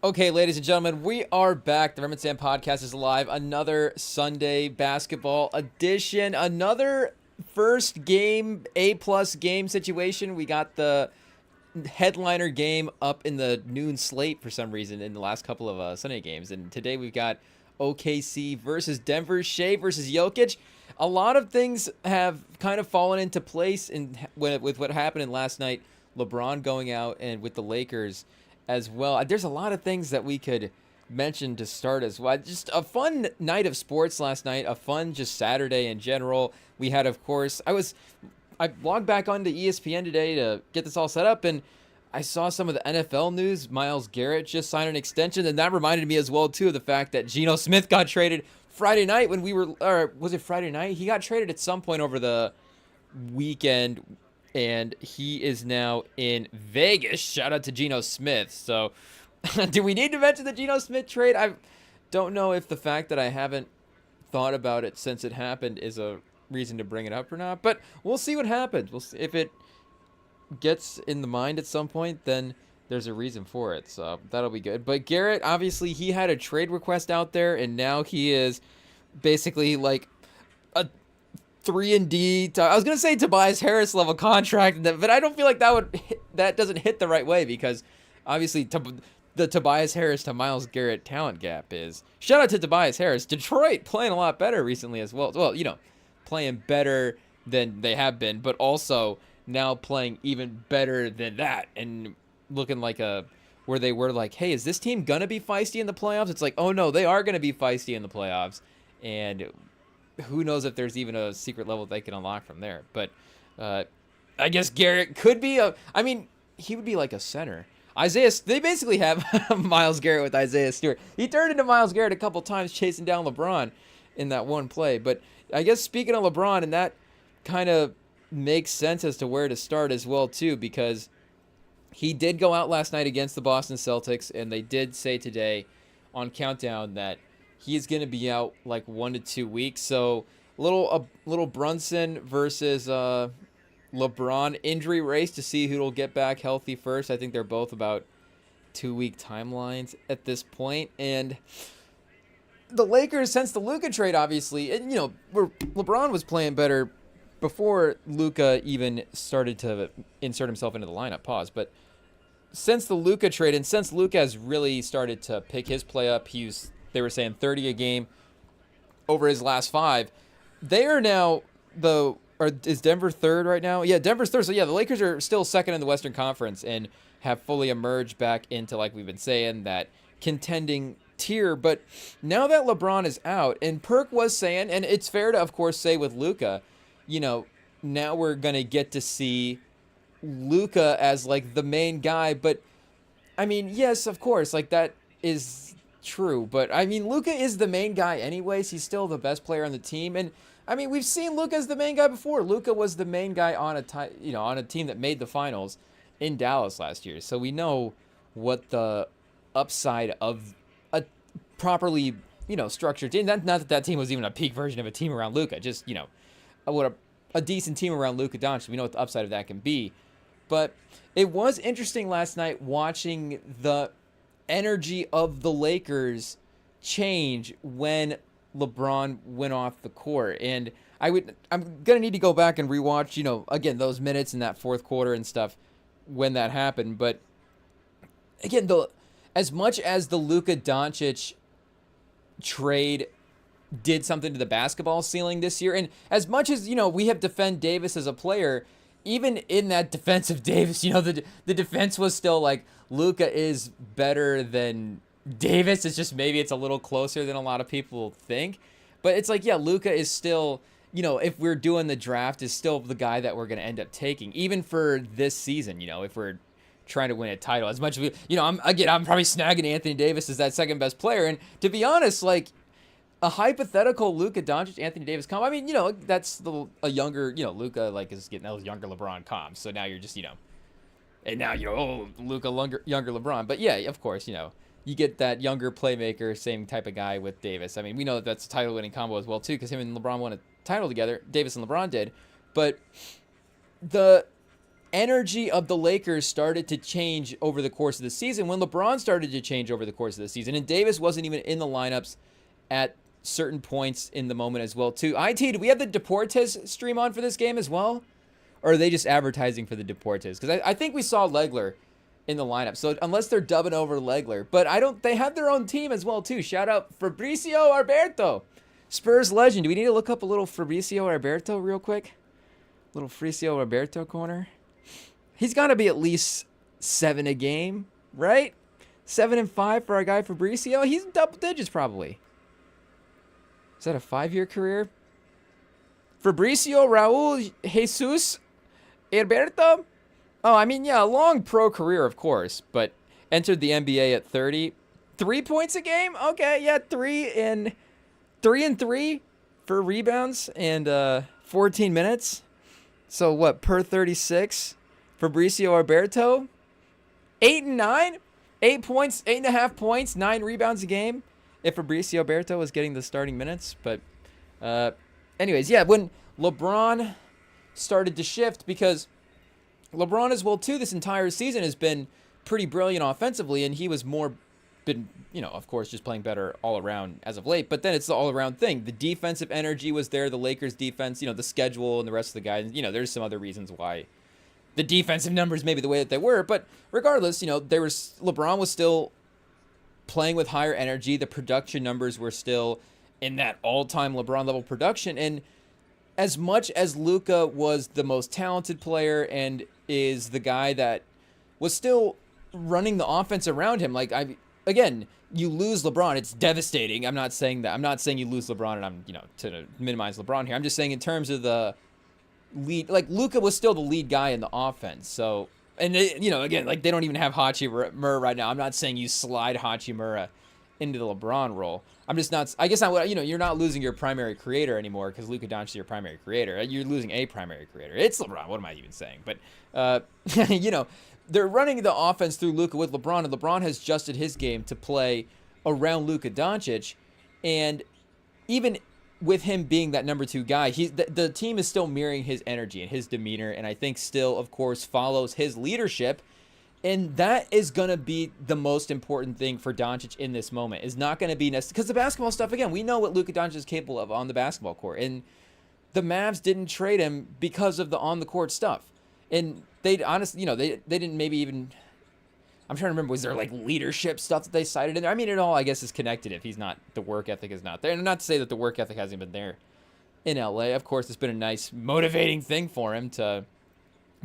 Okay, ladies and gentlemen, we are back. The REMINGTOM podcast is live. Another Sunday basketball edition. Another first game, A-plus game situation. We got the headliner game up in the noon slate for some reason in the last couple of Sunday games. And today we've got OKC versus Denver, Shea versus Jokic. A lot of things have kind of fallen into place with what happened in last night. LeBron going out and with the Lakers as well. There's a lot of things that we could mention to start as well. Just a fun night of sports last night, a fun just Saturday in general. We had, of course, I logged back onto ESPN today to get this all set up, and I saw some of the NFL news. Myles Garrett just signed an extension, and that reminded me as well, too, of the fact that Geno Smith got traded Friday night or was it Friday night? He got traded at some point over the weekend, and he is now in Vegas. Shout out to Geno Smith. So, do we need to mention the Geno Smith trade? I don't know if the fact that I haven't thought about it since it happened is a reason to bring it up or not, but we'll see what happens. We'll see. If it gets in the mind at some point, then there's a reason for it, so that'll be good. But Garrett, obviously, he had a trade request out there, and now he is basically like a 3-and-D. I was gonna say Tobias Harris level contract, but I don't feel like that doesn't hit the right way, because obviously the Tobias Harris to Myles Garrett talent gap is. Shout out to Tobias Harris. Detroit playing a lot better recently as well. Well, playing better than they have been, but also now playing even better than that, and looking like where they were like, hey, is this team gonna be feisty in the playoffs? It's like, oh no, they are gonna be feisty in the playoffs, and who knows if there's even a secret level they can unlock from there. But I guess Garrett could be he would be like a center. They basically have Myles Garrett with Isaiah Stewart. He turned into Myles Garrett a couple times chasing down LeBron in that one play. But I guess speaking of LeBron, and that kind of makes sense as to where to start as well, too, because he did go out last night against the Boston Celtics, and they did say today on Countdown that he's going to be out like 1 to 2 weeks. So a little Brunson versus LeBron injury race to see who'll get back healthy first. I think they're both about 2-week timelines at this point. And the Lakers, since the Luka trade, obviously, and where LeBron was playing better before Luka even started to insert himself into the lineup. But since the Luka trade, and since Luka has really started to pick his play up, they were saying 30 a game over his last 5. They are now is Denver third right now? Yeah, Denver's third. So yeah, the Lakers are still second in the Western Conference and have fully emerged back into, like we've been saying, that contending tier. But now that LeBron is out, and Perk was saying, and it's fair to of course say with Luka, now we're gonna get to see Luka as like the main guy. But I mean, yes, of course, like that is true. But I mean, Luka is the main guy anyways. He's still the best player on the team, and I mean, we've seen Luka as the main guy before. Luka was the main guy on a team that made the finals in Dallas last year. So we know what the upside of a properly, structured team. Not that team was even a peak version of a team around Luka. Just, what a decent team around Luka Doncic. We know what the upside of that can be. But it was interesting last night watching the energy of the Lakers change when LeBron went off the court. And I'm gonna need to go back and rewatch, again, those minutes in that fourth quarter and stuff when that happened. But again, as much as the Luka Doncic trade did something to the basketball ceiling this year, and as much as we have defended Davis as a player, even in that defense of Davis, the defense was still like Luka is better than Davis. It's just maybe it's a little closer than a lot of people think. But it's like, yeah, Luka is still, if we're doing the draft, is still the guy that we're going to end up taking, even for this season, if we're trying to win a title. As much as I'm probably snagging Anthony Davis as that second best player. And to be honest, like a hypothetical Luka Doncic Anthony Davis comp, I mean, that's a younger, Luka like is getting those younger LeBron comps. So now you're just, and now Luka younger LeBron. But yeah, of course, you get that younger playmaker, same type of guy with Davis. I mean, we know that that's a title-winning combo as well, too, because him and LeBron won a title together. Davis and LeBron did. But energy of the Lakers started to change over the course of the season when LeBron started to change over the course of the season. And Davis wasn't even in the lineups at certain points in the moment as well, too. IT, do we have the Deportes stream on for this game as well? Or are they just advertising for the Deportes? Because I think we saw Legler in the lineup. So unless they're dubbing over Legler. But they have their own team as well, too. Shout out Fabrizio Alberto, Spurs legend. Do we need to look up a little Fabrizio Alberto real quick? Little Fabrizio Alberto corner. He's got to be at least 7 a game, right? 7 and 5 for our guy Fabrizio. He's in double digits probably. Is that a 5-year career? Fabrizio Raul Jesus Alberto? Oh, I mean, yeah, a long pro career, of course, but entered the NBA at 30. 3 points a game? Okay, yeah, 3 and 3 for rebounds and 14 minutes. So what, per 36? Fabrizio Alberto, 8 and 9, 8 points, 8.5 points, 9 rebounds a game. If Fabrizio Alberto was getting the starting minutes, but anyways, yeah, when LeBron started to shift, because LeBron as well too this entire season has been pretty brilliant offensively, and he was been, of course, just playing better all around as of late. But then it's the all around thing. The defensive energy was there. The Lakers defense, the schedule and the rest of the guys. There's some other reasons why the defensive numbers maybe the way that they were, but regardless, LeBron was still playing with higher energy. The production numbers were still in that all-time LeBron level production, and as much as Luka was the most talented player and is the guy that was still running the offense around him, again, you lose LeBron, it's devastating. I'm not saying that. I'm not saying you lose LeBron, and I'm to minimize LeBron here. I'm just saying in terms of the lead, Luka was still the lead guy in the offense. So, and again, they don't even have Hachimura right now. I'm not saying you slide Hachimura into the LeBron role. I'm just not. I guess you're not losing your primary creator anymore because Luka Doncic is your primary creator. You're losing a primary creator. It's LeBron. What am I even saying? But they're running the offense through Luka with LeBron, and LeBron has adjusted his game to play around Luka Doncic, and even with him being that number 2 guy, the team is still mirroring his energy and his demeanor, and I think still, of course, follows his leadership. And that is going to be the most important thing for Doncic in this moment. Is not going to be necessary, because the basketball stuff, again, we know what Luka Doncic is capable of on the basketball court. And the Mavs didn't trade him because of the on-the-court stuff. And they honestly, they didn't maybe even... I'm trying to remember, was there leadership stuff that they cited in there? I mean, it all, I guess, is connected if the work ethic is not there. And not to say that the work ethic hasn't been there in LA. Of course, it's been a nice motivating thing for him to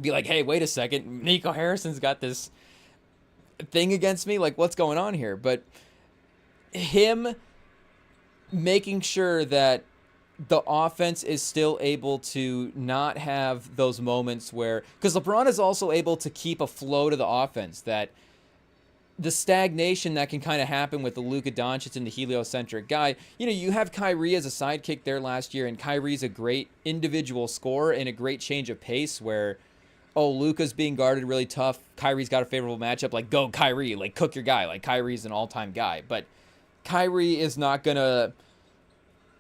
be like, hey, wait a second, Nico Harrison's got this thing against me. What's going on here? But him making sure that the offense is still able to not have those moments where, because LeBron is also able to keep a flow to the offense, that the stagnation that can kind of happen with the Luka Doncic and the heliocentric guy. You have Kyrie as a sidekick there last year, and Kyrie's a great individual scorer and a great change of pace where, Luka's being guarded really tough. Kyrie's got a favorable matchup. Go Kyrie. Cook your guy. Kyrie's an all-time guy. But Kyrie is not going to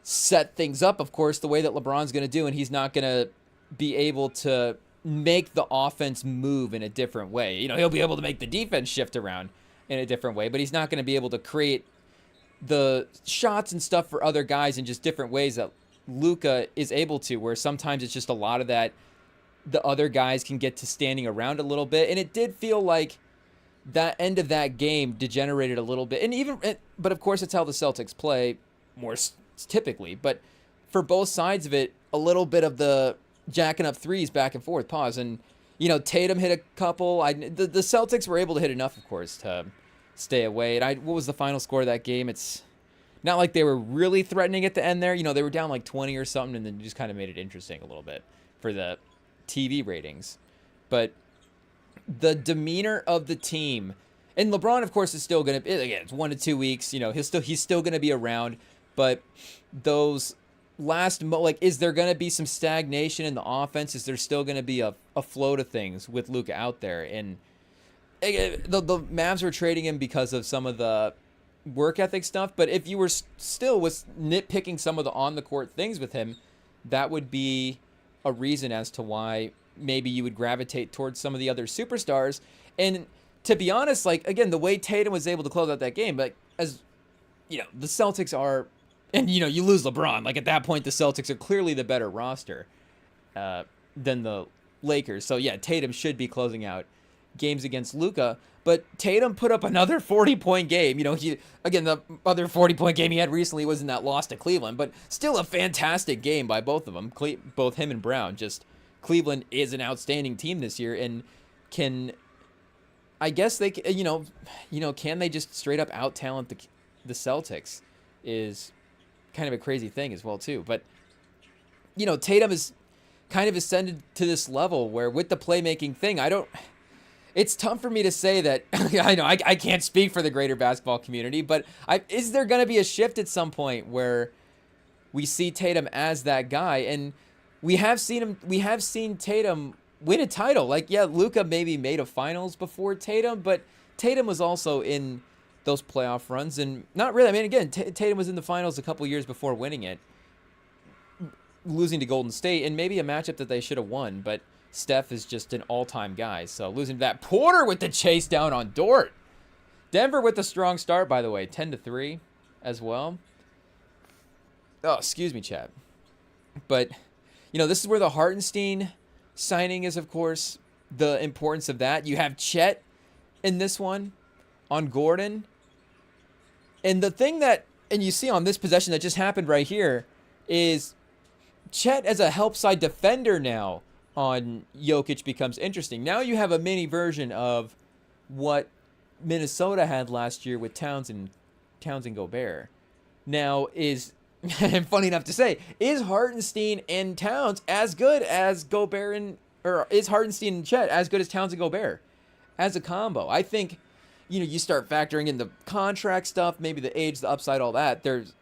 set things up, of course, the way that LeBron's going to do, and he's not going to be able to make the offense move in a different way. He'll be able to make the defense shift around in a different way, but he's not going to be able to create the shots and stuff for other guys in just different ways that Luka is able to, where sometimes it's just a lot of that the other guys can get to standing around a little bit. And it did feel like that end of that game degenerated a little bit. But of course, it's how the Celtics play more typically. But for both sides of it, a little bit of the jacking up threes back and forth, pause. And, Tatum hit a couple. The Celtics were able to hit enough, of course, to stay away. And what was the final score of that game? It's not like they were really threatening at the end there. They were down 20 or something, and then just kind of made it interesting a little bit for the TV ratings. But the demeanor of the team, and LeBron, of course, is still going to, again, it's 1 to 2 weeks, he's still going to be around, but those last, is there going to be some stagnation in the offense? Is there still going to be a flow to things with Luka out there? And the Mavs were trading him because of some of the work ethic stuff, but if you were still nitpicking some of the on the court things with him, that would be a reason as to why maybe you would gravitate towards some of the other superstars. And to be honest, like, again, the way Tatum was able to close out that game, like, as you know, the Celtics are, and you know, you lose LeBron. Like, at that point, the Celtics are clearly the better roster than the Lakers. So yeah, Tatum should be closing out games against Luka. But Tatum put up another 40-point game. You know, again, the other 40-point game he had recently was in that loss to Cleveland, but still a fantastic game by both of them, both him and Brown. Just Cleveland is an outstanding team this year, and can, I guess they, can they just straight up out-talent the Celtics is kind of a crazy thing as well, too. But, you know, Tatum is kind of ascended to this level where with the playmaking thing, it's tough for me to say that. I know I can't speak for the greater basketball community, but is there going to be a shift at some point where we see Tatum as that guy? And we have seen Tatum win a title. Like, yeah, Luka maybe made a finals before Tatum, but Tatum was also in those playoff runs, and not really. I mean, again, Tatum was in the finals a couple years before winning it, losing to Golden State, and maybe a matchup that they should have won, but Steph is just an all-time guy, so losing that. Porter with the chase down on Dort. Denver with a strong start, by the way, 10-3 as well. Oh, excuse me, chat. But, you know, this is where the Hartenstein signing is, of course, the importance of that. You have Chet in this one on Gordon. And the thing that, and you see on this possession that just happened right here, is Chet as a help side defender now on Jokic becomes interesting. Now you have a mini version of what Minnesota had last year with Towns and Gobert. Now is, and funny enough to say, is Hartenstein and Towns as good as Gobert or is Hartenstein and Chet as good as Towns and Gobert as a combo? I think, you know, you start factoring in the contract stuff, maybe the age, the upside, all that. There's,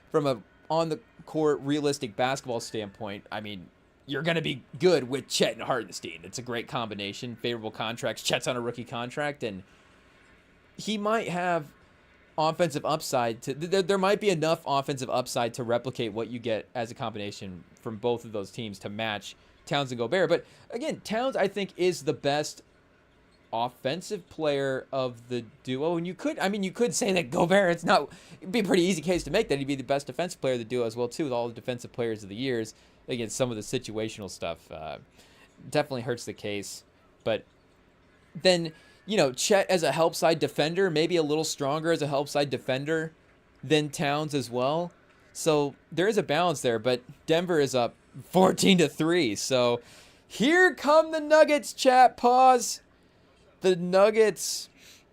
from a on the court realistic basketball standpoint, I mean, you're going to be good with Chet and Hartenstein. It's a great combination, favorable contracts. Chet's on a rookie contract, and he might have offensive upside. There might be enough offensive upside to replicate what you get as a combination from both of those teams to match Towns and Gobert. But again, Towns, I think, is the best offensive player of the duo. And you could say that Gobert, it'd be a pretty easy case to make that he'd be the best defensive player of the duo as well, too, with all the defensive players of the years. Again, some of the situational stuff definitely hurts the case. But then, you know, Chet as a help side defender, maybe a little stronger as a help side defender than Towns as well. So there is a balance there, but Denver is up 14-3. So here come the Nuggets, chat. Pause. The Nuggets,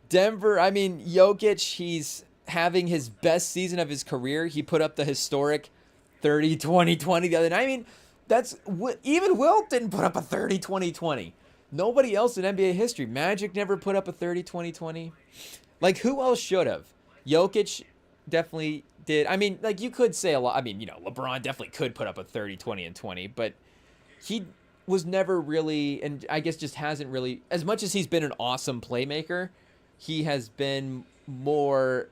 Denver, I mean, Jokic, he's having his best season of his career. He put up the historic 30-20-20 the other night. I mean, even Wilt didn't put up a 30-20-20. Nobody else in NBA history. Magic never put up a 30-20-20. Like, who else should have? Jokic definitely did. I mean, like, you could say a lot. I mean, you know, LeBron definitely could put up a 30-20-20, but he was never really, and I guess just hasn't really, as much as he's been an awesome playmaker, he has been more,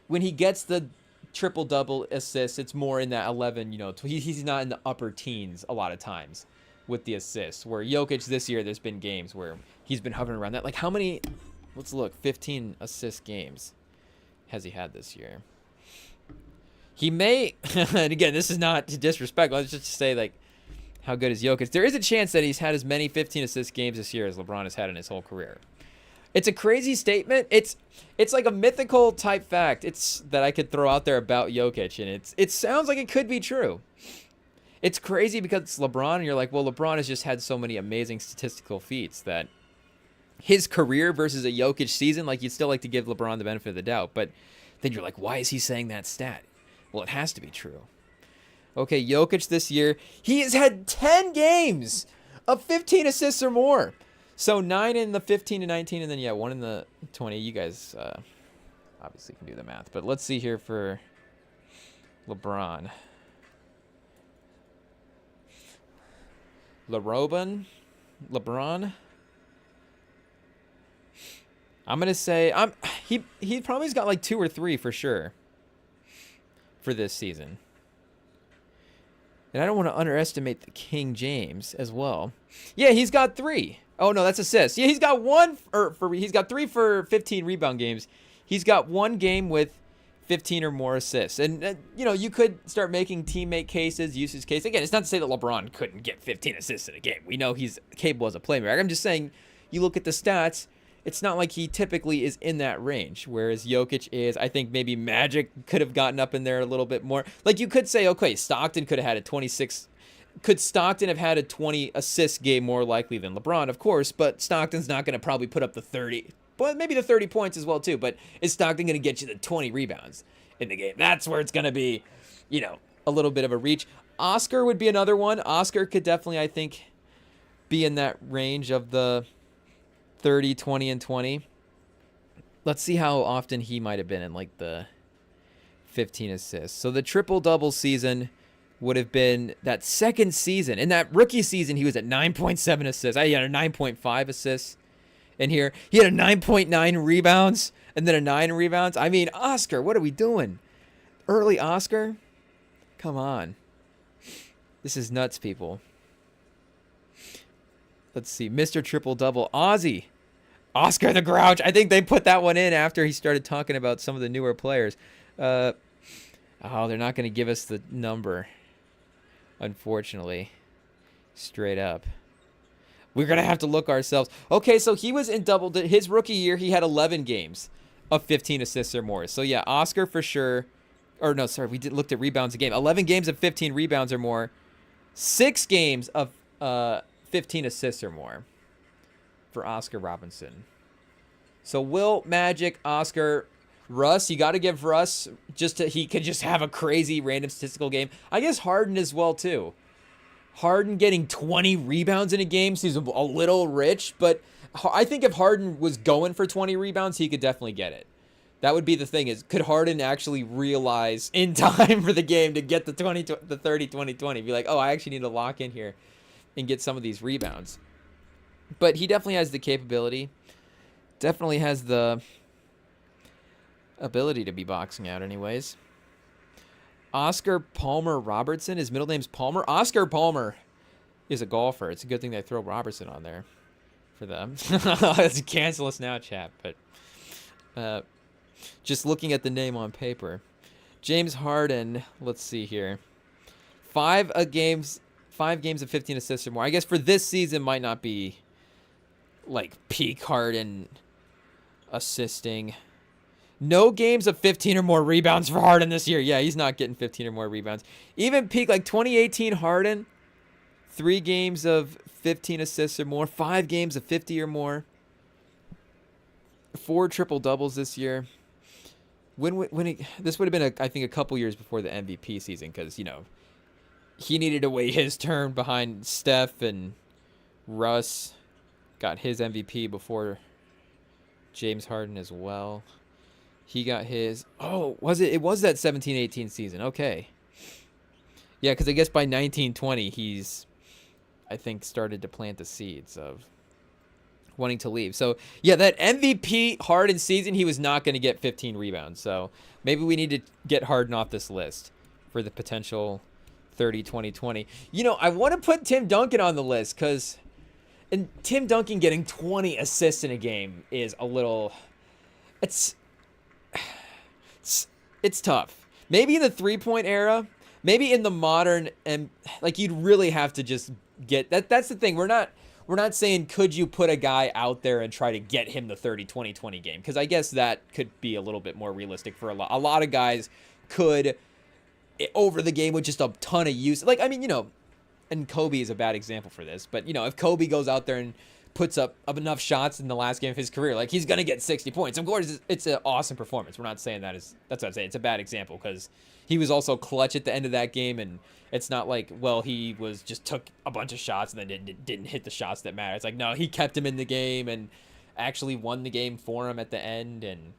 when he gets the triple-double assists, it's more in that 11, you know, he's not in the upper teens a lot of times with the assists, where Jokic this year, there's been games where he's been hovering around that. Like, how many, let's look, 15 assist games has he had this year? He may, and again, this is not to disrespect, let's just say, like, how good is Jokic? There is a chance that he's had as many 15 assist games this year as LeBron has had in his whole career. It's a crazy statement. It's like a mythical type fact. It's that I could throw out there about Jokic, and it sounds like it could be true. It's crazy because it's LeBron, and you're like, well, LeBron has just had so many amazing statistical feats that his career versus a Jokic season, like, you'd still like to give LeBron the benefit of the doubt, but then you're like, why is he saying that stat? Well, it has to be true. Okay, Jokic this year, he has had 10 games of 15 assists or more. So 9 in the 15 to 19, and then, yeah, 1 in the 20. You guys obviously can do the math. But let's see here for LeBron. LeBron? I'm going to say he probably's got like 2 or 3 for sure for this season. And I don't want to underestimate the King James as well. Yeah, he's got 3. Oh no, that's assists. Yeah, he's got he's got 3 for 15 rebound games. He's got 1 game with 15 or more assists. And you know, you could start making teammate cases, usage case. Again, it's not to say that LeBron couldn't get 15 assists in a game. We know he's capable as a playmaker. I'm just saying, you look at the stats, it's not like he typically is in that range, whereas Jokic is. I think maybe Magic could have gotten up in there a little bit more. Like, you could say, okay, Stockton could have had a 26. Could Stockton have had a 20 assist game more likely than LeBron? Of course, but Stockton's not going to probably put up the 30. Well, maybe the 30 points as well, too. But is Stockton going to get you the 20 rebounds in the game? That's where it's going to be, you know, a little bit of a reach. Oscar would be another one. Oscar could definitely, I think, be in that range of the 30, 20, and 20. Let's see how often he might have been in, like, the 15 assists. So the triple-double season would have been that second season. In that rookie season, he was at 9.7 assists. He had a 9.5 assists in here. He had a 9.9 rebounds and then a 9 rebounds. I mean, Oscar, what are we doing? Early Oscar? Come on. This is nuts, people. Let's see. Mr. Triple-Double. Ozzy. Oscar the Grouch. I think they put that one in after he started talking about some of the newer players. Oh, they're not going to give us the number, unfortunately. Straight up. We're going to have to look ourselves. Okay, so he was in double. His rookie year, he had 11 games of 15 assists or more. So, yeah, Oscar for sure. Or, no, sorry, we looked at rebounds a game. 11 games of 15 rebounds or more. 6 games of 15 assists or more for Oscar Robinson. So, Will, Magic, Oscar, Russ, you got to give Russ he could just have a crazy random statistical game. I guess Harden as well, too. Harden getting 20 rebounds in a game seems a little rich, but I think if Harden was going for 20 rebounds, he could definitely get it. That would be the thing, is could Harden actually realize in time for the game to get the 30, 20, 20? Be like, oh, I actually need to lock in here and get some of these rebounds. But he definitely has the capability. Definitely has the ability to be boxing out anyways. Oscar Palmer Robertson. His middle name's Palmer. Oscar Palmer is a golfer. It's a good thing they throw Robertson on there for them. Let's cancel us now, chat. But just looking at the name on paper. James Harden. Let's see here. 5 games of 15 assists or more. I guess for this season might not be like peak Harden assisting. No games of 15 or more rebounds for Harden this year. Yeah, he's not getting 15 or more rebounds. Even peak, like 2018 Harden, 3 games of 15 assists or more, 5 games of 50 or more, 4 triple-doubles this year. This would have been, I think, a couple years before the MVP season because, you know, he needed to wait his turn behind Steph, and Russ got his MVP before James Harden as well. He got his... Oh, was it? It was that 17-18 season. Okay. Yeah, because I guess by 19-20, he's, I think, started to plant the seeds of wanting to leave. So, yeah, that MVP Harden season, he was not going to get 15 rebounds. So, maybe we need to get Harden off this list for the potential 30-20-20. You know, I want to put Tim Duncan on the list because... And Tim Duncan getting 20 assists in a game is a little... It's tough. Maybe in the three-point era, maybe in the modern, and like you'd really have to just get that. That's the thing. We're not saying could you put a guy out there and try to get him the 30-20-20 game, because I guess that could be a little bit more realistic for a lot. A lot of guys could over the game with just a ton of use. Like, I mean, you know, and Kobe is a bad example for this, but you know, if Kobe goes out there and puts up enough shots in the last game of his career, like he's going to get 60 points. Of course, it's an awesome performance. We're not saying that's what I'm saying. It's a bad example because he was also clutch at the end of that game, and it's not like, well, he was just took a bunch of shots and then didn't hit the shots that matter. It's like, no, he kept him in the game and actually won the game for him at the end, and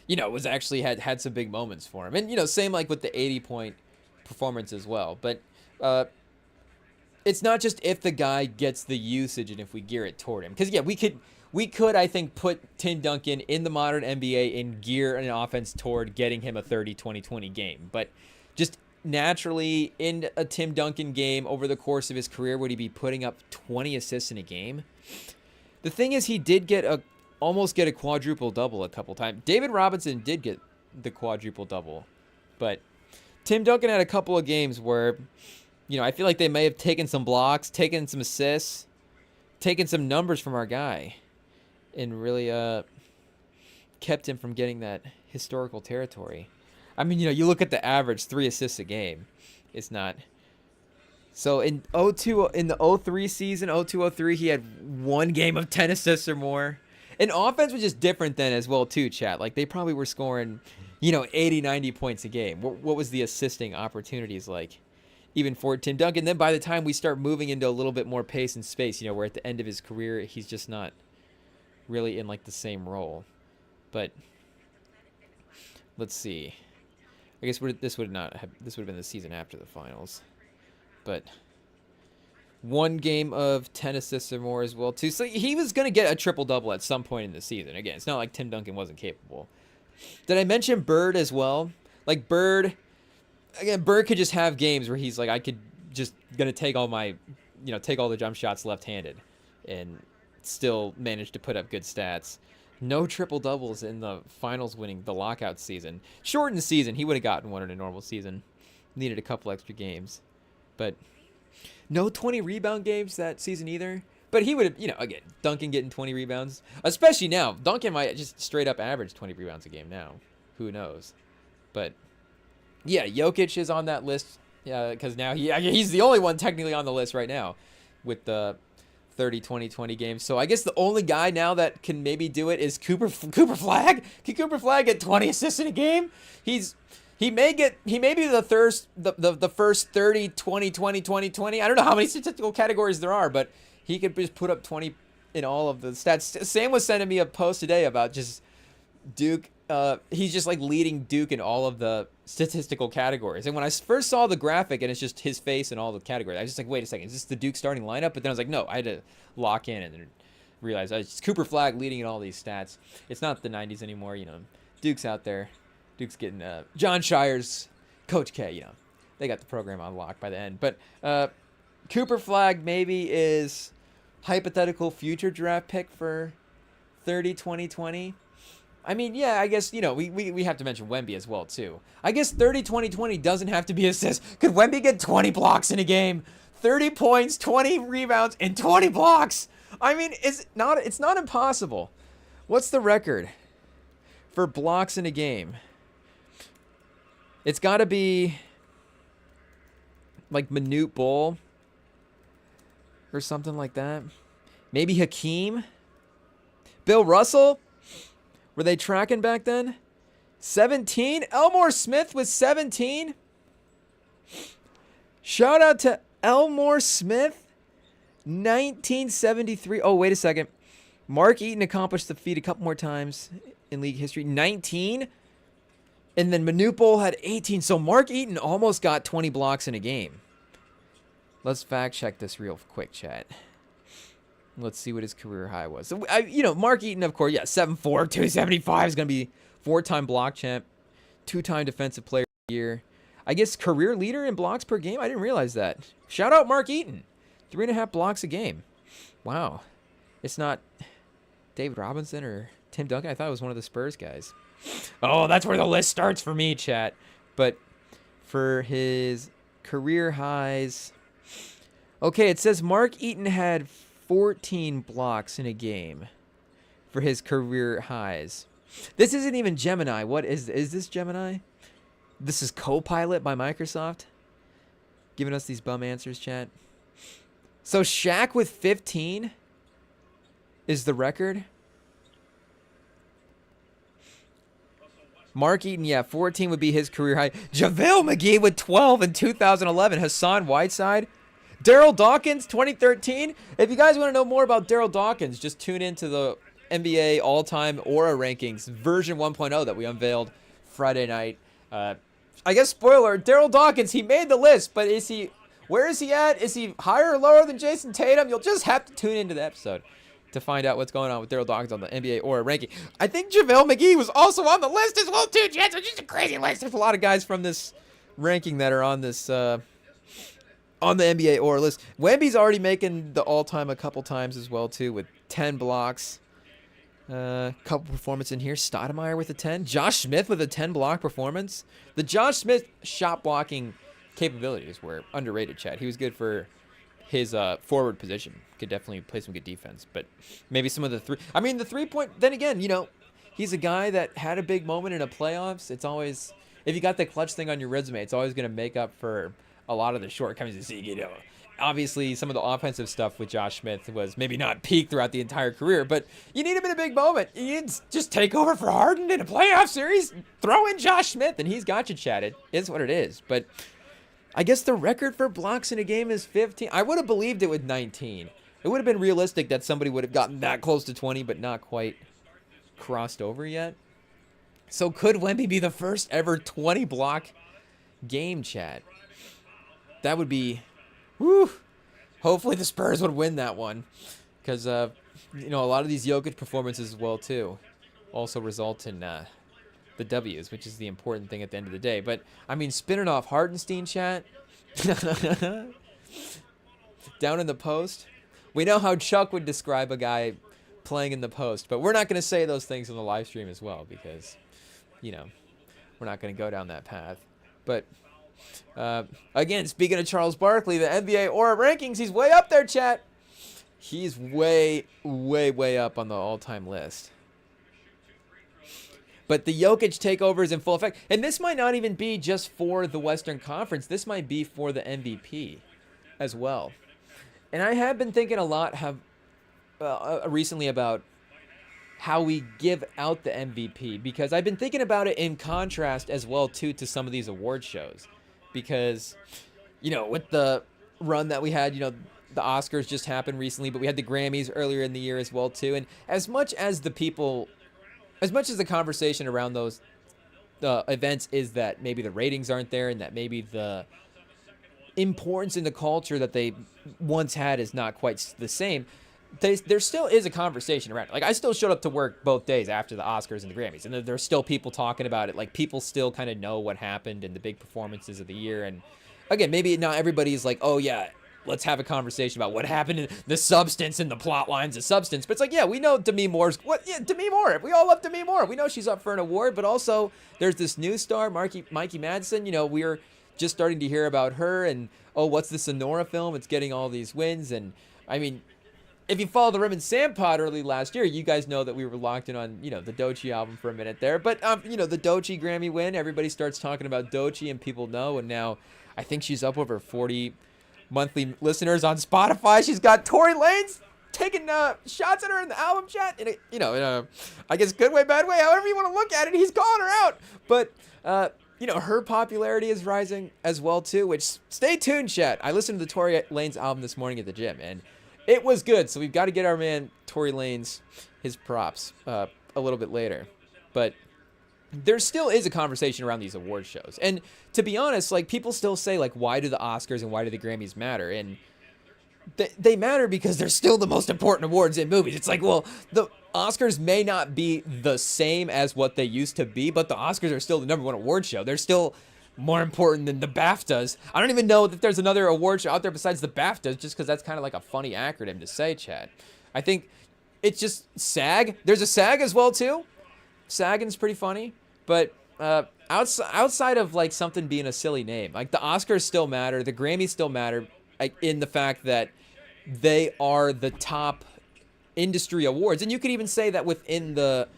you know, was actually had some big moments for him. And you know, same like with the 80-point performance as well. But it's not just if the guy gets the usage and if we gear it toward him. Because, yeah, we could, I think, put Tim Duncan in the modern NBA and gear an offense toward getting him a 30-20-20 game. But just naturally in a Tim Duncan game over the course of his career would he be putting up 20 assists in a game? The thing is, he did almost get a quadruple double a couple times. David Robinson did get the quadruple double, but Tim Duncan had a couple of games where, I feel like they may have taken some blocks, taken some assists, taken some numbers from our guy, and really kept him from getting that historical territory. I mean, you look at the average 3 assists a game. It's not. So in the 03 season, 02-03, he had 1 game of 10 assists or more. And offense was just different then as well too, chat. Like they probably were scoring, 80, 90 points a game. What was the assisting opportunities like? Even for Tim Duncan. Then by the time we start moving into a little bit more pace and space, where at the end of his career, he's just not really in like the same role. But let's see. I guess this would have been the season after the finals. But 1 game of 10 assists or more as well too. So he was going to get a triple-double at some point in the season. Again, it's not like Tim Duncan wasn't capable. Did I mention Bird as well? Like Bird could just have games where he's like, I could just going to take all my, take all the jump shots left-handed and still manage to put up good stats. No triple-doubles in the finals winning the lockout season. Shortened season. He would have gotten one in a normal season. Needed a couple extra games. But no 20 rebound games that season either. But he would have, again, Duncan getting 20 rebounds. Especially now. Duncan might just straight up average 20 rebounds a game now. Who knows? But, yeah, Jokic is on that list. Yeah, because now he's the only one technically on the list right now with the 30, 20, 20 games. So I guess the only guy now that can maybe do it is Cooper Flagg. Can Cooper Flagg get 20 assists in a game? He may be the first 30, 20, 20, 20, 20. I don't know how many statistical categories there are, but he could just put up 20 in all of the stats. Sam was sending me a post today about just Duke. He's just like leading Duke in all of the statistical categories. And when I first saw the graphic and it's just his face in all the categories, I was just like, wait a second, is this the Duke starting lineup? But then I was like, no, I had to lock in and then realize it's Cooper Flagg leading in all these stats. It's not the 90s anymore, Duke's out there. Duke's getting John Shire's Coach K, they got the program on lock by the end. But Cooper Flagg maybe is hypothetical future draft pick for 30, 20, 20. I mean, yeah, I guess, we have to mention Wemby as well, too. I guess 30, 20, 20 doesn't have to be assists. Could Wemby get 20 blocks in a game? 30 points, 20 rebounds, and 20 blocks? I mean, it's not impossible. What's the record for blocks in a game? It's got to be like Manute Bol or something like that. Maybe Hakeem? Bill Russell? Were they tracking back then? 17? Elmore Smith was 17? Shout out to Elmore Smith. 1973. Oh, wait a second. Mark Eaton accomplished the feat a couple more times in league history. 19? And then Manute Bol had 18. So Mark Eaton almost got 20 blocks in a game. Let's fact check this real quick, chat. Let's see what his career high was. So, Mark Eaton, of course, 7'4", 275 is going to be 4-time block champ, 2-time defensive player of the year. I guess career leader in blocks per game. I didn't realize that. Shout out Mark Eaton. 3.5 blocks a game. Wow. It's not David Robinson or Tim Duncan. I thought it was one of the Spurs guys. Oh, that's where the list starts for me, chat. But for his career highs, okay, it says Mark Eaton had 14 blocks in a game for his career highs. This isn't even Gemini. What is this Gemini? This is Copilot by Microsoft giving us these bum answers, chat. So Shaq with 15 is the record. Mark Eaton, 14 would be his career high. JaVale McGee with 12 in 2011. Hassan Whiteside. Daryl Dawkins, 2013. If you guys want to know more about Daryl Dawkins, just tune into the NBA all-time Aura Rankings version 1.0 that we unveiled Friday night. I guess, spoiler, Daryl Dawkins, he made the list, but where is he at? Is he higher or lower than Jason Tatum? You'll just have to tune into the episode to find out what's going on with Daryl Dawkins on the NBA Aura ranking. I think JaVale McGee was also on the list as well, too, Jets. It's just a crazy list. There's a lot of guys from this ranking that are on this on the NBA or list. Wemby's already making the all-time a couple times as well too, with 10 blocks. Couple performance in here. Stoudemire with a 10. Josh Smith with a 10 block performance. The Josh Smith shot blocking capabilities were underrated, Chad. He was good for his forward position. Could definitely play some good defense, but maybe some of the the 3-point. Then again, he's a guy that had a big moment in a playoffs. It's always, if you got the clutch thing on your resume, it's always going to make up for a lot of the shortcomings. Obviously, some of the offensive stuff with Josh Smith was maybe not peak throughout the entire career, but you need him in a big moment. You need to just take over for Harden in a playoff series, throw in Josh Smith, and he's got you, Chad. It is what it is. But I guess the record for blocks in a game is 15. I would have believed it with 19. It would have been realistic that somebody would have gotten that close to 20, but not quite crossed over yet. So could Wemby be the first ever 20 block game, Chad? That would be... Woo! Hopefully the Spurs would win that one, because a lot of these Jokic performances as well too also result in the W's, which is the important thing at the end of the day. But spinning off Hartenstein, chat down in the post. We know how Chuck would describe a guy playing in the post, but we're not going to say those things on the live stream as well, because we're not going to go down that path. But again, speaking of Charles Barkley, the NBA Aura rankings, he's way up there, chat. He's way, way, way up on the all-time list. But the Jokic takeover is in full effect. And this might not even be just for the Western Conference. This might be for the MVP as well. And I have been thinking a lot recently about how we give out the MVP, because I've been thinking about it in contrast as well too to some of these award shows. Because, with the run that we had, the Oscars just happened recently, but we had the Grammys earlier in the year as well too. And as much as the conversation around those events is that maybe the ratings aren't there, and that maybe the importance in the culture that they once had is not quite the same, there still is a conversation around it. Like, I still showed up to work both days after the Oscars and the Grammys, and there's still people talking about it. Like, people still kind of know what happened and the big performances of the year. And again, maybe not everybody's like, oh yeah, let's have a conversation about what happened in the substance and the plot lines of substance. But it's like, yeah, we know Demi Moore's Demi Moore. We all love Demi Moore. We know she's up for an award, but also there's this new star, Mikey Madsen. We're just starting to hear about her, and what's the Sonora film? It's getting all these wins. And if you follow the Rim and Sam pod early last year, you guys know that we were locked in on, the Doechii album for a minute there. But, the Doechii Grammy win, everybody starts talking about Doechii, and people know. And now I think she's up over 40 monthly listeners on Spotify. She's got Tory Lanez taking shots at her in the album chat. And, I guess good way, bad way, however you want to look at it, he's calling her out. But, her popularity is rising as well, too, which, stay tuned, chat. I listened to the Tory Lanez album this morning at the gym, and it was good, so we've got to get our man Tory Lanez his props a little bit later. But there still is a conversation around these award shows. And to be honest, people still say, why do the Oscars and why do the Grammys matter? And they matter because they're still the most important awards in movies. It's like, well, the Oscars may not be the same as what they used to be, but the Oscars are still the #1 award show. They're still more important than the BAFTAs. I don't even know that there's another award show out there besides the BAFTAs, just because that's kind of like a funny acronym to say, Chad. I think it's just SAG. There's a SAG as well, too. SAGing's pretty funny. But outside of, something being a silly name, the Oscars still matter. The Grammys still matter, in the fact that they are the top industry awards. And you could even say that within the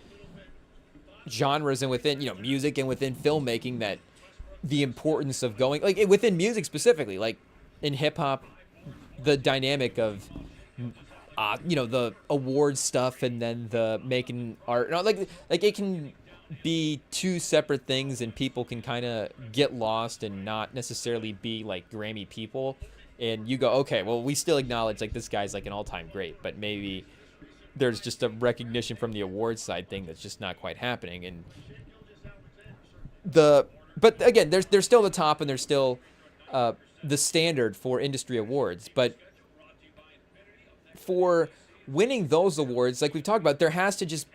genres and within, music and within filmmaking, that the importance of going within music specifically, in hip hop, the dynamic of the award stuff and then the making art, it can be two separate things, and people can kind of get lost and not necessarily be Grammy people. And you go, okay, well, we still acknowledge this guy's an all-time great, but maybe there's just a recognition from the awards side thing that's just not quite happening. And but again, there's still the top, and there's still the standard for industry awards. But for winning those awards, like we've talked about, there has to just,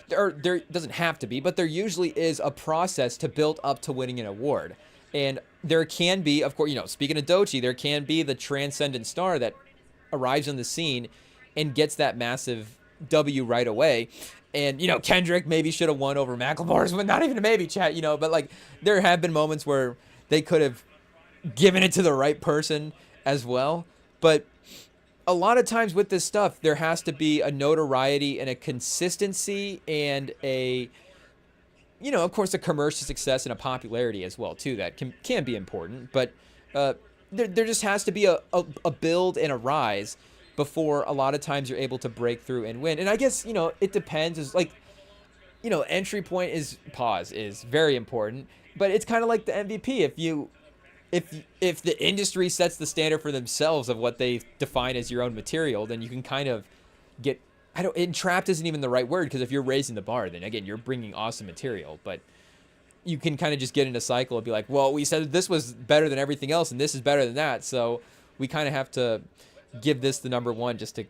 there doesn't have to be, but there usually is a process to build up to winning an award. And there can be, of course, speaking of Dochi, there can be the transcendent star that arrives on the scene and gets that massive W right away. And, Kendrick maybe should have won over McLemore's, but not even a maybe, chat, but like there have been moments where they could have given it to the right person as well. But a lot of times with this stuff, there has to be a notoriety and a consistency and a, of course, a commercial success and a popularity as well, too, that can be important. But there just has to be a build and a rise before a lot of times you're able to break through and win. And I guess, it depends. It's like, entry point is very important. But it's kind of like the MVP. If the industry sets the standard for themselves of what they define as your own material, then you can kind of get, entrapped isn't even the right word, because if you're raising the bar, then again, you're bringing awesome material. But you can kind of just get in a cycle and be like, well, we said this was better than everything else, and this is better than that. So we kind of have to give this the number one just to,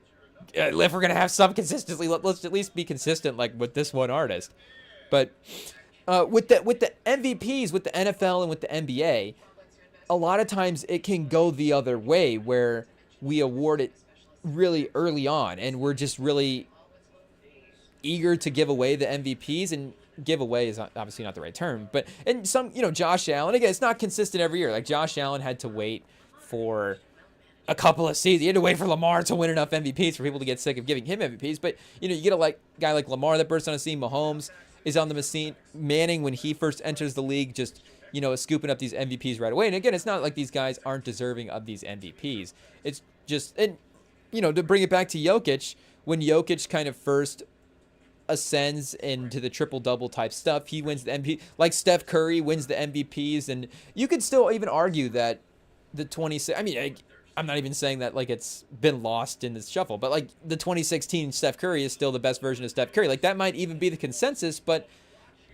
if we're going to have some consistency, let's at least be consistent like with this one artist. But with the MVPs, with the NFL and with the NBA, a lot of times it can go the other way where we award it really early on and we're just really eager to give away the MVPs, and give away is obviously not the right term, but and some, Josh Allen, again, it's not consistent every year. Like Josh Allen had to wait for a couple of seasons. He had to wait for Lamar to win enough MVPs for people to get sick of giving him MVPs. But, you get a guy like Lamar that bursts on the scene. Mahomes is on the scene. Manning, when he first enters the league, just, is scooping up these MVPs right away. And again, it's not like these guys aren't deserving of these MVPs. It's just, and, to bring it back to Jokic, when Jokic kind of first ascends into the triple-double type stuff, he wins the MVP. Like Steph Curry wins the MVPs. And you could still even argue that the 26, I'm not even saying that like it's been lost in this shuffle, but like the 2016 Steph Curry is still the best version of Steph Curry. Like that might even be the consensus, but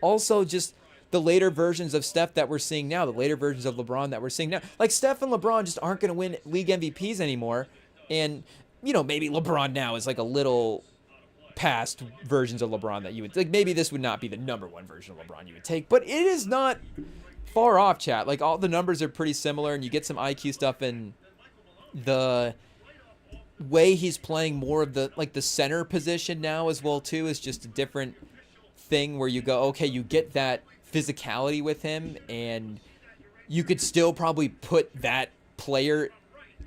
also just the later versions of Steph that we're seeing now, the later versions of LeBron that we're seeing now. Like Steph and LeBron just aren't going to win league MVPs anymore. And, maybe LeBron now is like a little past versions of LeBron that you would, like maybe this would not be the number one version of LeBron you would take, but it is not far off, chat. Like all the numbers are pretty similar, and you get some IQ stuff in the way he's playing more of the the center position now as well too is just a different thing where you go, okay, you get that physicality with him, and you could still probably put that player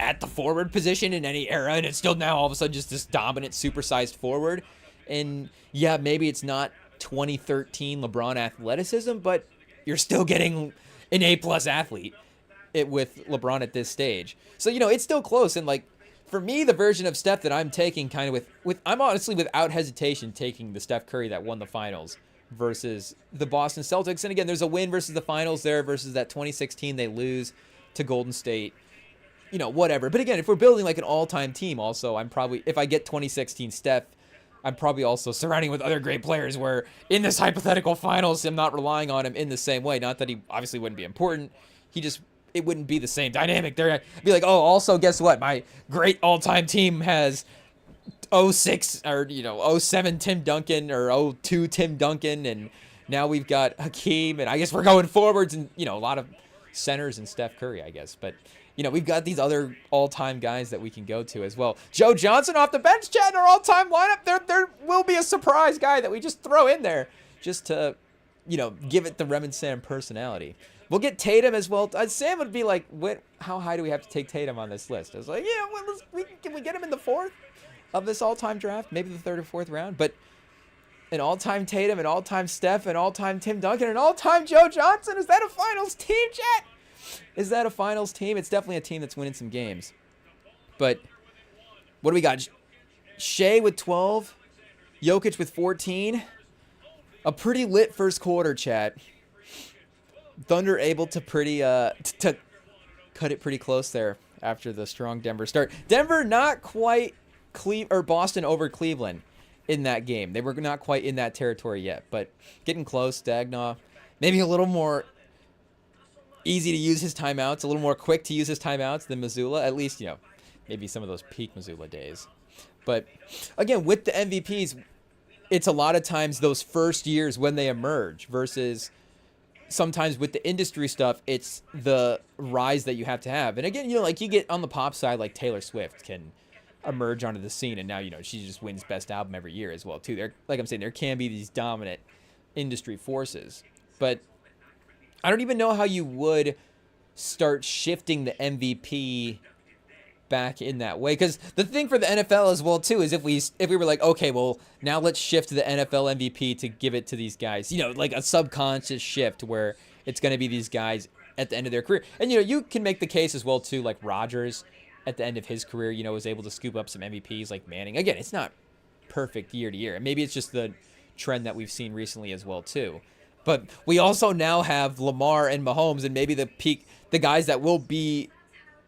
at the forward position in any era, and it's still now all of a sudden just this dominant supersized forward. And yeah, maybe it's not 2013 LeBron athleticism, but you're still getting an A+ athlete with LeBron at this stage. So, it's still close. And like, for me, the version of Steph that I'm taking kind of I'm honestly without hesitation taking the Steph Curry that won the finals versus the Boston Celtics. And again, there's a win versus the finals there versus that 2016 they lose to Golden State, whatever. But again, if we're building like an all-time team also, I'm probably, if I get 2016 Steph, I'm probably also surrounding with other great players where in this hypothetical finals, I'm not relying on him in the same way. Not that he obviously wouldn't be important. It wouldn't be the same dynamic there. I'd be like, oh, also, guess what? My great all-time team has 06 or, 07 Tim Duncan or 02 Tim Duncan. And now we've got Hakeem. And I guess we're going forwards and, a lot of centers and Steph Curry, I guess. But, we've got these other all-time guys that we can go to as well. Joe Johnson off the bench, chat, in our all-time lineup. There will be a surprise guy that we just throw in there just to, give it the Remington personality. We'll get Tatum as well. Sam would be like, how high do we have to take Tatum on this list? I was like, yeah, well, can we get him in the fourth of this all-time draft? Maybe the third or fourth round. But an all-time Tatum, an all-time Steph, an all-time Tim Duncan, an all-time Joe Johnson. Is that a finals team, chat? Is that a finals team? It's definitely a team that's winning some games. But what do we got? Shea with 12. Jokic with 14. A pretty lit first quarter, chat. Thunder able to to cut it pretty close there after the strong Denver start. Denver not quite Boston over Cleveland in that game. They were not quite in that territory yet, but getting close. Dagnaw maybe a little more easy to use his timeouts, a little more quick to use his timeouts than Missoula. At least, maybe some of those peak Missoula days. But again, with the MVPs, it's a lot of times those first years when they emerge versus sometimes with the industry stuff, it's the rise that you have to have. And again, like you get on the pop side, like Taylor Swift can emerge onto the scene, and now she just wins best album every year as well too. There, like I'm saying, there can be these dominant industry forces, but I don't even know how you would start shifting the MVP back in that way, because the thing for the NFL as well too is if we were like, okay, well, now let's shift the NFL MVP to give it to these guys, like a subconscious shift where it's going to be these guys at the end of their career. And you can make the case as well too, like Rodgers at the end of his career, was able to scoop up some MVPs like Manning. Again, it's not perfect year to year, and maybe it's just the trend that we've seen recently as well too. But we also now have Lamar and Mahomes, and maybe the guys that will be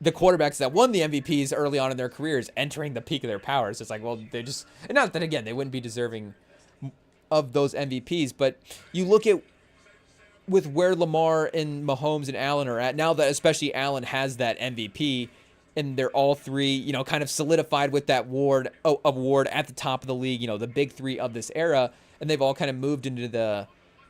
the quarterbacks that won the MVPs early on in their careers entering the peak of their powers. It's like, well, they're just, and not that again, they wouldn't be deserving of those MVPs, but you look at with where Lamar and Mahomes and Allen are at now, that especially Allen has that MVP, and they're all three, kind of solidified with that award at the top of the league, the big three of this era, and they've all kind of moved into the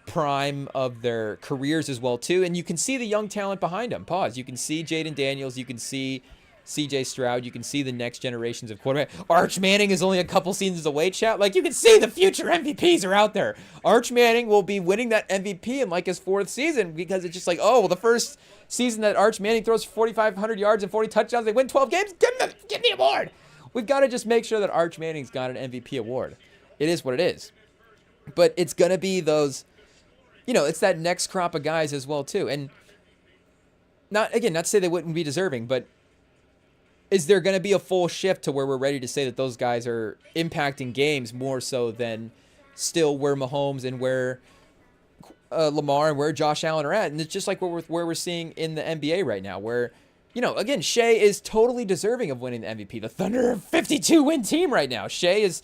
prime of their careers as well too, and you can see the young talent behind them. You can see Jaden Daniels, you can see CJ Stroud, you can see the next generations of quarterback. Arch Manning is only a couple seasons away, chat. Like, you can see the future MVPs are out there. Arch Manning will be winning that MVP in like his 4th season, because it's just like, oh, well, the first season that Arch Manning throws 4,500 yards and 40 touchdowns, they win 12 games, give me the award. We've got to just make sure that Arch Manning's got an MVP award. It is what it is. But it's going to be those, it's that next crop of guys as well too. And not to say they wouldn't be deserving, but is there going to be a full shift to where we're ready to say that those guys are impacting games more so than still where Mahomes and where Lamar and where Josh Allen are at? And it's just like where we're seeing in the NBA right now, where, again, Shea is totally deserving of winning the MVP. The Thunder are a 52-win team right now. Shea is,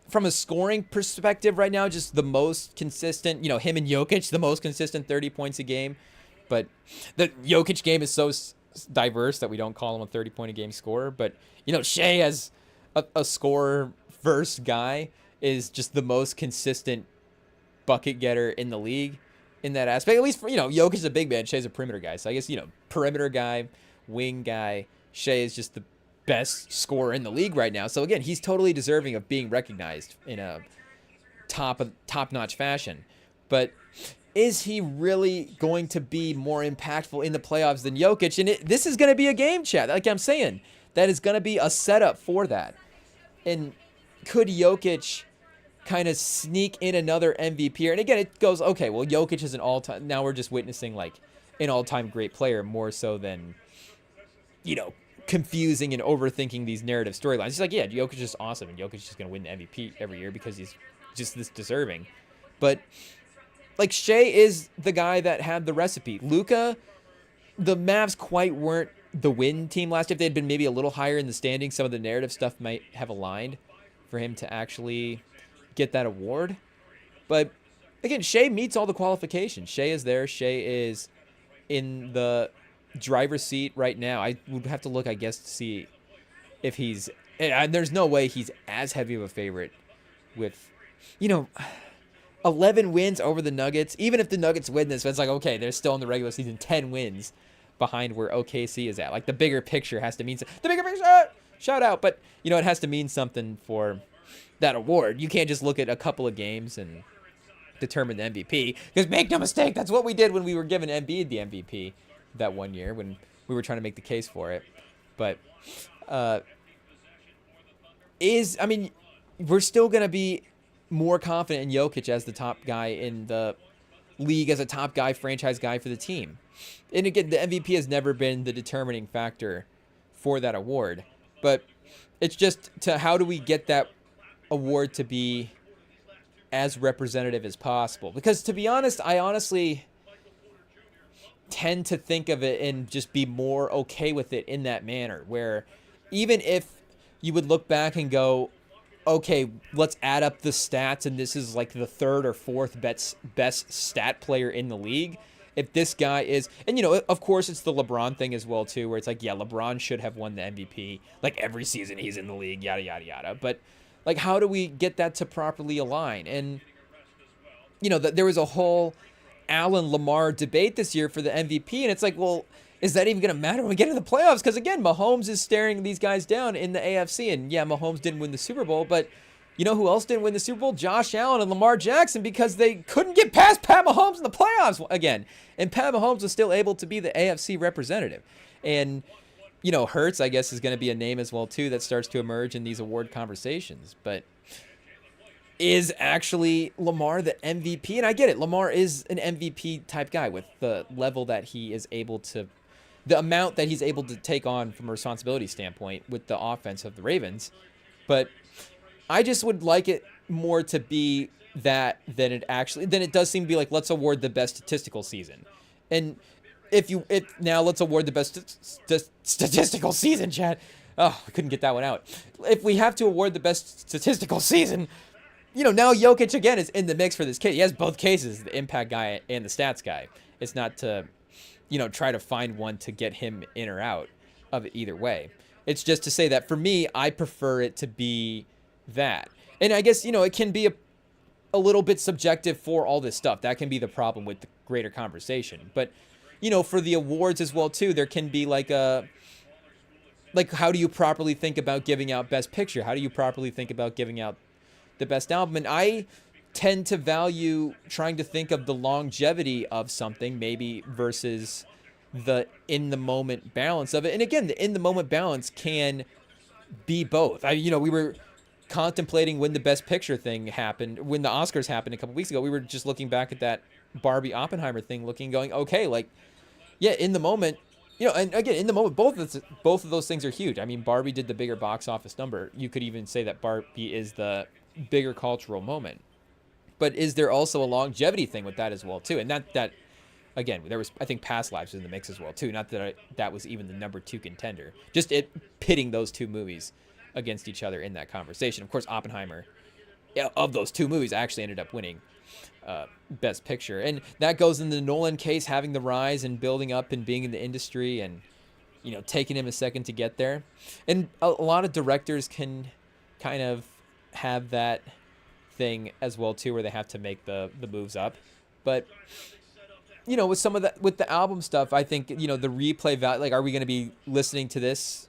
from a scoring perspective right now, just the most consistent, him and Jokic, the most consistent 30 points a game. But the Jokic game is so diverse that we don't call him a 30-point-a-game scorer. But, Shea as a scorer-first guy is just the most consistent bucket getter in the league in that aspect. At least, for, Jokic is a big man, Shea's a perimeter guy. So I guess, perimeter guy, wing guy, Shea is just the best scorer in the league right now. So again, he's totally deserving of being recognized in a top-notch fashion. But is he really going to be more impactful in the playoffs than Jokic? And this is going to be a game, chat. Like I'm saying, that is going to be a setup for that. And could Jokic kind of sneak in another MVP? And again, it goes, okay, well, Jokic is an all-time. Now we're just witnessing like an all-time great player more so than, confusing and overthinking these narrative storylines. It's like, yeah, Jokic is just awesome, and Jokic is just going to win the MVP every year because he's just this deserving. But, like, Shea is the guy that had the recipe. Luka, the Mavs quite weren't the win team last year. If they had been maybe a little higher in the standings, some of the narrative stuff might have aligned for him to actually get that award. But, again, Shea meets all the qualifications. Shea is there. Shea is in the driver's seat right now. I would have to look, I guess, to see if he's, and there's no way he's as heavy of a favorite with, 11 wins over the Nuggets. Even if the Nuggets win this, it's like, okay, they're still in the regular season 10 wins behind where OKC is at. Like, the bigger picture has to mean something. The bigger picture, shout out. But, it has to mean something for that award. You can't just look at a couple of games and determine the MVP. Because make no mistake, that's what we did when we were giving Embiid the MVP that one year when we were trying to make the case for it. But we're still going to be more confident in Jokic as the top guy in the league, as a top guy, franchise guy for the team. And again, the MVP has never been the determining factor for that award. But it's just to how do we get that award to be as representative as possible? Because to be honest, I honestly tend to think of it and just be more okay with it in that manner, where even if you would look back and go, okay, let's add up the stats and this is like the 3rd or 4th best stat player in the league, if this guy is, and of course it's the LeBron thing as well too, where it's like, yeah, LeBron should have won the MVP like every season he's in the league, yada yada yada. But like, how do we get that to properly align? And there was a whole Allen Lamar debate this year for the MVP, and it's like, well, is that even going to matter when we get into the playoffs? Because again, Mahomes is staring these guys down in the AFC, and yeah, Mahomes didn't win the Super Bowl, but you know who else didn't win the Super Bowl? Josh Allen and Lamar Jackson, because they couldn't get past Pat Mahomes in the playoffs again, and Pat Mahomes was still able to be the AFC representative. And you know, Hurts, I guess, is going to be a name as well too that starts to emerge in these award conversations, but is actually Lamar the MVP? And I get it. Lamar is an MVP type guy with the level that he is able to, the amount that he's able to take on from a responsibility standpoint with the offense of the Ravens. But I just would like it more to be that than it does seem to be like, let's award the best statistical season. And if now let's award the best statistical season, Chad. Oh, I couldn't get that one out. If we have to award the best statistical season, you know, now Jokic again is in the mix for this case. He has both cases, the impact guy and the stats guy. It's not to, you know, try to find one to get him in or out of it either way. It's just to say that for me, I prefer it to be that. And I guess, you know, it can be a little bit subjective for all this stuff. That can be the problem with the greater conversation. But, you know, for the awards as well, too, there can be like how do you properly think about giving out Best Picture? How do you properly think about giving out the best album? And I tend to value trying to think of the longevity of something maybe versus the in the moment balance of it. And again, the in the moment balance can be both. We were contemplating when the Best Picture thing happened, when the Oscars happened a couple weeks ago. We were just looking back at that Barbie Oppenheimer thing, going, okay, like, yeah, in the moment, you know, and again, in the moment, both of those things are huge. I mean, Barbie did the bigger box office number. You could even say that Barbie is the bigger cultural moment. But is there also a longevity thing with that as well too? And that again, there was, I think, Past Lives in the mix as well too. Not that that was even the number 2 contender. Just it pitting those two movies against each other in that conversation. Of course, Oppenheimer, of those two movies, actually ended up winning Best Picture, and that goes in the Nolan case, having the rise and building up and being in the industry, and you know, taking him a second to get there. And a lot of directors can kind of have that thing as well too, where they have to make the moves up. But you know, with some of that, with the album stuff, I think, you know, the replay value, like, are we going to be listening to this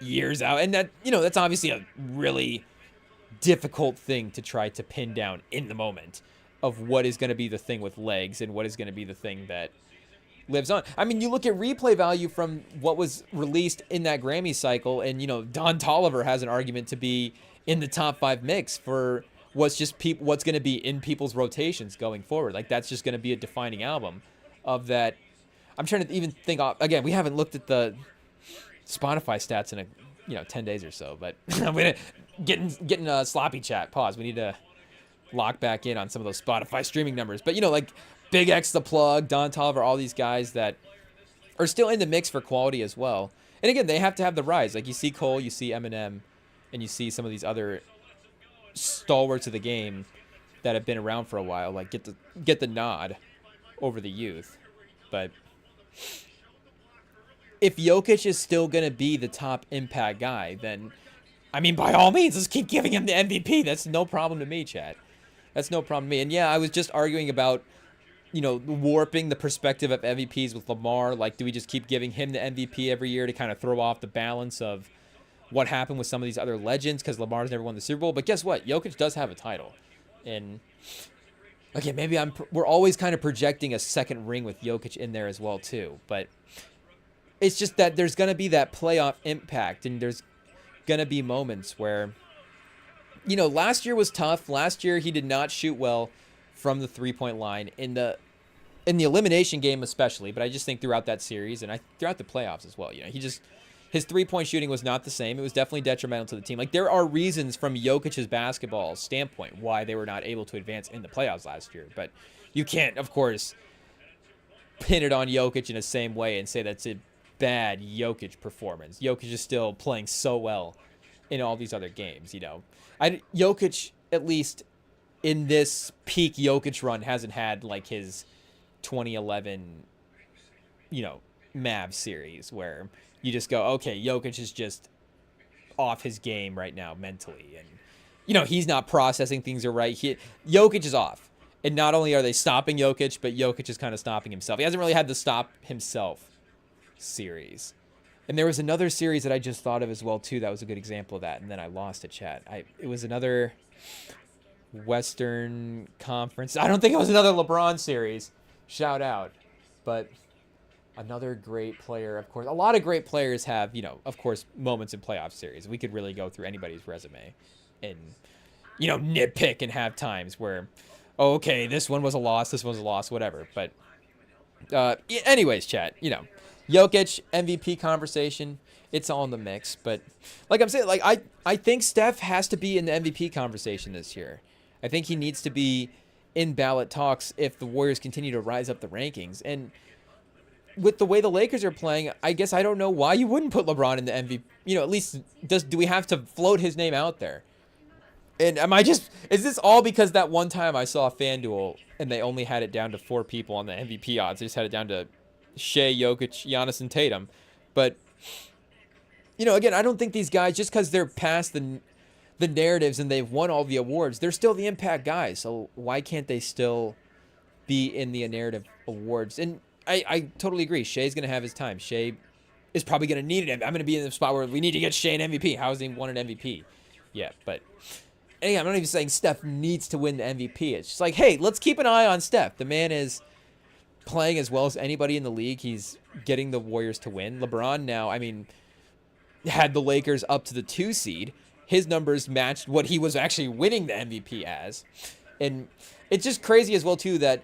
years out? And that, you know, that's obviously a really difficult thing to try to pin down in the moment of what is going to be the thing with legs and what is going to be the thing that lives on. I mean, you look at replay value from what was released in that Grammy cycle, and, you know, Don Toliver has an argument to be in the top 5 mix for what's going to be in people's rotations going forward. Like, that's just going to be a defining album of that. I'm trying to even think of, again, we haven't looked at the Spotify stats in 10 days or so, but I'm going to getting a sloppy chat. Pause. We need to lock back in on some of those Spotify streaming numbers. But, you know, like Big X The Plug, Don Toliver, all these guys that are still in the mix for quality as well. And again, they have to have the rise. Like, you see Cole, you see Eminem, and you see some of these other stalwarts of the game that have been around for a while, like get the nod over the youth. But if Jokic is still going to be the top impact guy, then, I mean, by all means, let's keep giving him the MVP. That's no problem to me, Chad. That's no problem to me. And yeah, I was just arguing about, you know, warping the perspective of MVPs with Lamar. Like, do we just keep giving him the MVP every year to kind of throw off the balance of what happened with some of these other legends, because Lamar's never won the Super Bowl? But guess what? Jokic does have a title. And okay, maybe we're always kind of projecting a second ring with Jokic in there as well too. But it's just that there's going to be that playoff impact, and there's going to be moments where, you know, last year was tough. Last year he did not shoot well from the three-point line in the elimination game especially, but I just think throughout that series and throughout the playoffs as well, you know, his three-point shooting was not the same. It was definitely detrimental to the team. Like, there are reasons from Jokic's basketball standpoint why they were not able to advance in the playoffs last year. But you can't, of course, pin it on Jokic in the same way and say that's a bad Jokic performance. Jokic is still playing so well in all these other games, you know. Jokic, at least in this peak Jokic run, hasn't had like his 2011, you know, Mavs series where you just go, okay, Jokic is just off his game right now mentally. And, you know, he's not processing things right. Jokic is off. And not only are they stopping Jokic, but Jokic is kind of stopping himself. He hasn't really had the stop himself series. And there was another series that I just thought of as well, too. That was a good example of that. And then I lost it, chat. It was another Western Conference. I don't think it was another LeBron series. Shout out. But another great player, of course. A lot of great players have, of course, moments in playoff series. We could really go through anybody's resume and, nitpick and have times where, oh, okay, this one was a loss, this one was a loss, whatever. But anyways, chat, Jokic, MVP conversation, it's all in the mix. But like I'm saying, like I think Steph has to be in the MVP conversation this year. I think he needs to be in ballot talks if the Warriors continue to rise up the rankings. And with the way the Lakers are playing, I guess I don't know why you wouldn't put LeBron in the MVP. At least do we have to float his name out there? And is this all because that one time I saw FanDuel and they only had it down to 4 people on the MVP odds? They just had it down to Shea, Jokic, Giannis, and Tatum. But, again, I don't think these guys, just because they're past the narratives and they've won all the awards, they're still the impact guys. So why can't they still be in the narrative awards? And I totally agree. Shea's going to have his time. Shea is probably going to need it. I'm going to be in the spot where we need to get Shea an MVP. How has he won an MVP? Yeah, but I'm not even saying Steph needs to win the MVP. It's just like, hey, let's keep an eye on Steph. The man is playing as well as anybody in the league. He's getting the Warriors to win. LeBron now, had the Lakers up to the 2 seed. His numbers matched what he was actually winning the MVP as. And it's just crazy as well, too, that,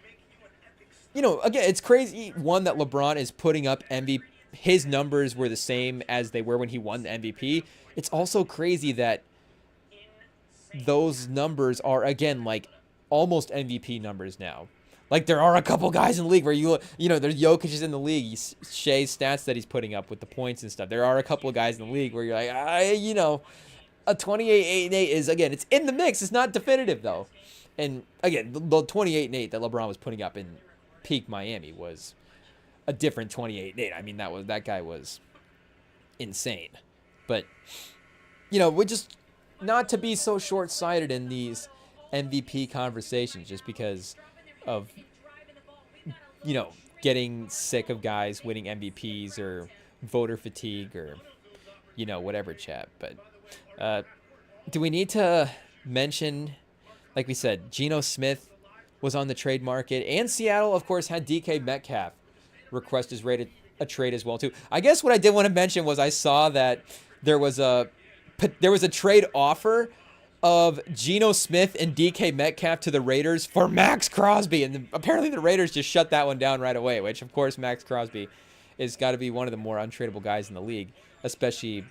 again, it's crazy, one, that LeBron is putting up MVP. His numbers were the same as they were when he won the MVP. It's also crazy that those numbers are, again, like almost MVP numbers now. Like, there are a couple guys in the league where there's Jokic is in the league. Shea's stats that he's putting up with the points and stuff. There are a couple of guys in the league where you're like, a 28-8-8 is, again, it's in the mix. It's not definitive, though. And, again, the 28-8 that LeBron was putting up in peak Miami was a different 28-8. That guy was insane. But, we just, not to be so short-sighted in these MVP conversations just because of, getting sick of guys winning MVPs or voter fatigue or, whatever, chat. But do we need to mention, like we said, Geno Smith was on the trade market, and Seattle, of course, had DK Metcalf request his a trade as well, too. I guess what I did want to mention was I saw that there was a trade offer of Geno Smith and DK Metcalf to the Raiders for Max Crosby, and apparently the Raiders just shut that one down right away, which, of course, Max Crosby has got to be one of the more untradeable guys in the league, especially,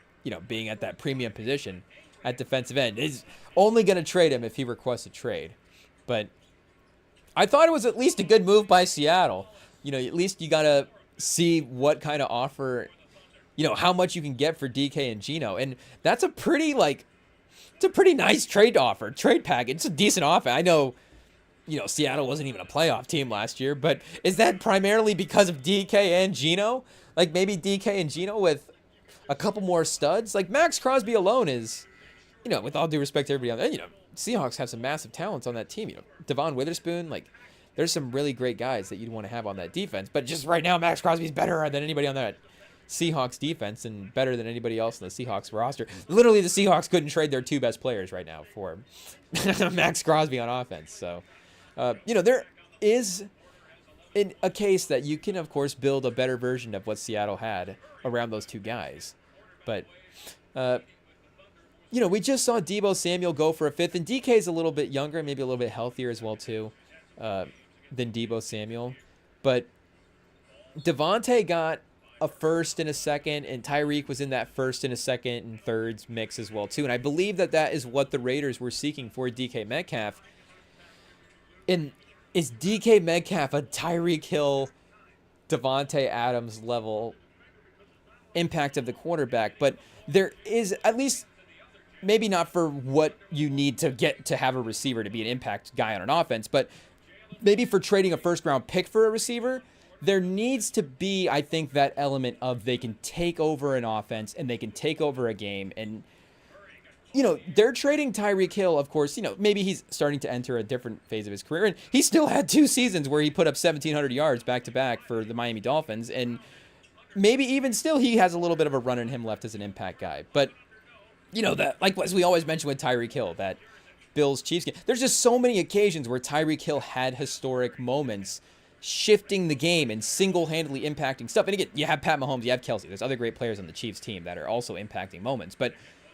being at that premium position at defensive end. Is only going to trade him if he requests a trade. But I thought it was at least a good move by Seattle. At least you got to see what kind of offer, how much you can get for DK and Geno. And that's a pretty nice trade package. It's a decent offer. I know, Seattle wasn't even a playoff team last year, but is that primarily because of DK and Geno? Like, maybe DK and Geno with a couple more studs? Like, Max Crosby alone is, with all due respect to everybody on there, Seahawks have some massive talents on that team. Devon Witherspoon, like, there's some really great guys that you'd want to have on that defense. But just right now, Max Crosby's better than anybody on that Seahawks defense and better than anybody else in the Seahawks roster. Literally, the Seahawks couldn't trade their 2 best players right now for Max Crosby on offense. So, there is a case that you can, of course, build a better version of what Seattle had around those 2 guys. But, we just saw Deebo Samuel go for a 5th, and DK is a little bit younger, maybe a little bit healthier as well, too, than Deebo Samuel. But Devontae got a 1st and a 2nd, and Tyreek was in that 1st and a 2nd and 3rds mix as well, too. And I believe that is what the Raiders were seeking for DK Metcalf. And is DK Metcalf a Tyreek Hill, Devontae Adams level impact of the quarterback? But there is, at least, maybe not for what you need to get to have a receiver to be an impact guy on an offense, but maybe for trading a 1st-round pick for a receiver, there needs to be, I think, that element of they can take over an offense and they can take over a game. And, you know, they're trading Tyreek Hill, of course. You know, maybe he's starting to enter a different phase of his career. And he still had 2 seasons where he put up 1,700 yards back-to-back for the Miami Dolphins. And maybe even still he has a little bit of a run in him left as an impact guy. But, you know, that, like as we always mention with Tyreek Hill, that Bills-Chiefs game, there's just so many occasions where Tyreek Hill had historic moments shifting the game and single-handedly impacting stuff. And again, you have Pat Mahomes, you have Kelsey. There's other great players on the Chiefs team that are also impacting moments. But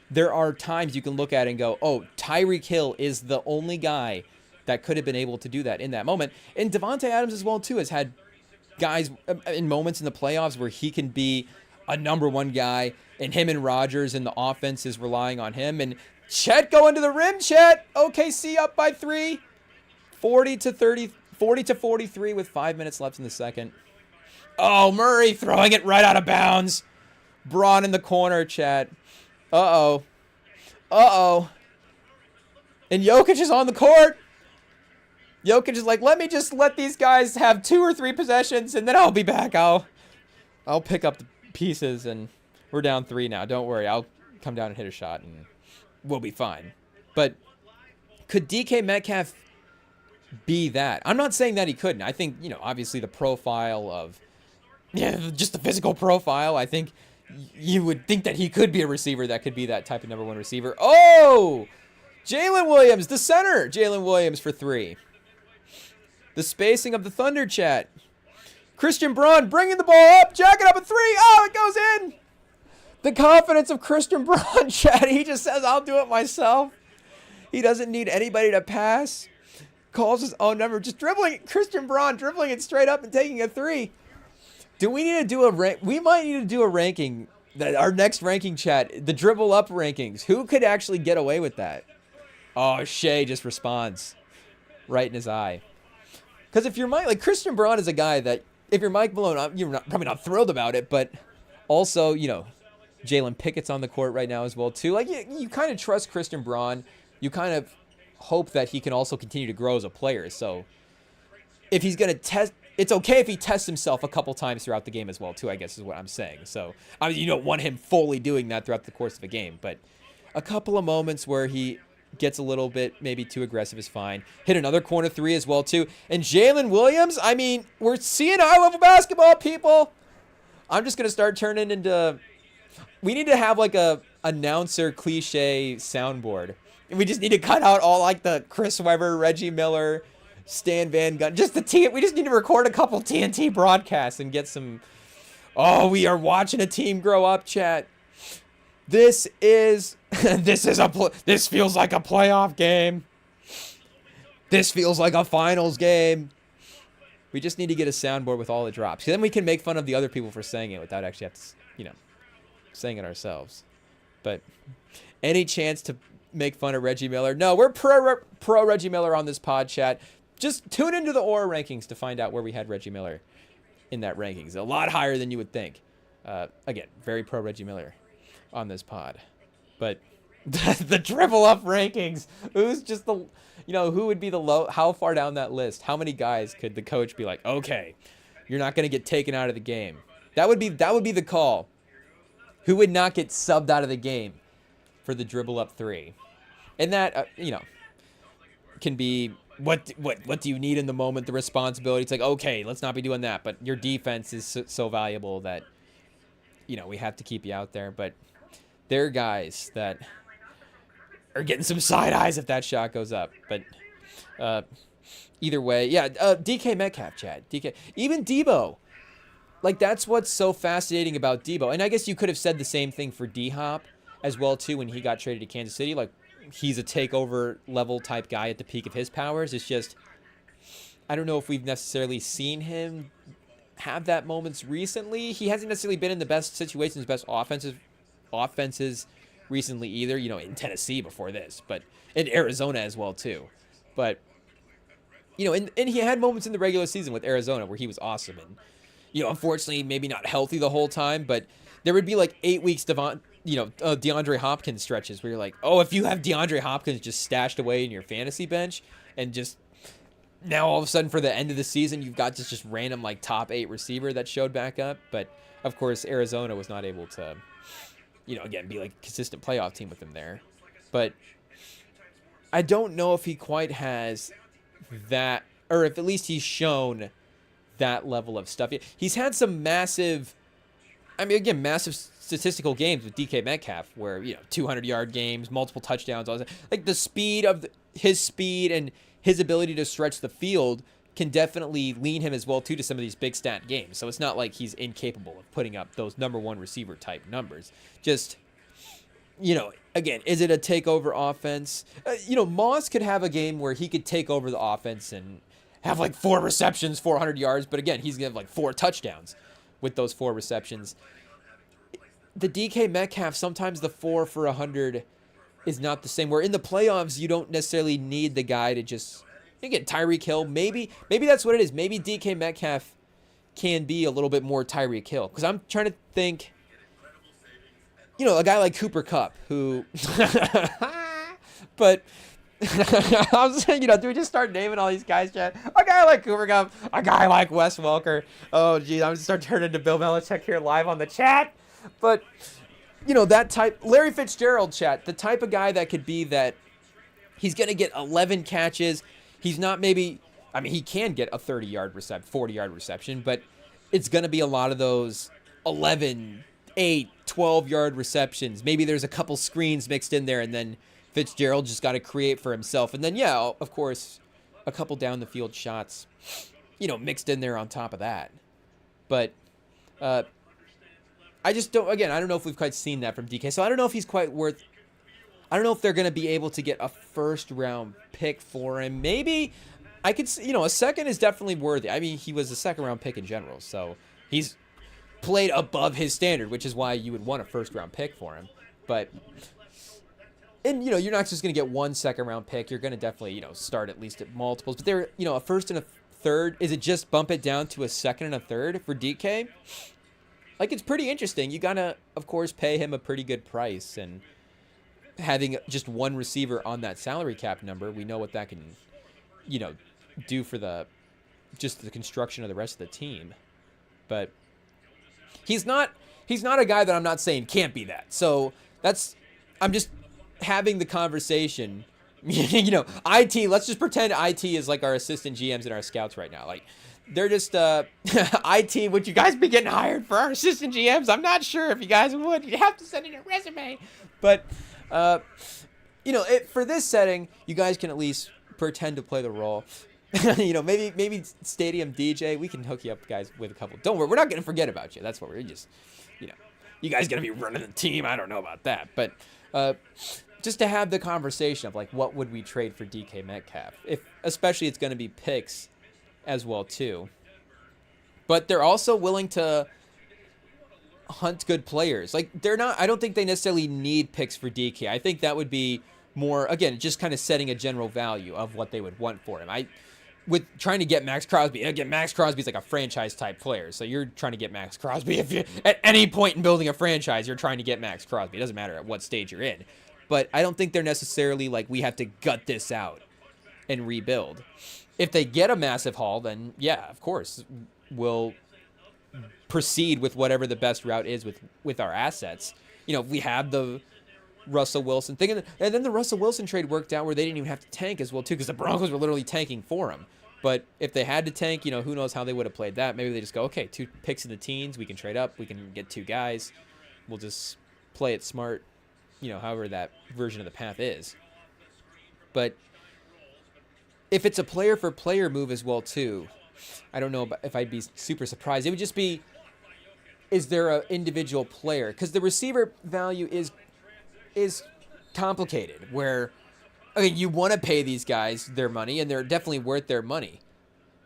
there are times you can look at it and go, oh, Tyreek Hill is the only guy that could have been able to do that in that moment. And Devontae Adams as well, too, has had guys in moments in the playoffs where he can be a number one guy, and him and Rodgers and the offense is relying on him. And Chet going to the rim, Chet. OKC up by 3, 40-43 with 5 minutes left in the second. Oh, Murray throwing it right out of bounds. Braun in the corner, Chet. Uh-oh. Uh-oh. And Jokic is on the court. Jokic is like, let me just let these guys have 2 or 3 possessions, and then I'll be back. I'll pick up the pieces, and we're down 3 now. Don't worry. I'll come down and hit a shot, and we'll be fine. But could DK Metcalf be that? I'm not saying that he couldn't. I think, you know, obviously the profile of, just the physical profile, I think you would think that he could be a receiver that could be that type of number 1 receiver. Oh! Jalen Williams, the center. Jalen Williams for 3. The spacing of the Thunder, chat. Christian Braun bringing the ball up. Jacking up a 3. Oh, it goes in. The confidence of Christian Braun, chat. He just says, I'll do it myself. He doesn't need anybody to pass. Calls his own number. Just dribbling. Christian Braun dribbling it straight up and taking a 3. Do we need to do a rank? We might need to do a ranking. Our next ranking, chat, the dribble up rankings. Who could actually get away with that? Oh, Shea just responds right in his eye. Because if you're Mike, like Christian Braun is a guy that if you're Mike Malone, you're probably not thrilled about it, but also, you know, Jalen Pickett's on the court right now as well too. Like you kind of trust Christian Braun. You kind of hope that he can also continue to grow as a player. So if he's going to test, it's okay if he tests himself a couple times throughout the game as well, too, I guess is what I'm saying. So, I mean, you don't want him fully doing that throughout the course of a game, but a couple of moments where he gets a little bit maybe too aggressive is fine. Hit another corner 3 as well, too. And Jalen Williams, I mean, we're seeing high-level basketball, people. I'm just going to start turning into... We need to have, like, a announcer cliche soundboard. And we just need to cut out all, like, the Chris Webber, Reggie Miller... Stan Van Gundy, we just need to record a couple TNT broadcasts and get some. Oh, we are watching a team grow up, chat. This feels like a playoff game. This feels like a finals game. We just need to get a soundboard with all the drops. Then we can make fun of the other people for saying it without actually have to, you know, saying it ourselves. But any chance to make fun of Reggie Miller? No, we're pro Reggie Miller on this pod, chat. Just tune into the Aura rankings to find out where we had Reggie Miller in that rankings. A lot higher than you would think. Again, very pro Reggie Miller on this pod. But the dribble up rankings. Who's just the, you know, who would be the low? How far down that list? How many guys could the coach be like, okay, you're not going to get taken out of the game? That would be the call. Who would not get subbed out of the game for the dribble up 3? And that, you know, can be. What do you need in the moment? The responsibility. It's like, okay, let's not be doing that. But your defense is so valuable that, you know, we have to keep you out there. But there are guys that are getting some side eyes if that shot goes up. But either way, yeah, DK Metcalf, Chad. Even Debo. Like, that's what's so fascinating about Debo. And I guess you could have said the same thing for D-Hop as well, too, when he got traded to Kansas City. Like, he's a takeover level type guy at the peak of his powers. It's just, I don't know if we've necessarily seen him have that moments recently. He hasn't necessarily been in the best situations, best offenses recently either, you know, in Tennessee before this, but in Arizona as well too. But, you know, and he had moments in the regular season with Arizona where he was awesome. And, you know, unfortunately, maybe not healthy the whole time, but there would be like 8 weeks DeAndre Hopkins stretches where you're like, oh, if you have DeAndre Hopkins just stashed away in your fantasy bench and just now all of a sudden for the end of the season, you've got just random like top 8 receiver that showed back up. But of course, Arizona was not able to, you know, again, be like a consistent playoff team with him there. But I don't know if he quite has that, or if at least he's shown that level of stuff. He's had some massive, I mean, again, massive statistical games with DK Metcalf where, 200-yard games, multiple touchdowns, all that. Like the speed of his speed and his ability to stretch the field can definitely lean him as well, too, to some of these big stat games. So it's not like he's incapable of putting up those number one receiver type numbers. Just, again, is it a takeover offense? Moss could have a game where he could take over the offense and have like 4 receptions, 400 yards. But again, he's going to have like 4 touchdowns with those 4 receptions. The DK Metcalf, sometimes the 4 for 100 is not the same. Where in the playoffs, you don't necessarily need the guy to just, you get Tyreek Hill. Maybe that's what it is. Maybe DK Metcalf can be a little bit more Tyreek Hill. Because I'm trying to think, a guy like Cooper Kupp, who, but I'm saying, do we just start naming all these guys, Chad? A guy like Cooper Kupp, a guy like Wes Welker. Oh, geez, I'm just start turning into Bill Belichick here live on the chat. But, that type, Larry Fitzgerald, chat, the type of guy that could be that he's going to get 11 catches. He's not maybe, he can get a 30-yard reception, 40-yard reception, but it's going to be a lot of those 11, 8, 12-yard receptions. Maybe there's a couple screens mixed in there, and then Fitzgerald just got to create for himself. And then, of course, a couple down-the-field shots, mixed in there on top of that. But I just don't, again, I don't know if we've quite seen that from DK. So I don't know if he's quite worth, I don't know if they're going to be able to get a first-round pick for him. Maybe I could, a second is definitely worthy. He was a second-round pick in general. So he's played above his standard, which is why you would want a first-round pick for him. But, and, you're not just going to get one second-round pick. You're going to definitely, start at least at multiples. But they're, a first and a third. Is it just bump it down to a second and a third for DK? Like, it's pretty interesting. You got to, of course, pay him a pretty good price. And having just one receiver on that salary cap number, we know what that can, do for the construction of the rest of the team. But he's not a guy that I'm not saying can't be that. So I'm just having the conversation. IT, let's just pretend IT is like our assistant GMs and our scouts right now. Like, they're just, IT, would you guys be getting hired for our assistant GMs? I'm not sure if you guys would. You'd have to send in your resume. But, for this setting, you guys can at least pretend to play the role. Maybe Stadium DJ, we can hook you up, guys, with a couple. Don't worry, we're not going to forget about you. That's what we're just, you guys going to be running the team. I don't know about that. But just to have the conversation of, like, what would we trade for DK Metcalf? Especially it's going to be picks as well too, but they're also willing to hunt good players. Like, I don't think they necessarily need picks for DK. I think that would be more, again, just kind of setting a general value of what they would want for him. With trying to get Max Crosby, again, Max Crosby's like a franchise type player, so you're trying to get Max Crosby. If you at any point in building a franchise, you're trying to get Max Crosby. It doesn't matter at what stage you're in. But I don't think they're necessarily like, we have to gut this out and rebuild. If they get a massive haul, then yeah, of course, we'll proceed with whatever the best route is with our assets. We have the Russell Wilson thing, and then the Russell Wilson trade worked out where they didn't even have to tank as well too, because the Broncos were literally tanking for him. But if they had to tank, who knows how they would have played that. Maybe they just go, okay, 2 picks in the teens, we can trade up, we can get 2 guys, we'll just play it smart, however that version of the path is. But if it's a player-for-player move as well, too, I don't know if I'd be super surprised. It would just be, is there an individual player? Because the receiver value is complicated, where, you want to pay these guys their money, and they're definitely worth their money.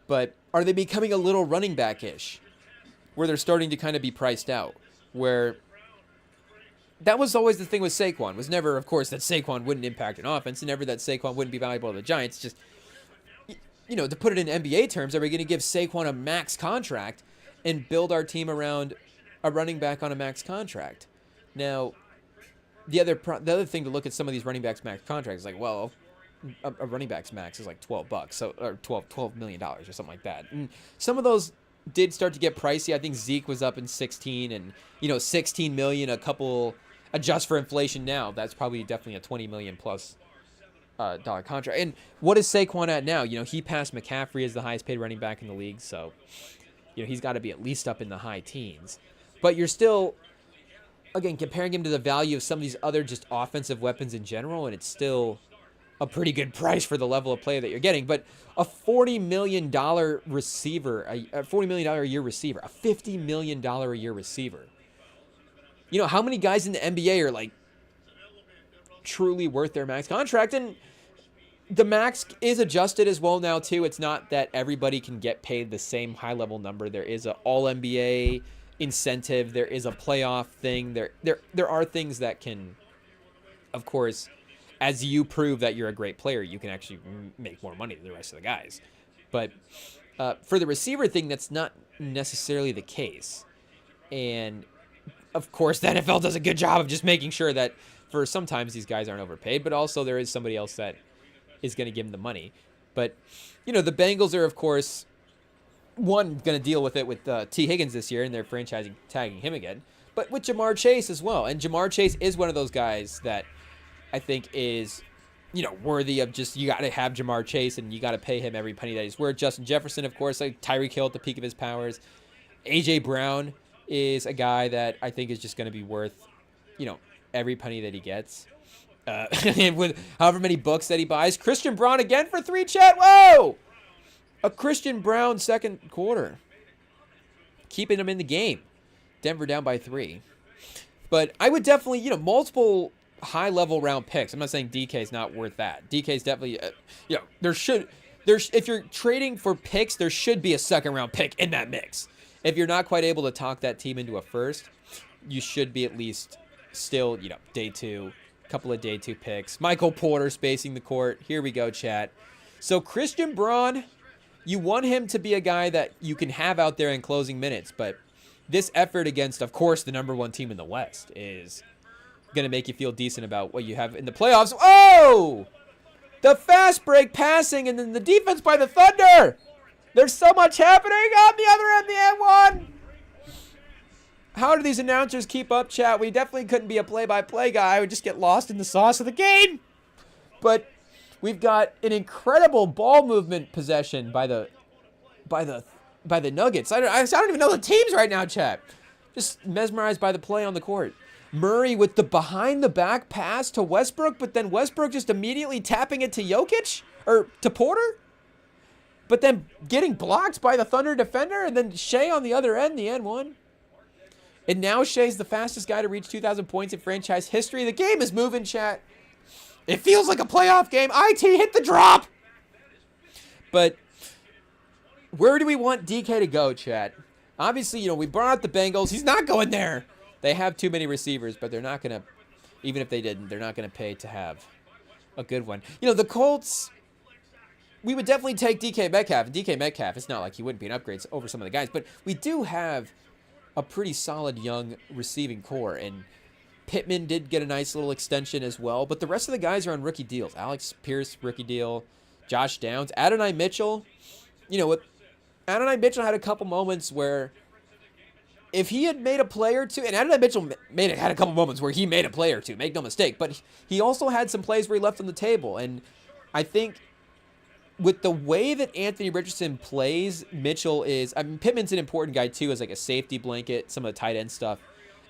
But are they becoming a little running back-ish, where they're starting to kind of be priced out? Where that was always the thing with Saquon, was never, of course, that Saquon wouldn't impact an offense, and never that Saquon wouldn't be valuable to the Giants. Just, to put it in NBA terms, are we going to give Saquon a max contract and build our team around a running back on a max contract? Now, the other thing to look at some of these running backs max contracts is like, well, a running back's max is like $12, or $12 million or something like that. And some of those did start to get pricey. I think Zeke was up in 16, and 16 million a couple adjust for inflation now, that's probably definitely a $20 million plus dollar contract. And what is Saquon at now? You know, he passed McCaffrey as the highest paid running back in the league, so you know he's got to be at least up in the high teens. But you're still, again, comparing him to the value of some of these other just offensive weapons in general, and it's still a pretty good price for the level of play that you're getting. But a $40 million receiver, a $40 million a year receiver, a $50 million a year receiver. You know, how many guys in the NBA are like truly worth their max contract? And the max is adjusted as well now too. It's not that everybody can get paid the same high level number. There is a all NBA incentive. There is a playoff thing. There are things that can, of course, as you prove that you're a great player, you can actually make more money than the rest of the guys. But for the receiver thing, that's not necessarily the case. And of course, the NFL does a good job of just making sure that for sometimes these guys aren't overpaid, but also there is somebody else that is going to give him the money. But, you know, the Bengals are, of course, one, going to deal with it with T. Higgins this year, and they're franchising, tagging him again, but with Jamar Chase as well. And Jamar Chase is one of those guys that I think is, you know, worthy of just, you got to have Jamar Chase, and you got to pay him every penny that he's worth. Justin Jefferson, of course, like Tyreek Hill at the peak of his powers. A.J. Brown is a guy that I think is just going to be worth, you know, every penny that he gets. With however many books that he buys. Christian Braun again for 3, chat. Whoa! A Christian Braun second quarter. Keeping him in the game. Denver down by 3. But I would definitely, you know, multiple high-level round picks. I'm not saying DK is not worth that. DK is definitely, you know, if you're trading for picks, there should be a second-round pick in that mix. If you're not quite able to talk that team into a first, you should be at least still, you know, day 2. Couple of day 2 picks. Michael Porter spacing the court. Here we go, chat. So Christian Braun, you want him to be a guy that you can have out there in closing minutes, but this effort against, of course, the number 1 team in the West is going to make you feel decent about what you have in the playoffs. Oh! The fast break passing and then the defense by the Thunder. There's so much happening on the other end, the end one. How do these announcers keep up, chat? We definitely couldn't be a play-by-play guy. I would just get lost in the sauce of the game. But we've got an incredible ball movement possession by the Nuggets. I don't even know the teams right now, chat. Just mesmerized by the play on the court. Murray with the behind-the-back pass to Westbrook, but then Westbrook just immediately tapping it to Jokic or to Porter. But then getting blocked by the Thunder defender, and then Shea on the other end, the end one. And now Shea's the fastest guy to reach 2,000 points in franchise history. The game is moving, chat. It feels like a playoff game. IT, hit the drop. But where do we want DK to go, chat? Obviously, you know, we brought out the Bengals. He's not going there. They have too many receivers, but they're not going to, even if they didn't, they're not going to pay to have a good one. You know, the Colts, we would definitely take DK Metcalf. And DK Metcalf, it's not like he wouldn't be an upgrade over some of the guys, but we do have a pretty solid young receiving core, and Pittman did get a nice little extension as well, but the rest of the guys are on rookie deals. Alex Pierce, rookie deal. Josh Downs. Adonai Mitchell, you know, Adonai Mitchell had a couple moments where if he had made a play or two, and Adonai Mitchell had a couple moments where he made a play or two, make no mistake, but he also had some plays where he left on the table, and I think with the way that Anthony Richardson plays, Mitchell is, I mean, Pittman's an important guy too as like a safety blanket, some of the tight end stuff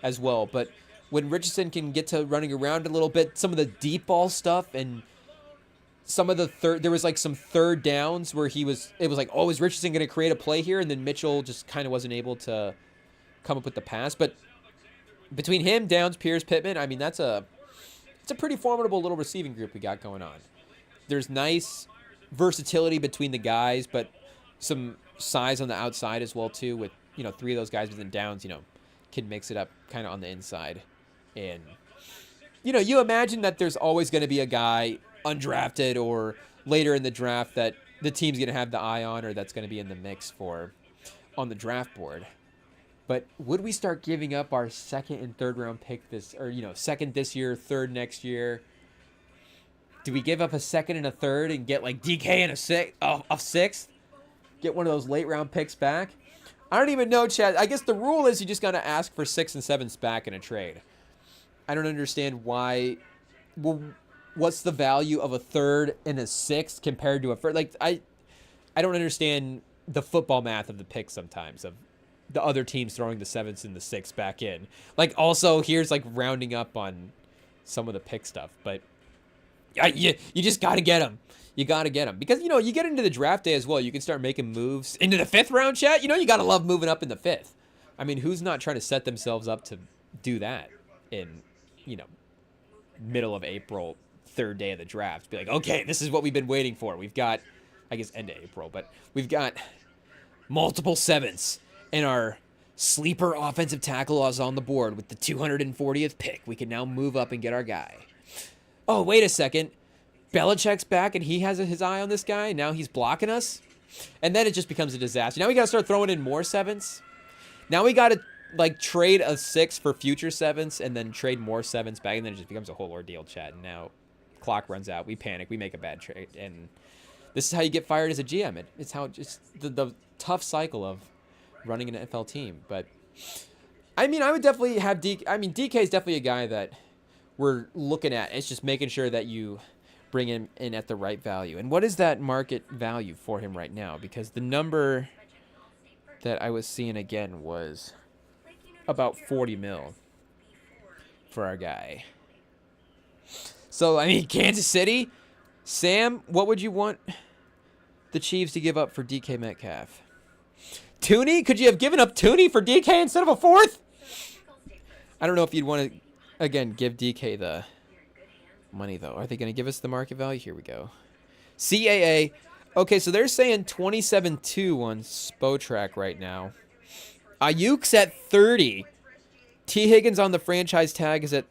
as well. But when Richardson can get to running around a little bit, some of the deep ball stuff and some of the there was like some third downs where it was like, oh, is Richardson going to create a play here? And then Mitchell just kind of wasn't able to come up with the pass. But between him, Downs, Pierce, Pittman, I mean, it's a pretty formidable little receiving group we got going on. There's nice versatility between the guys, but some size on the outside as well too, with, you know, 3 of those guys within Downs, you know, can mix it up kind of on the inside. And, you know, you imagine that there's always going to be a guy undrafted or later in the draft that the team's going to have the eye on, or that's going to be in the mix for on the draft board. But would we start giving up our second and third round pick this, or, you know, second this year, third next year? Do we give up a second and a third and get like DK and a sixth? Get one of those late round picks back? I don't even know, Chad. I guess the rule is you just got to ask for 6 and 7s back in a trade. I don't understand why. Well, what's the value of a third and a sixth compared to a first? Like, I don't understand the football math of the pick sometimes, of the other teams throwing the sevenths and the sixths back in. Like, also, here's like rounding up on some of the pick stuff. But you just got to get them. You got to get them. Because, you know, you get into the draft day as well. You can start making moves into the fifth round, chat. You know, you got to love moving up in the fifth. I mean, who's not trying to set themselves up to do that in, you know, middle of April, third day of the draft? Be like, okay, this is what we've been waiting for. We've got, I guess, end of April, but we've got multiple sevenths, and our sleeper offensive tackle is on the board with the 240th pick. We can now move up and get our guy. Oh, wait a second. Belichick's back, and he has his eye on this guy. Now he's blocking us. And then it just becomes a disaster. Now we got to start throwing in more sevenths. Now we got to, like, trade a six for future sevenths and then trade more sevenths back, and then it just becomes a whole ordeal, chat. And now clock runs out. We panic. We make a bad trade. And this is how you get fired as a GM. It's how just the tough cycle of running an NFL team. But, I mean, I would definitely have DK. I mean, DK is definitely a guy that we're looking at. It's just making sure that you bring him in at the right value. And what is that market value for him right now? Because the number that I was seeing again was about 40 mil for our guy. So, I mean, Kansas City, Sam, what would you want the Chiefs to give up for DK Metcalf? Tooney? Could you have given up Tooney for DK instead of a fourth? I don't know if you'd want to, again, give DK the money, though. Are they going to give us the market value? Here we go. CAA. Okay, so they're saying 27.2 on Spotrac right now. Ayuk's at 30. T. Higgins on the franchise tag is at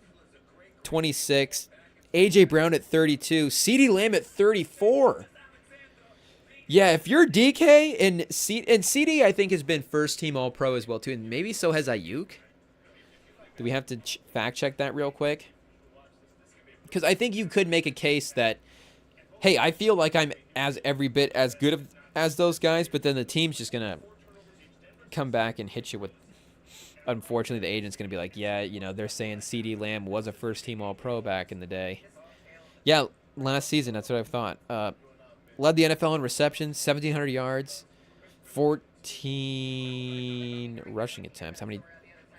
26. A.J. Brown at 32. CeeDee Lamb at 34. Yeah, if you're DK and CeeDee, I think, has been first-team All-Pro as well, too. And maybe so has Ayuk. Do we have to fact-check that real quick? Because I think you could make a case that, hey, I feel like I'm as every bit as good as those guys, but then the team's just going to come back and hit you with, unfortunately, the agent's going to be like, yeah, you know, they're saying CeeDee Lamb was a first-team All-Pro back in the day. Yeah, last season, that's what I thought. Led the NFL in receptions, 1,700 yards, 14 rushing attempts. How many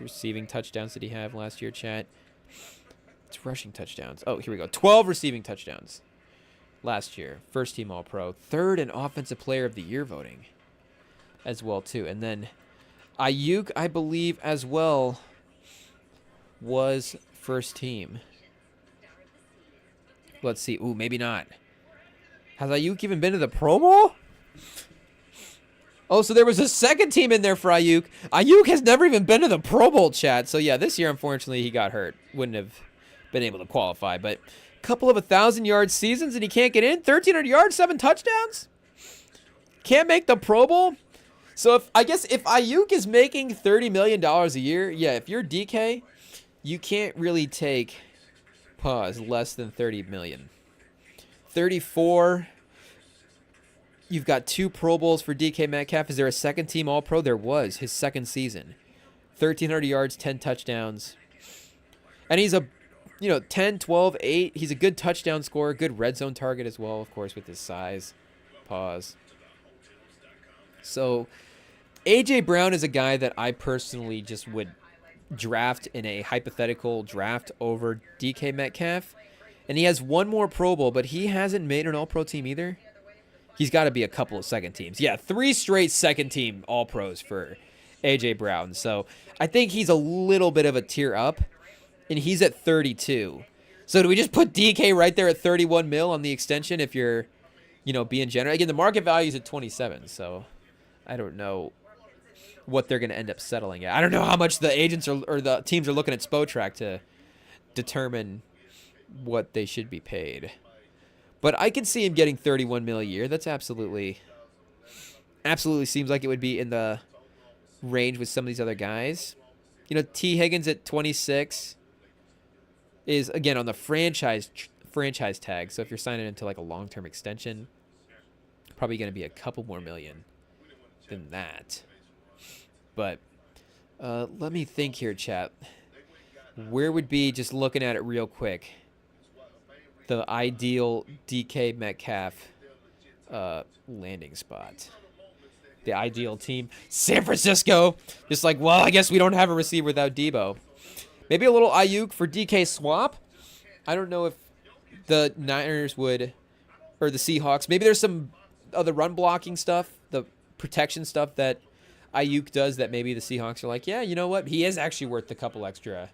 receiving touchdowns did he have last year, chat? It's rushing touchdowns. Oh, here we go. 12 receiving touchdowns last year. First team All-Pro. Third in Offensive Player of the Year voting as well, too. And then Ayuk, I believe, as well, was first team. Let's see. Ooh, maybe not. Has Ayuk even been to the Pro Bowl? Oh, so there was a second team in there for Ayuk. Ayuk has never even been to the Pro Bowl, chat. So, yeah, this year, unfortunately, he got hurt. Wouldn't have been able to qualify. But a couple of 1,000-yard seasons and he can't get in. 1,300 yards, 7 touchdowns. Can't make the Pro Bowl. So, I guess if Ayuk is making $30 million a year, yeah, if you're DK, you can't really take, less than $30 million. 34. You've got 2 Pro Bowls for DK Metcalf. Is there a second team All-Pro? There was, his second season. 1,300 yards, 10 touchdowns. And he's a, 10, 12, 8. He's a good touchdown scorer, good red zone target as well, of course, with his size. So, A.J. Brown is a guy that I personally just would draft in a hypothetical draft over DK Metcalf. And he has 1 more Pro Bowl, but he hasn't made an All-Pro team either. He's got to be a couple of second teams. Yeah, 3 straight second team All-Pros for A.J. Brown. So I think he's a little bit of a tier up, and he's at 32. So do we just put DK right there at 31 mil on the extension if you're, being generous? Again, the market value is at 27, so I don't know what they're going to end up settling at. I don't know how much the agents or the teams are looking at Spotrac to determine what they should be paid. But I can see him getting 31 mil a year. That's absolutely seems like it would be in the range with some of these other guys. T. Higgins at 26 is, again, on the franchise tag. So if you're signing into like a long-term extension, probably going to be a couple more million than that. But let me think here, chat. where would be, just looking at it real quick, the ideal DK Metcalf landing spot? The ideal team, San Francisco. Just like, well, I guess we don't have a receiver without Debo. Maybe a little Ayuk for DK swap. I don't know if the Niners would, or the Seahawks. Maybe there's some other run blocking stuff, the protection stuff that Ayuk does that maybe the Seahawks are like, yeah, you know what? He is actually worth a couple extra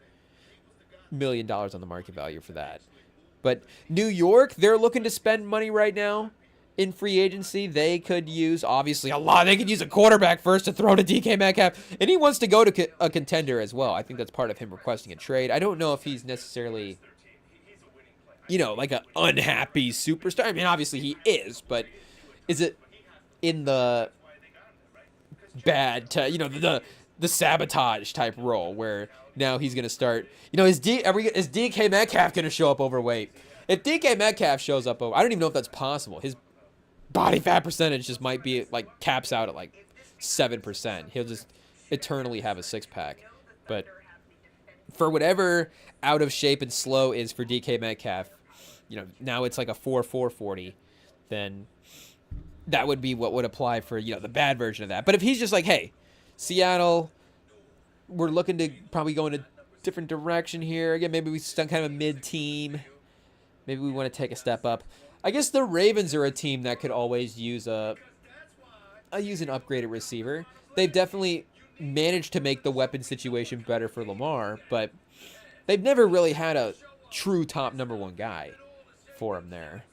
$1 million on the market value for that. But New York, they're looking to spend money right now in free agency. They could use, obviously, a lot. They could use a quarterback first to throw to DK Metcalf. And he wants to go to a contender as well. I think that's part of him requesting a trade. I don't know if he's necessarily, you know, like an unhappy superstar. I mean, obviously he is, but is it in the bad, you know, the sabotage type role where now he's going to start, you know, is DK Metcalf going to show up overweight? If DK Metcalf shows up over, I don't even know if that's possible. His body fat percentage just might be like caps out at like 7%. He'll just eternally have a six-pack. But for whatever out of shape and slow is for DK Metcalf, you know, now it's like a 4.40, then that would be what would apply for, you know, the bad version of that. But if he's just like, hey, Seattle, we're looking to probably go in a different direction here. Again, maybe we've done kind of a mid-team. Maybe we want to take a step up. I guess the Ravens are a team that could always use an upgraded receiver. They've definitely managed to make the weapon situation better for Lamar, but they've never really had a true top #1 guy for him there.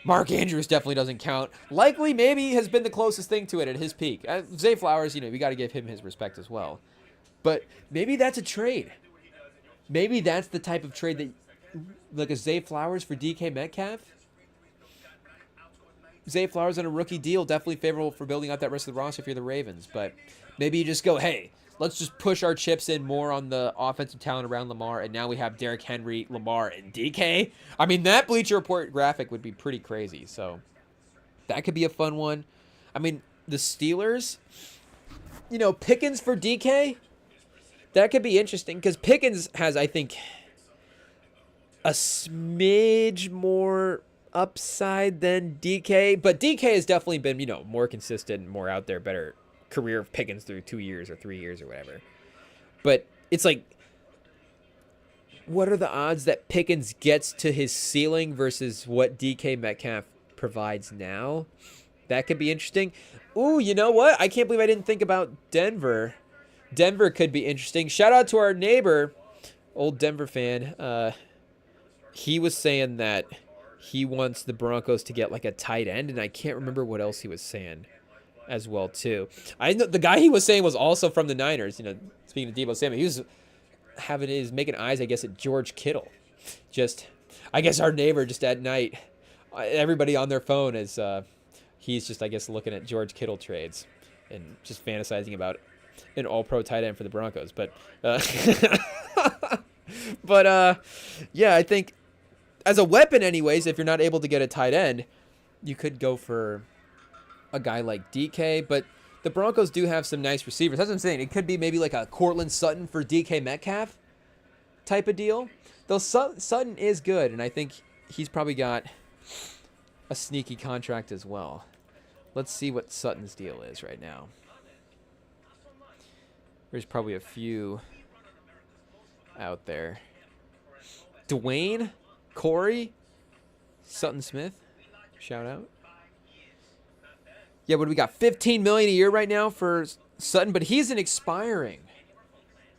Mark Andrews definitely doesn't count. Likely, maybe has been the closest thing to it at his peak. Zay Flowers, you know, we got to give him his respect as well. But maybe that's a trade. Maybe that's the type of trade that, like a Zay Flowers for DK Metcalf. Zay Flowers on a rookie deal, definitely favorable for building out that rest of the roster if you're the Ravens. But maybe you just go, hey, let's just push our chips in more on the offensive talent around Lamar, and now we have Derrick Henry, Lamar, and DK. I mean, that Bleacher Report graphic would be pretty crazy. So that could be a fun one. I mean, the Steelers, you know, Pickens for DK, that could be interesting because Pickens has, I think, a smidge more upside than DK, but DK has definitely been, you know, more consistent, more out there, better career of Pickens through 2 years or 3 years or whatever. But it's like, what are the odds that Pickens gets to his ceiling versus what DK Metcalf provides now? That could be interesting. Ooh, you know what? I can't believe I didn't think about Denver. Denver could be interesting. Shout out to our neighbor, old Denver fan. He was saying that he wants the Broncos to get like a tight end, and I can't remember what else he was saying as well too. I know the guy he was saying was also from the Niners. You know, speaking of Deebo Samuel, he was making eyes, I guess, at George Kittle. Just, I guess our neighbor just at night, everybody on their phone is he's just, I guess, looking at George Kittle trades and just fantasizing about an all-pro tight end for the Broncos. But yeah, I think as a weapon anyways, if you're not able to get a tight end, you could go for a guy like DK, but the Broncos do have some nice receivers. That's what I'm saying. It could be maybe like a Cortland Sutton for DK Metcalf type of deal. Though Sutton is good, and I think he's probably got a sneaky contract as well. Let's see what Sutton's deal is right now. There's probably a few out there. Dwayne, Corey, Sutton Smith, shout out. Yeah, what do we got? $15 million a year right now for Sutton, but he's an expiring.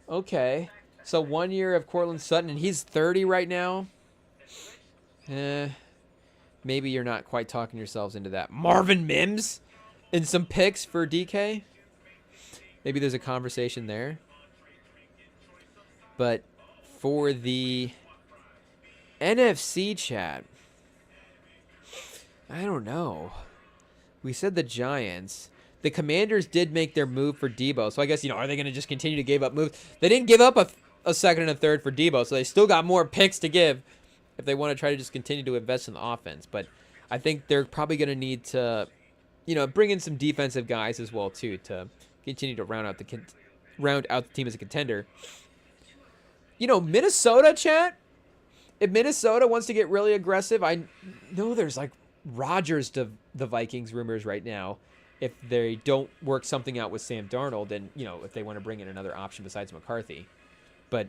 Okay, so 1 year of Cortland Sutton, and he's 30 right now. Maybe you're not quite talking yourselves into that. Marvin Mims and some picks for DK. Maybe there's a conversation there. But for the NFC chat, I don't know. We said the Giants. The Commanders did make their move for Debo. So I guess, you know, are they going to just continue to give up moves? They didn't give up a second and a third for Debo, so they still got more picks to give if they want to try to just continue to invest in the offense. But I think they're probably going to need to, you know, bring in some defensive guys as well, too, to continue to round out the team as a contender. Minnesota, chat. If Minnesota wants to get really aggressive, I know there's like Rodgers to the Vikings rumors right now. If they don't work something out with Sam Darnold, and if they want to bring in another option besides McCarthy. But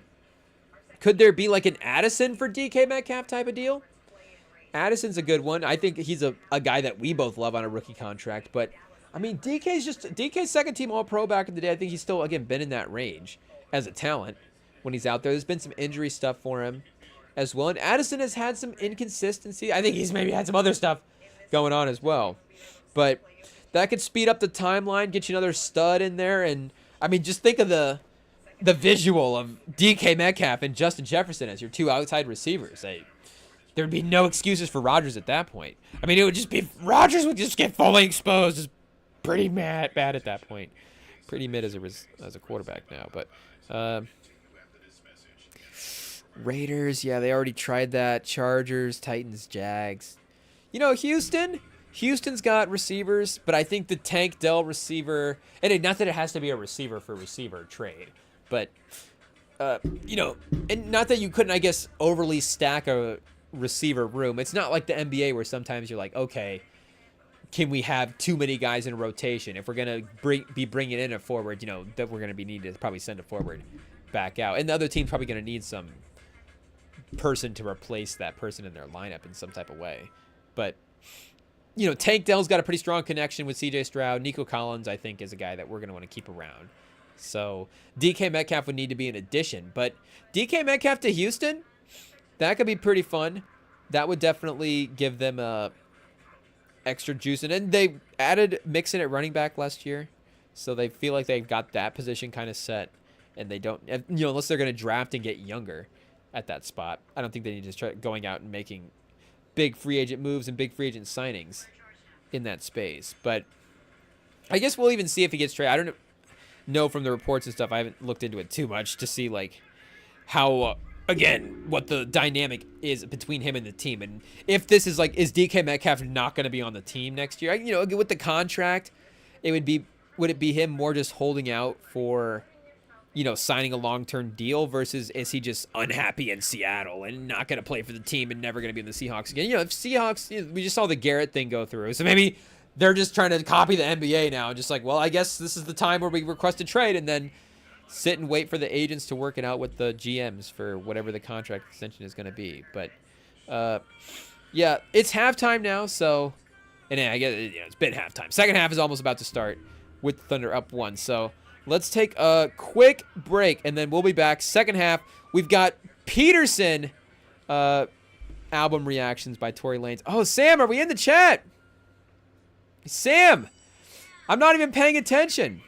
could there be like an Addison for DK Metcalf type of deal? Addison's a good one. I think he's a guy that we both love on a rookie contract. But I mean, DK's second team All-Pro back in the day. I think he's still, again, been in that range as a talent when he's out there. There's been some injury stuff for him as well. And Addison has had some inconsistency. I think he's maybe had some other stuff going on as well. But that could speed up the timeline, get you another stud in there. And, I mean, just think of the visual of DK Metcalf and Justin Jefferson as your two outside receivers. There'd be no excuses for Rodgers at that point. I mean, it would just be Rodgers would just get fully exposed. It's pretty bad at that point. Pretty mid as a quarterback now. But Raiders, yeah, they already tried that. Chargers, Titans, Jags. Houston's got receivers, but I think the Tank Dell receiver, and not that it has to be a receiver for receiver trade, but and not that you couldn't, I guess, overly stack a receiver room. It's not like the NBA where sometimes you're like, okay, can we have too many guys in a rotation? If we're gonna be bringing in a forward, that we're gonna be needing to probably send a forward back out, and the other team's probably gonna need some person to replace that person in their lineup in some type of way. But Tank Dell's got a pretty strong connection with CJ Stroud. Nico Collins, I think, is a guy that we're gonna want to keep around. So DK Metcalf would need to be an addition, but DK Metcalf to Houston, that could be pretty fun. That would definitely give them extra juice. And then they added Mixon at running back last year, so they feel like they've got that position kind of set. And they don't, unless they're going to draft and get younger at that spot, I don't think they need to start going out and making big free agent moves and big free agent signings in that space. But I guess we'll even see if he gets traded. I don't know from the reports and stuff. I haven't looked into it too much to see like how again what the dynamic is between him and the team, and if this is like, is DK Metcalf not going to be on the team next year? With the contract, would it be him more just holding out for signing a long-term deal, versus is he just unhappy in Seattle and not going to play for the team and never going to be in the Seahawks again? If Seahawks, we just saw the Garrett thing go through, so maybe they're just trying to copy the NBA now, just like, well, I guess this is the time where we request a trade, and then sit and wait for the agents to work it out with the GMs for whatever the contract extension is going to be. But yeah, it's halftime now, so, and I guess it's been halftime. Second half is almost about to start with the Thunder up 1. So let's take a quick break, and then we'll be back. Second half, we've got Peterson album reactions by Tory Lanez. Oh, Sam, are we in the chat? Sam, I'm not even paying attention.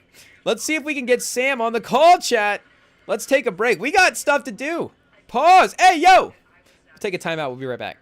Let's see if we can get Sam on the call, chat. Let's take a break. We got stuff to do. Pause. Hey, yo. Take a timeout. We'll be right back.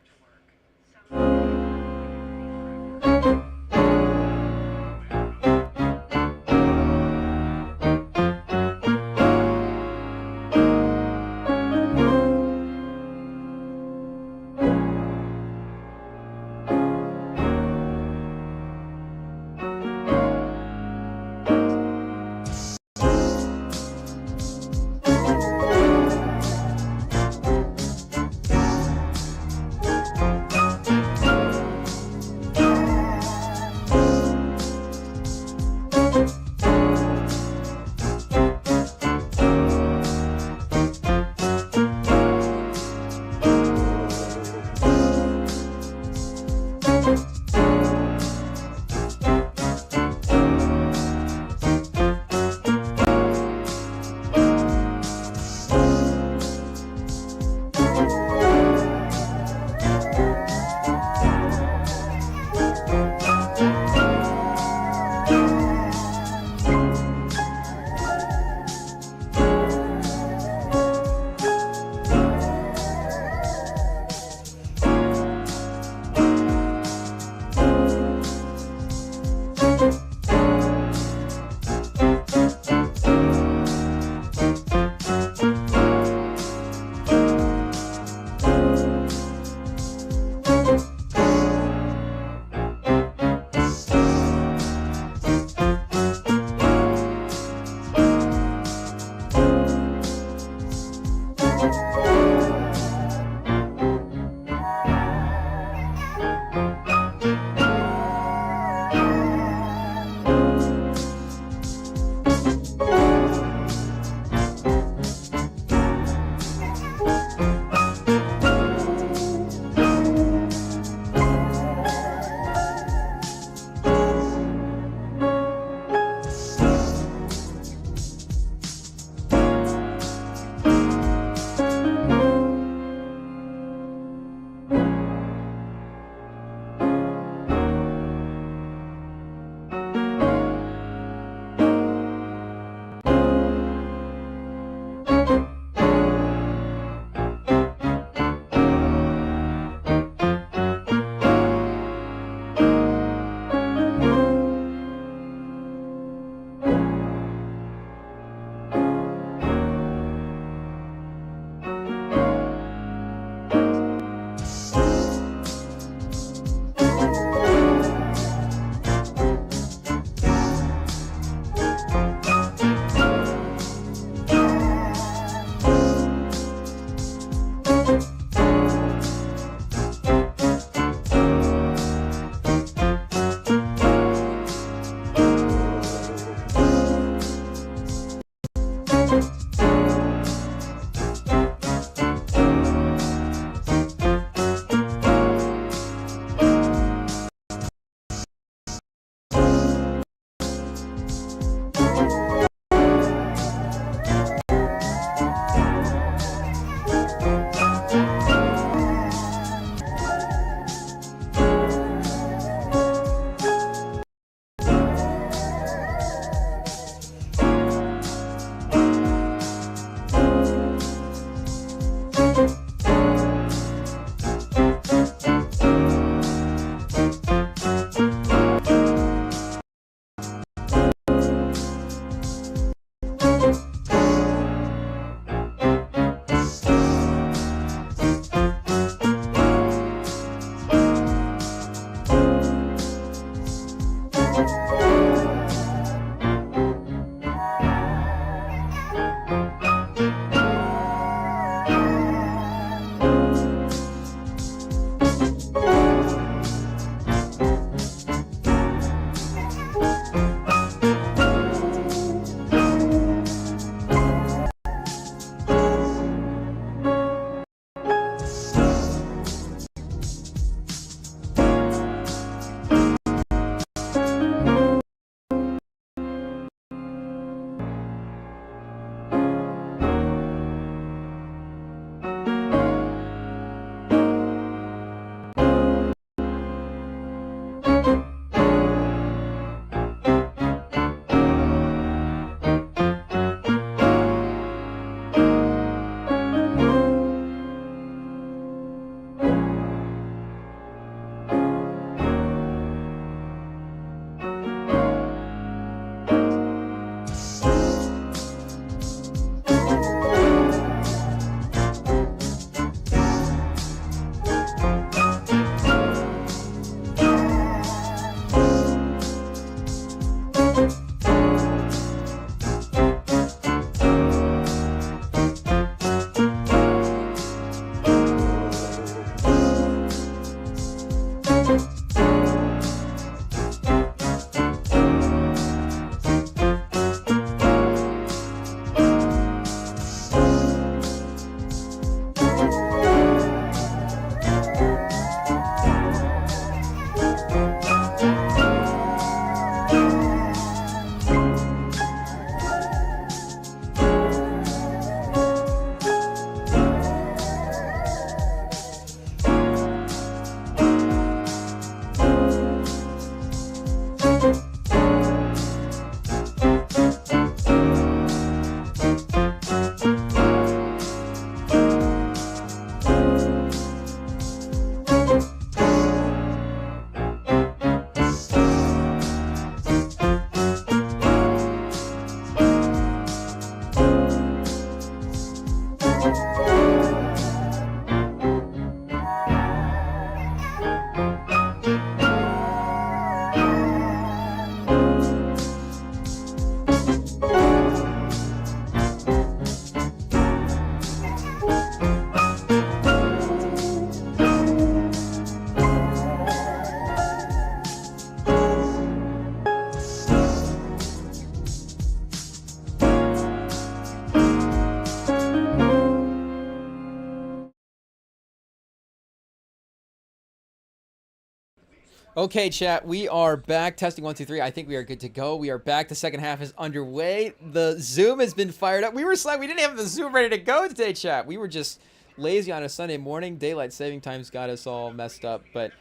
Okay, chat, we are back. Testing 1, 2, 3. I think we are good to go. We are back. The second half is underway. The Zoom has been fired up. We didn't have the Zoom ready to go today, chat. We were just lazy on a Sunday morning. Daylight saving times got us all messed up. But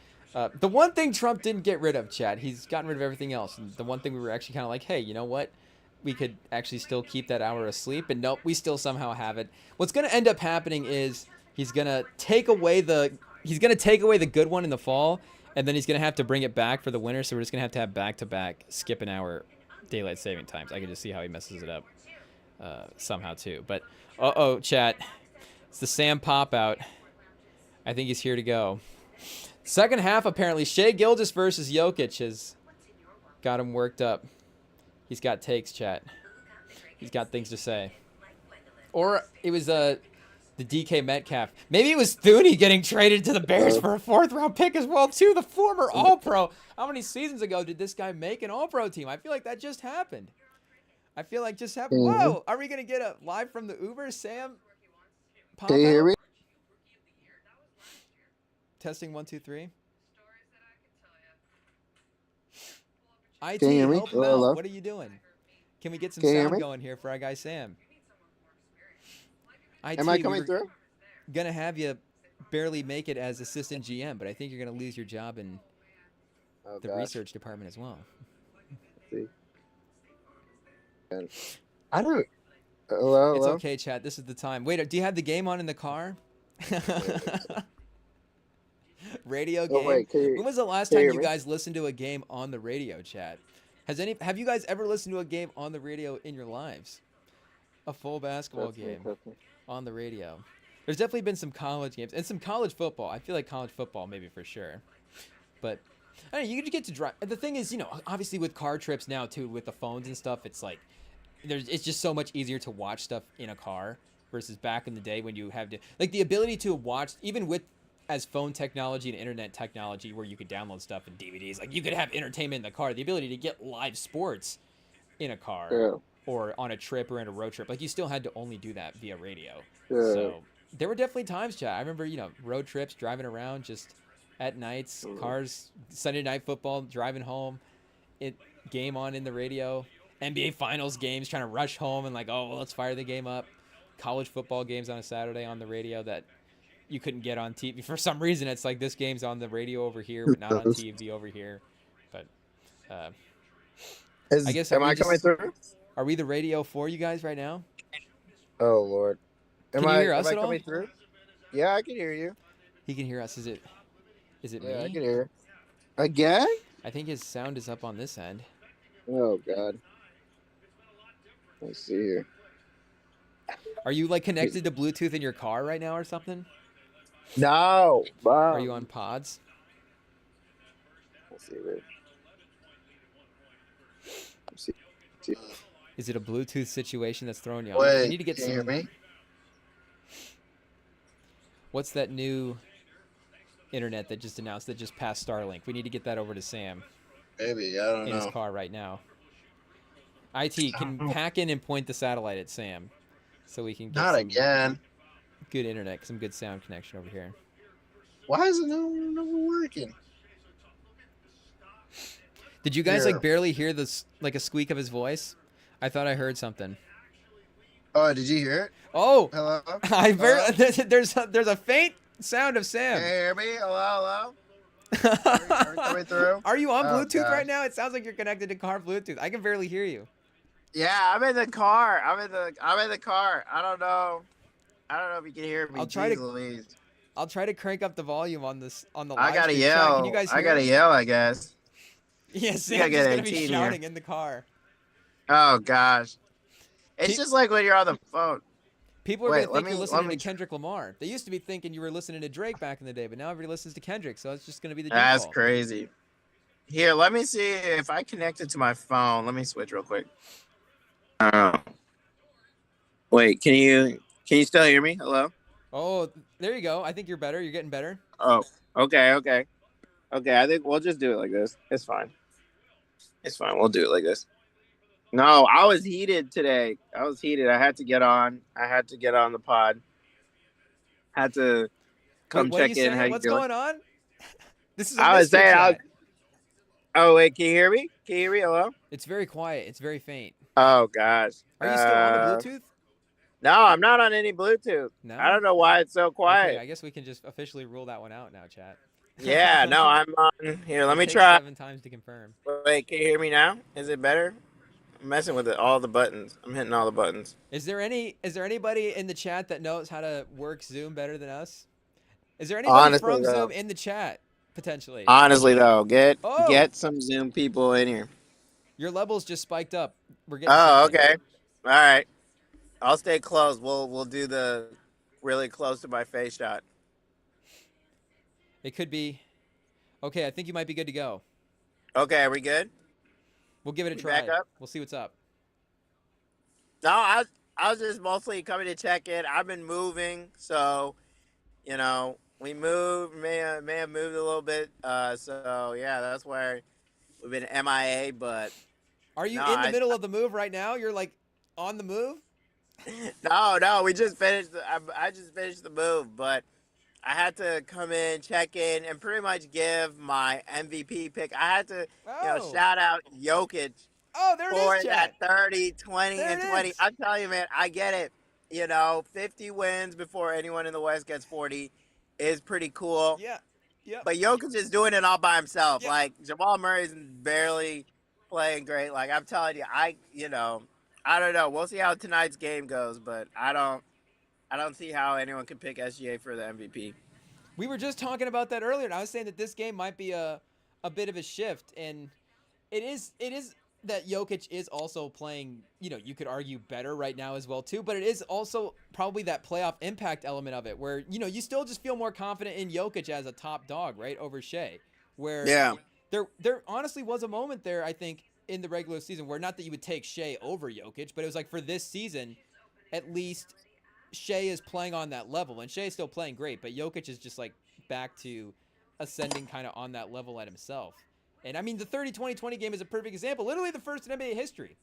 the one thing Trump didn't get rid of, chat, he's gotten rid of everything else. And the one thing we were actually kind of like, hey, you know what? We could actually still keep that hour of sleep. And nope, we still somehow have it. What's going to end up happening is he's going to take away the good one in the fall, and then he's going to have to bring it back for the winter, so we're just going to have back-to-back skip an hour daylight saving times. I can just see how he messes it up somehow too. But, uh-oh, chat. It's the Sam pop-out. I think he's here to go. Second half, apparently, Shai Gilgeous versus Jokic has got him worked up. He's got takes, chat. He's got things to say. Or it was the DK Metcalf. Maybe it was Thuney getting traded to the Bears for a 4th-round pick as well, too. The former All-Pro. How many seasons ago did this guy make an All-Pro team? I feel like that just happened. Whoa! Are we going to get a live from the Uber, Sam? Can you hear me? Testing 1, 2, 3. Can you hear me? Help him out. What are you doing? Can we get some sound going here for our guy Sam? Am I coming through? Gonna have you barely make it as assistant GM, but I think you're gonna lose your job in the research department as well. See. I don't. Hello. It's okay, chat. This is the time. Wait, do you have the game on in the car? Radio game. Wait, when was the last time you guys listened to a game on the radio, chat? Have you guys ever listened to a game on the radio in your lives? A full basketball game on the radio. There's definitely been some college games and some college football. I feel like college football maybe for sure. But I don't know, you get to drive. The thing is, obviously with car trips now too, with the phones and stuff, it's like it's just so much easier to watch stuff in a car versus back in the day when you have to, like, the ability to watch, even with as phone technology and internet technology where you could download stuff and DVDs, like you could have entertainment in the car, the ability to get live sports in a car or on a trip or in a road trip. Like, you still had to only do that via radio. So there were definitely times, chat. I remember, road trips, driving around just at nights, cars, Sunday night football, driving home, game on in the radio, NBA Finals games, trying to rush home and like, oh, well, let's fire the game up. College football games on a Saturday on the radio that you couldn't get on TV. For some reason, it's like this game's on the radio over here, but not on TV over here. But I guess am I coming through? Are we the radio for you guys right now? Oh Lord, can you hear us at all? Coming through? Yeah, I can hear you. He can hear us. Is it me? Yeah, I can hear. Again? I think his sound is up on this end. Oh God. Let's see here. Are you like connected to Bluetooth in your car right now or something? No. Are you on pods? Let's see. Wait. Let's see. Is it a Bluetooth situation that's throwing you off? Wait, You need to get can you hear me? What's that new internet that just announced that just passed Starlink? We need to get that over to Sam. Maybe, I don't know. In his car right now. IT, can pack in and point the satellite at Sam so we can get Not again. Good internet, some good sound connection over here. Why is it no working? Did you guys like barely hear this, like a squeak of his voice? I thought I heard something. Oh, did you hear it? Oh, hello. There's a faint sound of Sam. Can you hear me? Hello. Are you coming through? Are you on Bluetooth right now? It sounds like you're connected to car Bluetooth. I can barely hear you. Yeah, I'm in the car. I'm in the car. I don't know if you can hear me. I'll try to crank up the volume on the live I gotta stream. yell. Can you guys hear I gotta yell, I guess. Yeah, Sam's just gonna be shouting in the car. Oh gosh, it's just like when you're on the phone. People are gonna think you're listening to Kendrick Lamar. They used to be thinking you were listening to Drake back in the day, but now everybody listens to Kendrick, so it's just gonna be the default. That's crazy. Here, let me see if I connect it to my phone. Let me switch real quick. Wait, can you still hear me? Hello? Oh, there you go. I think you're better. You're getting better. Oh, okay. I think we'll just do it like this. It's fine. We'll do it like this. No, I was heated today. I had to get on the pod. Had to come check in. How What's you doing? going on? This is. I was saying Oh wait, can you hear me? Can you hear me? Hello? It's very quiet. It's very faint. Oh gosh. Are you still on the Bluetooth? No, I'm not on any Bluetooth. I No? don't know why it's so Okay, quiet. I guess we can just officially rule that one out now, chat. Yeah, no, I'm on here. Let It me takes try. 7 times to confirm. Wait, can you hear me now? Is it better? I'm messing with all the buttons. I'm hitting all the buttons. Is there anybody in the chat that knows how to work Zoom better than us? Is there anybody Honestly from Zoom though. in the chat potentially? Honestly though, get Oh, get some Zoom people in here. your levels just spiked up. We're getting Oh, something. okay. All right. I'll stay close. We'll do the really close to my face shot. It could be. Okay, I think you might be good to go. Okay, are we good? We'll give it a We back try. up? We'll see what's up. No, I was just mostly coming to check in. I've been moving, so we moved, may have moved a little bit. So yeah, that's where we've been MIA. But Are you no, in the middle of the move right now? You're like on the move? no, we just finished. I just finished the move, but I had to come in, check in, and pretty much give my MVP pick. I had to, Oh. shout out Jokic Oh, there it is, for that chat. 30, 20, There and it 20. is. I'm telling you, man, I get it. 50 wins before anyone in the West gets 40 is pretty cool. Yeah. Yep. But Jokic is doing it all by himself. Yep. Like, Jamal Murray's barely playing great. Like, I'm telling you, I don't know. We'll see how tonight's game goes, but I don't see how anyone can pick SGA for the MVP. We were just talking about that earlier, and I was saying that this game might be a bit of a shift, and it is that Jokic is also playing, you could argue better right now as well too, but it is also probably that playoff impact element of it where, you still just feel more confident in Jokic as a top dog, right, over Shea. Where Yeah. there honestly was a moment there, I think, in the regular season where not that you would take Shea over Jokic, but it was like for this season, at least Shea is playing on that level, and Shea is still playing great, but Jokic is just like back to ascending kind of on that level at himself. And I mean, the 30-20-20 game is a perfect example. Literally the first in NBA history.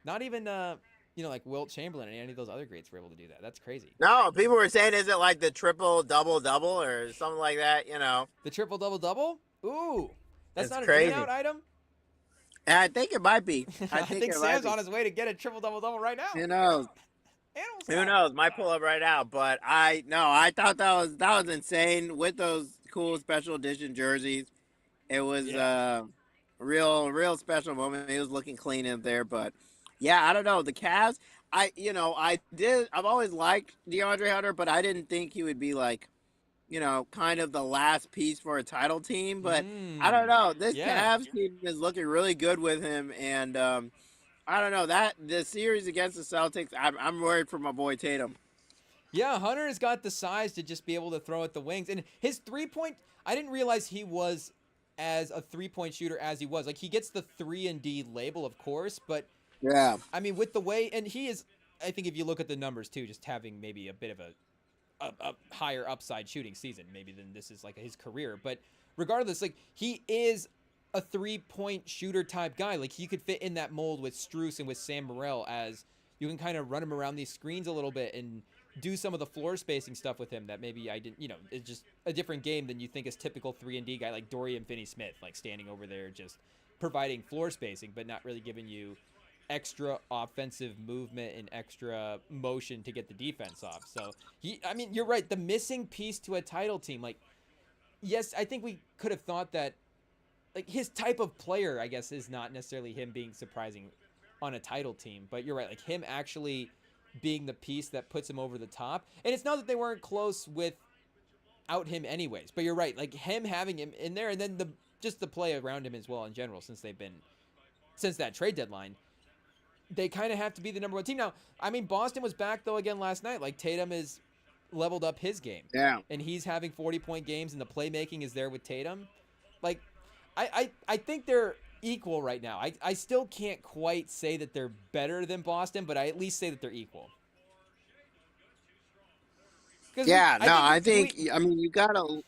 Not even, like Wilt Chamberlain and any of those other greats were able to do that. That's crazy. No, people were saying, is it like the triple double double or something like that? The triple double double? Ooh, that's It's not an in and crazy. out item. And I think it might be. I I think think it might Sam's be. on his way to get a triple double double right now. Who knows? Animal Who style. knows? Might pull up right now, but I thought that was insane with those cool special edition jerseys. It was Yeah. real special moment. He was looking clean in there, but yeah, I don't know the Cavs. I've always liked DeAndre Hunter, but I didn't think he would be like kind of the last piece for a title team. But I don't know. This Yeah. Cavs team is looking really good with him, and I don't know that the series against the Celtics. I'm worried for my boy Tatum. Yeah, Hunter has got the size to just be able to throw at the wings. And his 3-point, I didn't realize he was as a 3-point shooter as he was. Like, he gets the 3-and-D label, of course, but Yeah. I mean, with the way, and he is, I think if you look at the numbers too, just having maybe a bit of a higher upside shooting season, maybe than this is like his career. But regardless, like, he is a 3-point shooter type guy. Like, he could fit in that mold with Strus and with Sam Morril, as you can kind of run him around these screens a little bit and do some of the floor spacing stuff with him that maybe I didn't, it's just a different game than you think is typical 3-and-D guy like Dorian Finney-Smith, like standing over there just providing floor spacing, but not really giving you extra offensive movement and extra motion to get the defense off. So I mean, you're right. The missing piece to a title team, like, yes, I think we could have thought that, like, his type of player, I guess, is not necessarily him being surprising on a title team, but you're right. Like, him actually being the piece that puts him over the top. And it's not that they weren't close without him anyways, but you're right. Like, him having him in there, and then just the play around him as well in general, since that trade deadline, they kind of have to be the number one team. Now, I mean, Boston was back, though, again last night. Like, Tatum has leveled up his game. Yeah. And he's having 40-point games, and the playmaking is there with Tatum. Like, I think they're equal right now. I still can't quite say that they're better than Boston, but I at least say that they're equal. Yeah, I think I mean, you gotta.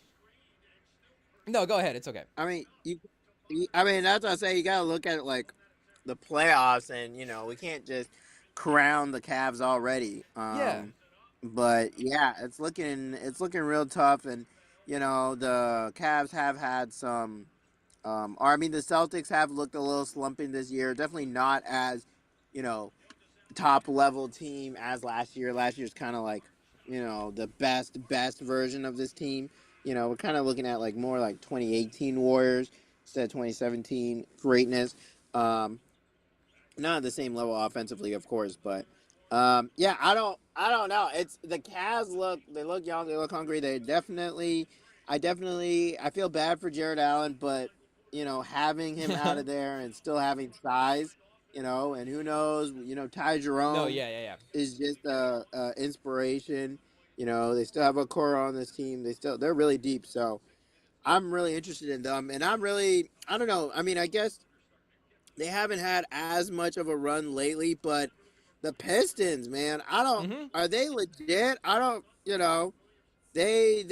No, go ahead. It's okay. I mean, I mean, that's what I say. You gotta look at it like the playoffs, and we can't just crown the Cavs already. Yeah. But yeah, it's looking real tough, and the Cavs have had some Or I mean, the Celtics have looked a little slumping this year. Definitely not as, you know, top level team as last year. Last year's kind of like, the best version of this team. We're kind of looking at like more like 2018 Warriors instead of 2017 greatness. Um, Not at the same level offensively, of course, but yeah, I don't know. It's the Cavs look young, they look hungry. I feel bad for Jared Allen, but having him out of there and still having size, and who knows, Ty No, Jerome yeah. is just a inspiration. They still have a core on this team. They're really deep, so I'm really interested in them, and I don't know. I mean, I guess they haven't had as much of a run lately, but the Pistons, man, I don't. Mm-hmm. Are they legit? I don't. They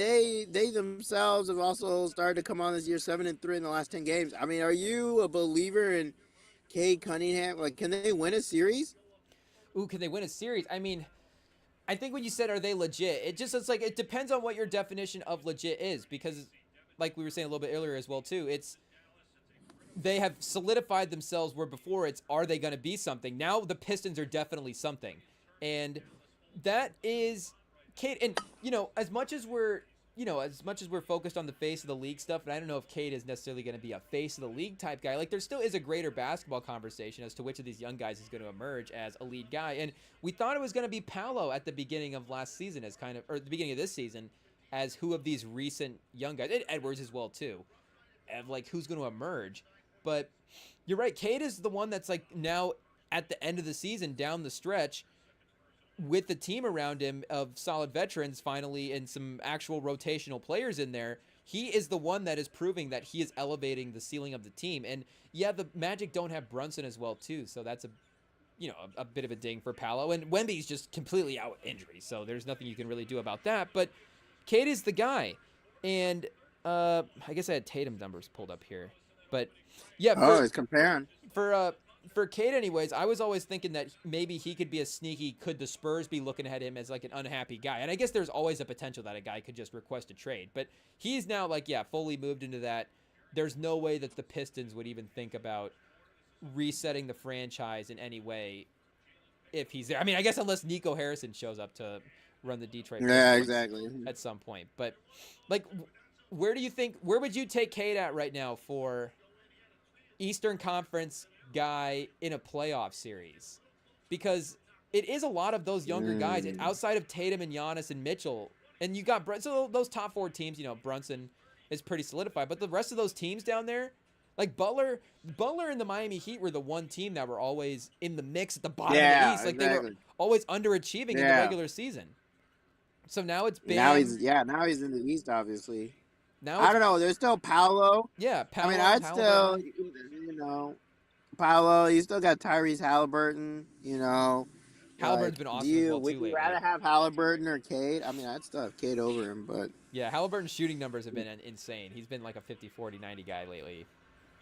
themselves have also started to come on this year 7-3 in the last 10 games. I mean, are you a believer in Cade Cunningham? Like, can they win a series? Ooh, can they win a series? I mean, I think when you said are they legit, it's like it depends on what your definition of legit is, because like we were saying a little bit earlier as well too, it's they have solidified themselves where before it's are they going to be something. Now the Pistons are definitely something. And that is Cade, and as much as we're focused on the face of the league stuff, and I don't know if Cade is necessarily going to be a face of the league type guy. Like there still is a greater basketball conversation as to which of these young guys is going to emerge as a lead guy. And we thought it was going to be Paolo at the beginning of last season or the beginning of this season as who of these recent young guys, and Edwards as well too, of like who's going to emerge. But you're right, Cade is the one that's like now at the end of the season down the stretch with the team around him of solid veterans finally and some actual rotational players in there. He is the one that is proving that he is elevating the ceiling of the team. And yeah, the Magic don't have Brunson as well too, so that's a bit of a ding for Paolo. And Wemby's just completely out with injury, so there's nothing you can really do about that. But Cade is the guy. And I guess I had Tatum numbers pulled up here. But yeah, Oh, it's comparing. for Cade anyways, I was always thinking that maybe he could be a sneaky, could the Spurs be looking at him as like an unhappy guy? And I guess there's always a potential that a guy could just request a trade. But he's now like, yeah, fully moved into that. There's no way that the Pistons would even think about resetting the franchise in any way if he's there. I mean, I guess unless Nico Harrison shows up to run the Detroit Yeah, Pistons exactly. at some point. But like, where would you take Cade at right now for Eastern Conference guy in a playoff series? Because it is a lot of those younger guys outside of Tatum and Giannis and Mitchell. And you got so those top four teams, Brunson is pretty solidified, but the rest of those teams down there, like Butler and the Miami Heat were the one team that were always in the mix at the bottom of the East. Like exactly. they were always underachieving in the regular season. So now it's Bam. Now he's in the East, obviously. Now I don't know. There's still Paolo. Yeah, Paolo. I mean, I'd still, Paolo. You still got Tyrese Halliburton. Halliburton's been awesome as well too Would you lately. rather have Halliburton or Cade? I mean, I'd still have Cade over him, but yeah, Halliburton's shooting numbers have been insane. He's been like a 50, 40, 90 guy lately.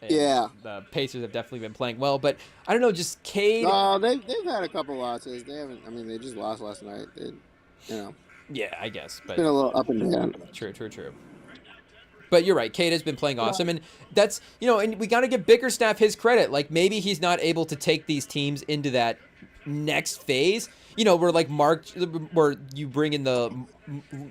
And yeah, the Pacers have definitely been playing well, but I don't know, just Cade. Oh, they've had a couple losses. They haven't. I mean, they just lost last night. Yeah, I guess, but been a little up and down. True. But you're right. Cade has been playing awesome, and that's and we got to give Bickerstaff his credit. Like maybe he's not able to take these teams into that next phase. Where like where you bring in the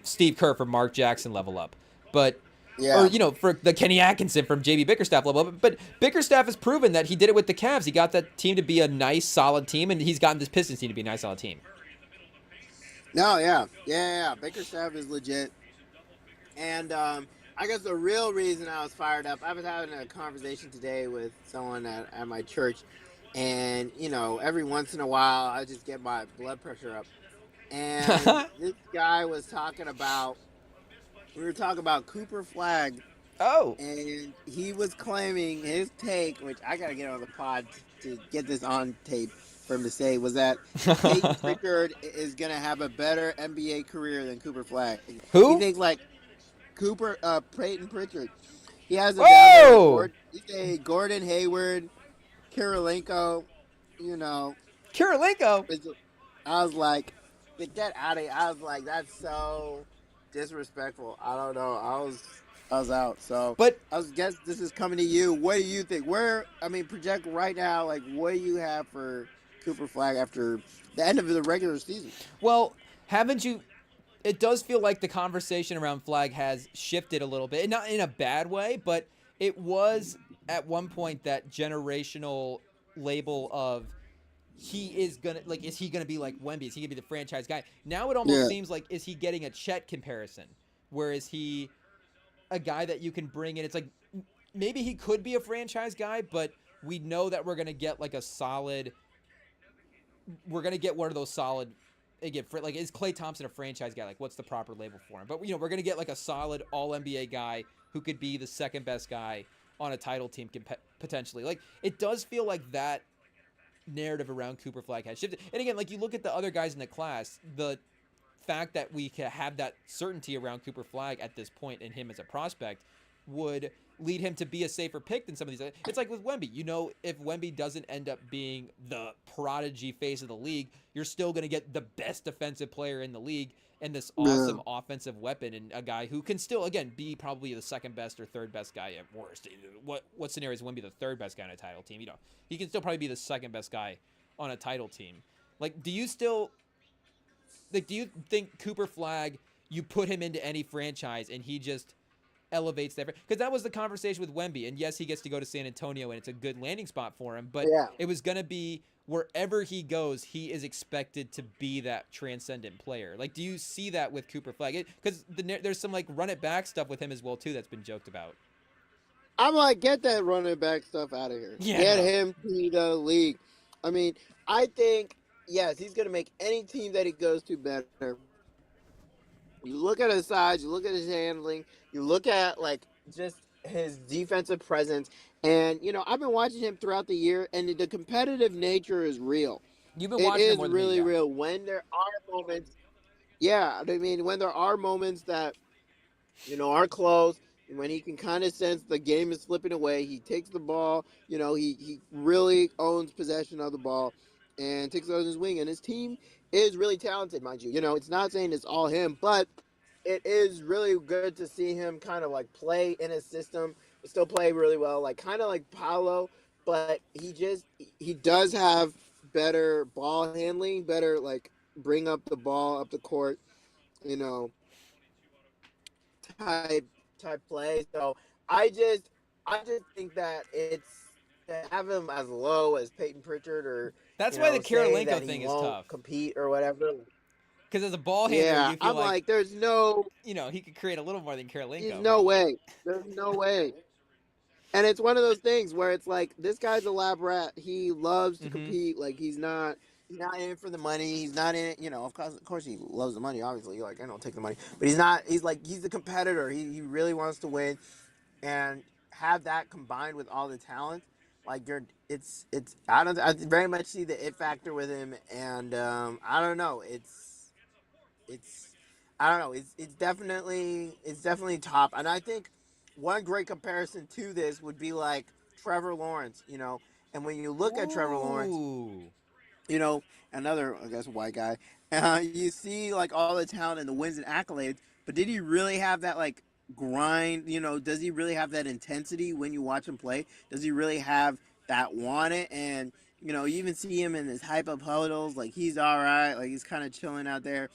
Steve Kerr from Mark Jackson level up, but. Yeah. Or, for the Kenny Atkinson from JB Bickerstaff level up. But Bickerstaff has proven that he did it with the Cavs. He got that team to be a nice, solid team, and he's gotten this Pistons team to be a nice, solid team. No, yeah. Bickerstaff is legit. And I guess the real reason I was fired up, I was having a conversation today with someone at my church, and every once in a while I just get my blood pressure up, and this guy was talking about. We were talking about Cooper Flagg. Oh. And he was claiming his take, which I got to get on the pod to get this on tape for him to say, was that Peyton Pritchard is going to have a better NBA career than Cooper Flagg. Who? He thinks like Peyton Pritchard. He has a Gordon Hayward, Kirilenko, Kirilenko? I was like, get that out of here. I was like, that's so disrespectful. I don't know. I was out. So But I was guess this is coming to you. What do you think? Project right now. Like, what do you have for Cooper Flag after the end of the regular season? well, haven't you? It does feel like the conversation around Flag has shifted a little bit, not in a bad way, but it was at one point that generational label of is he gonna be like Wemby? Is he gonna be the franchise guy? Now it almost Yeah. seems like, is he getting a Chet comparison? Where is he a guy that you can bring in? It's like maybe he could be a franchise guy, but we know that we're gonna get like a solid. We're gonna get one of those solid. Again, like, is Klay Thompson a franchise guy? Like, what's the proper label for him? But we're gonna get like a solid All NBA guy who could be the second best guy on a title team potentially. Like, it does feel like that narrative around Cooper Flag has shifted. And again, like, you look at the other guys in the class, the fact that we can have that certainty around Cooper Flag at this point in him as a prospect would lead him to be a safer pick than some of these. It's like with Wemby. If Wemby doesn't end up being the prodigy face of the league, you're still going to get the best defensive player in the league and this awesome offensive weapon, and a guy who can still, again, be probably the second best or third best guy at worst. What scenario is Wemby the third best guy on a title team? He can still probably be the second best guy on a title team. Like, do you think Cooper Flag, you put him into any franchise and he just elevates that? Because that was the conversation with Wemby. And yes, he gets to go to San Antonio and it's a good landing spot for him. But Yeah. it was going to be wherever he goes, he is expected to be that transcendent player. Like, do you see that with Cooper Flag? Because there's some, like, run it back stuff with him as well, too, that's been joked about. I'm like, get that running back stuff out of here. Yeah, Get no. him to the league. I mean, I think, yes, he's going to make any team that he goes to better. You look at his size, you look at his handling, you look at, like, just his defensive presence. And, I've been watching him throughout the year, and the competitive nature is real. You've been It watching him is more than me, really yeah. real. When there are moments, yeah, I mean, when there are moments that are close, when he can kind of sense the game is slipping away, he takes the ball, he really owns possession of the ball and takes it on his wing. And his team is really talented, mind you. It's not saying it's all him, but it is really good to see him kind of like play in his system, still play really well, like kind of like Paolo, but he does have better ball handling, better like bring up the ball up the court, you know, type play. So I just think that it's to have him as low as Peyton Pritchard, or That's why the say Kirilenko that he thing is won't tough. compete or whatever. Because as a ball handler, Yeah, you feel I'm like, there's no he could create a little more than there's Kirilenko, no probably. way. There's no way. And it's one of those things where it's like, this guy's a lab rat. He loves to Mm-hmm. compete. Like, he's not in it for the money. He's not in it, of course he loves the money, obviously. Like, I don't take the money. But he's a competitor. He really wants to win, and have that combined with all the talent. Like, I very much see the it factor with him, and I don't know. It's I don't know. It's definitely top. And I think one great comparison to this would be like Trevor Lawrence. And when you look at Trevor Lawrence, Ooh. another, I guess, white guy, you see like all the talent and the wins and accolades, but did he really have that like grind? Does he really have that intensity when you watch him play? Does he really have that want it? And you even see him in his hype up huddles, like he's all right, like he's kind of chilling out there,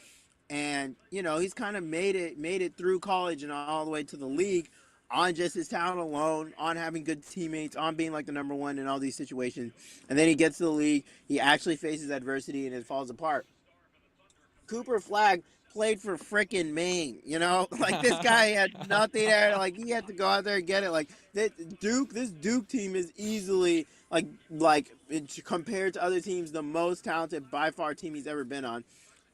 and he's kind of made it through college and all the way to the league on just his talent alone, on having good teammates, on being like the number one in all these situations. And then he gets to the league, he actually faces adversity and it falls apart. Cooper Flag played for frickin' Maine. Like, this guy had nothing there. Like, he had to go out there and get it. Like, this Duke team is easily compared to other teams, the most talented by far team he's ever been on.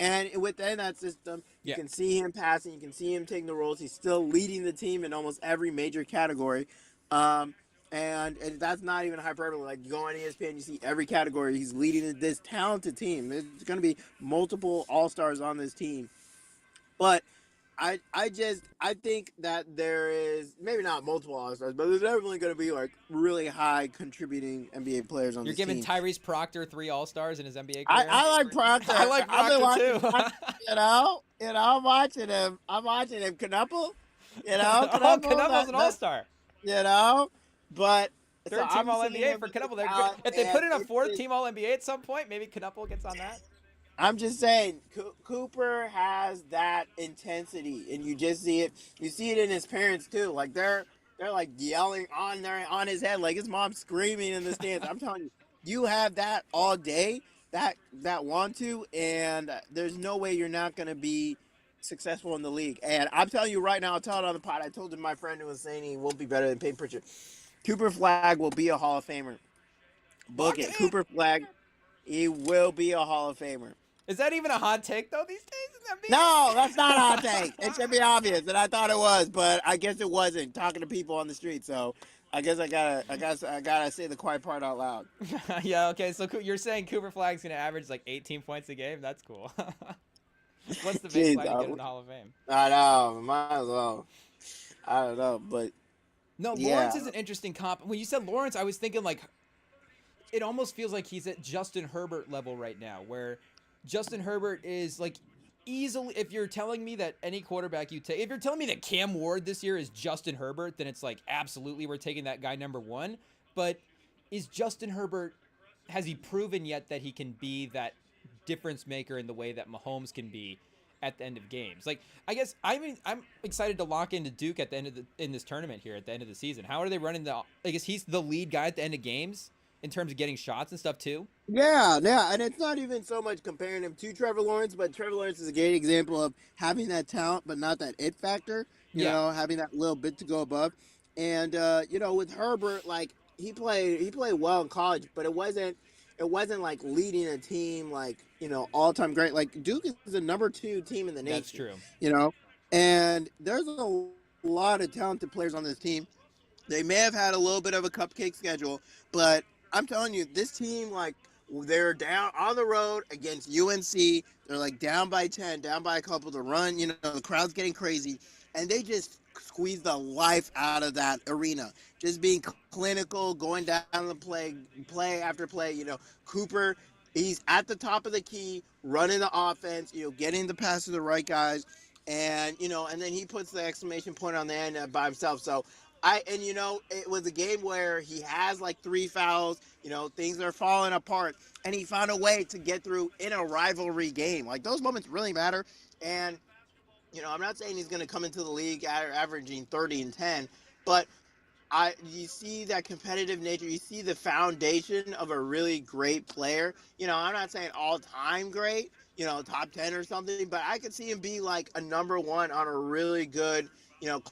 And within that system, you Yeah. can see him passing, you can see him taking the roles. He's still leading the team in almost every major category. And that's not even hyperbole. Like, you go on ESPN, you see every category. He's leading this talented team. There's going to be multiple all-stars on this team. But I think that there is maybe not multiple all-stars, but there's definitely going to be like really high contributing NBA players on You're this giving team. Tyrese Proctor 3 All-Stars in his NBA career? I like Proctor. I like I've been Proctor, watching, too. I'm watching him. I'm watching him. Knuckle. Oh, Knuckles, Knuckles an all-star. you know, but so Third team I'm All seeing NBA him for with the Knuckles. They're good. talent, If they and put in a it's fourth just, team All NBA at some point, maybe Knuckles gets on that. I'm just saying, Cooper has that intensity, and you just see it. You see it in his parents too. Like they're like yelling on his head, like his mom's screaming in the stands. I'm telling you, you have that all day. That want to, and there's no way you're not going to be successful in the league. And I'm telling you right now, I'll tell it on the pod. I told my friend who was saying he won't be better than Peyton Pritchard. Cooper Flag will be a Hall of Famer. Book Lock it. it in. Cooper Flag, he will be a Hall of Famer. Is that even a hot take though these days in No, that's not a hot the take. It should be obvious, and I thought it was, but I guess it wasn't. Talking to people on the street, so I guess I gotta say the quiet part out loud. NBA? Yeah. Okay. So you're saying Cooper Flag's gonna average like 18 points a game? That's cool. What's the Jeez, baseline to get in the Hall of Fame? I know, might as well. I don't know, but No, Lawrence yeah, is an interesting comp. When you said Lawrence, I was thinking like it almost feels like he's at Justin Herbert level right now, where Justin Herbert is like easily. If you're telling me that any quarterback you take, if you're telling me that Cam Ward this year is Justin Herbert, then it's like absolutely we're taking that guy number one. But is Justin Herbert, has he proven yet that he can be that difference maker in the way that Mahomes can be at the end of games? Like, I guess I'm excited to lock into Duke at the end of in this tournament here at the end of the season. How are they running the? I guess he's the lead guy at the end of games in terms of getting shots and stuff too. yeah, and it's not even so much comparing him to Trevor Lawrence, but Trevor Lawrence is a great example of having that talent, but not that it factor. Yeah, Having that little bit to go above, and with Herbert, like he played well in college, but it wasn't like leading a team like all time great. Like Duke is the number 2 team in the that's nation, true. and there's a lot of talented players on this team. They may have had a little bit of a cupcake schedule, but I'm telling you, this team, like, they're down on the road against UNC. They're like down by 10, down by a couple to run. The crowd's getting crazy. And they just squeeze the life out of that arena. Just being clinical, going down the play after play. Cooper, he's at the top of the key, running the offense, getting the pass to the right guys. And then he puts the exclamation point on the end by himself. So it was a game where he has like 3 fouls, things are falling apart, and he found a way to get through in a rivalry game. Like those moments really matter. And I'm not saying he's going to come into the league averaging 30 and 10, but you see that competitive nature. You see the foundation of a really great player. I'm not saying all time great, top 10 or something, but I could see him be like a number 1 on a really good,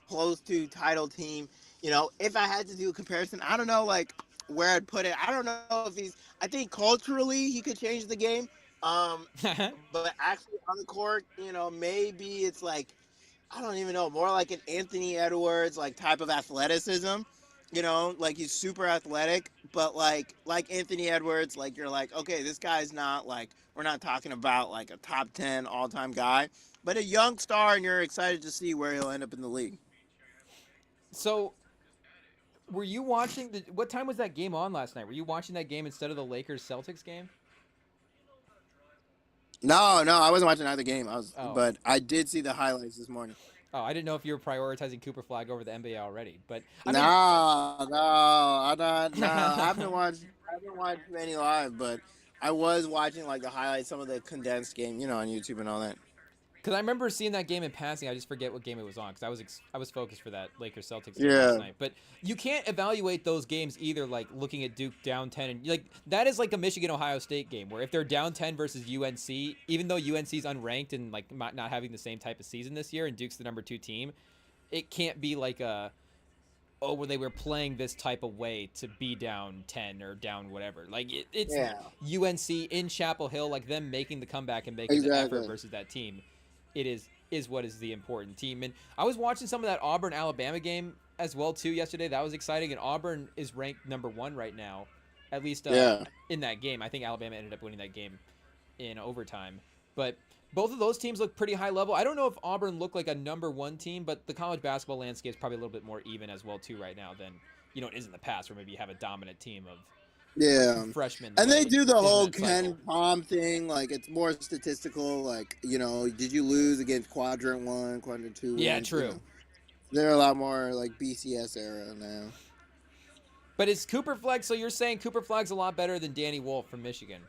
close to title team. If I had to do a comparison, I don't know like where I'd put it. I don't know if I think culturally he could change the game. Um, but actually on the court, maybe it's like I don't even know, more like an Anthony Edwards like type of athleticism. Like he's super athletic, but like Anthony Edwards, like you're like, okay, this guy's not like we're not talking about like a top 10 all-time guy, but a young star, and you're excited to see where he'll end up in the league. So, were you watching what time was that game on last night? Were you watching that game instead of the Lakers Celtics game? No, no, I wasn't watching either game. Oh. But I did see the highlights this morning. Oh, I didn't know if you were prioritizing Cooper Flag over the NBA already, but I mean, No, no, I'm not. No, I haven't watched many live, but I was watching like the highlights, some of the condensed game, on YouTube and all that. because I remember seeing that game in passing. I just forget what game it was on because I was focused for that Lakers Celtics game last Yeah, night. But you can't evaluate those games either. Like looking at Duke down 10 and like that is like a Michigan Ohio State game where if they're down 10 versus UNC, even though UNC's unranked and like not having the same type of season this year, and Duke's the number 2 team, it can't be like a where they were playing this type of way to be down 10 or down whatever. Like it's yeah, UNC in Chapel Hill, like them making the comeback and making the effort exactly. versus that team. It is what is the important team. And I was watching some of that Auburn Alabama game as well too yesterday. That was exciting. And Auburn is ranked number 1 right now, at least Yeah, in that game. I think Alabama ended up winning that game in overtime. But both of those teams look pretty high level. I don't know if Auburn looked like a number 1 team, but the college basketball landscape is probably a little bit more even as well too right now than it is in the past, where maybe you have a dominant team of yeah. freshmen And they play do the in whole that cycle. Ken Palm thing. Like it's more statistical. Like did you lose against quadrant 1, quadrant 2 Yeah, wins? true. They're a lot more like BCS era now. But is Cooper Flag? So you're saying Cooper Flag's a lot better than Danny Wolf from Michigan?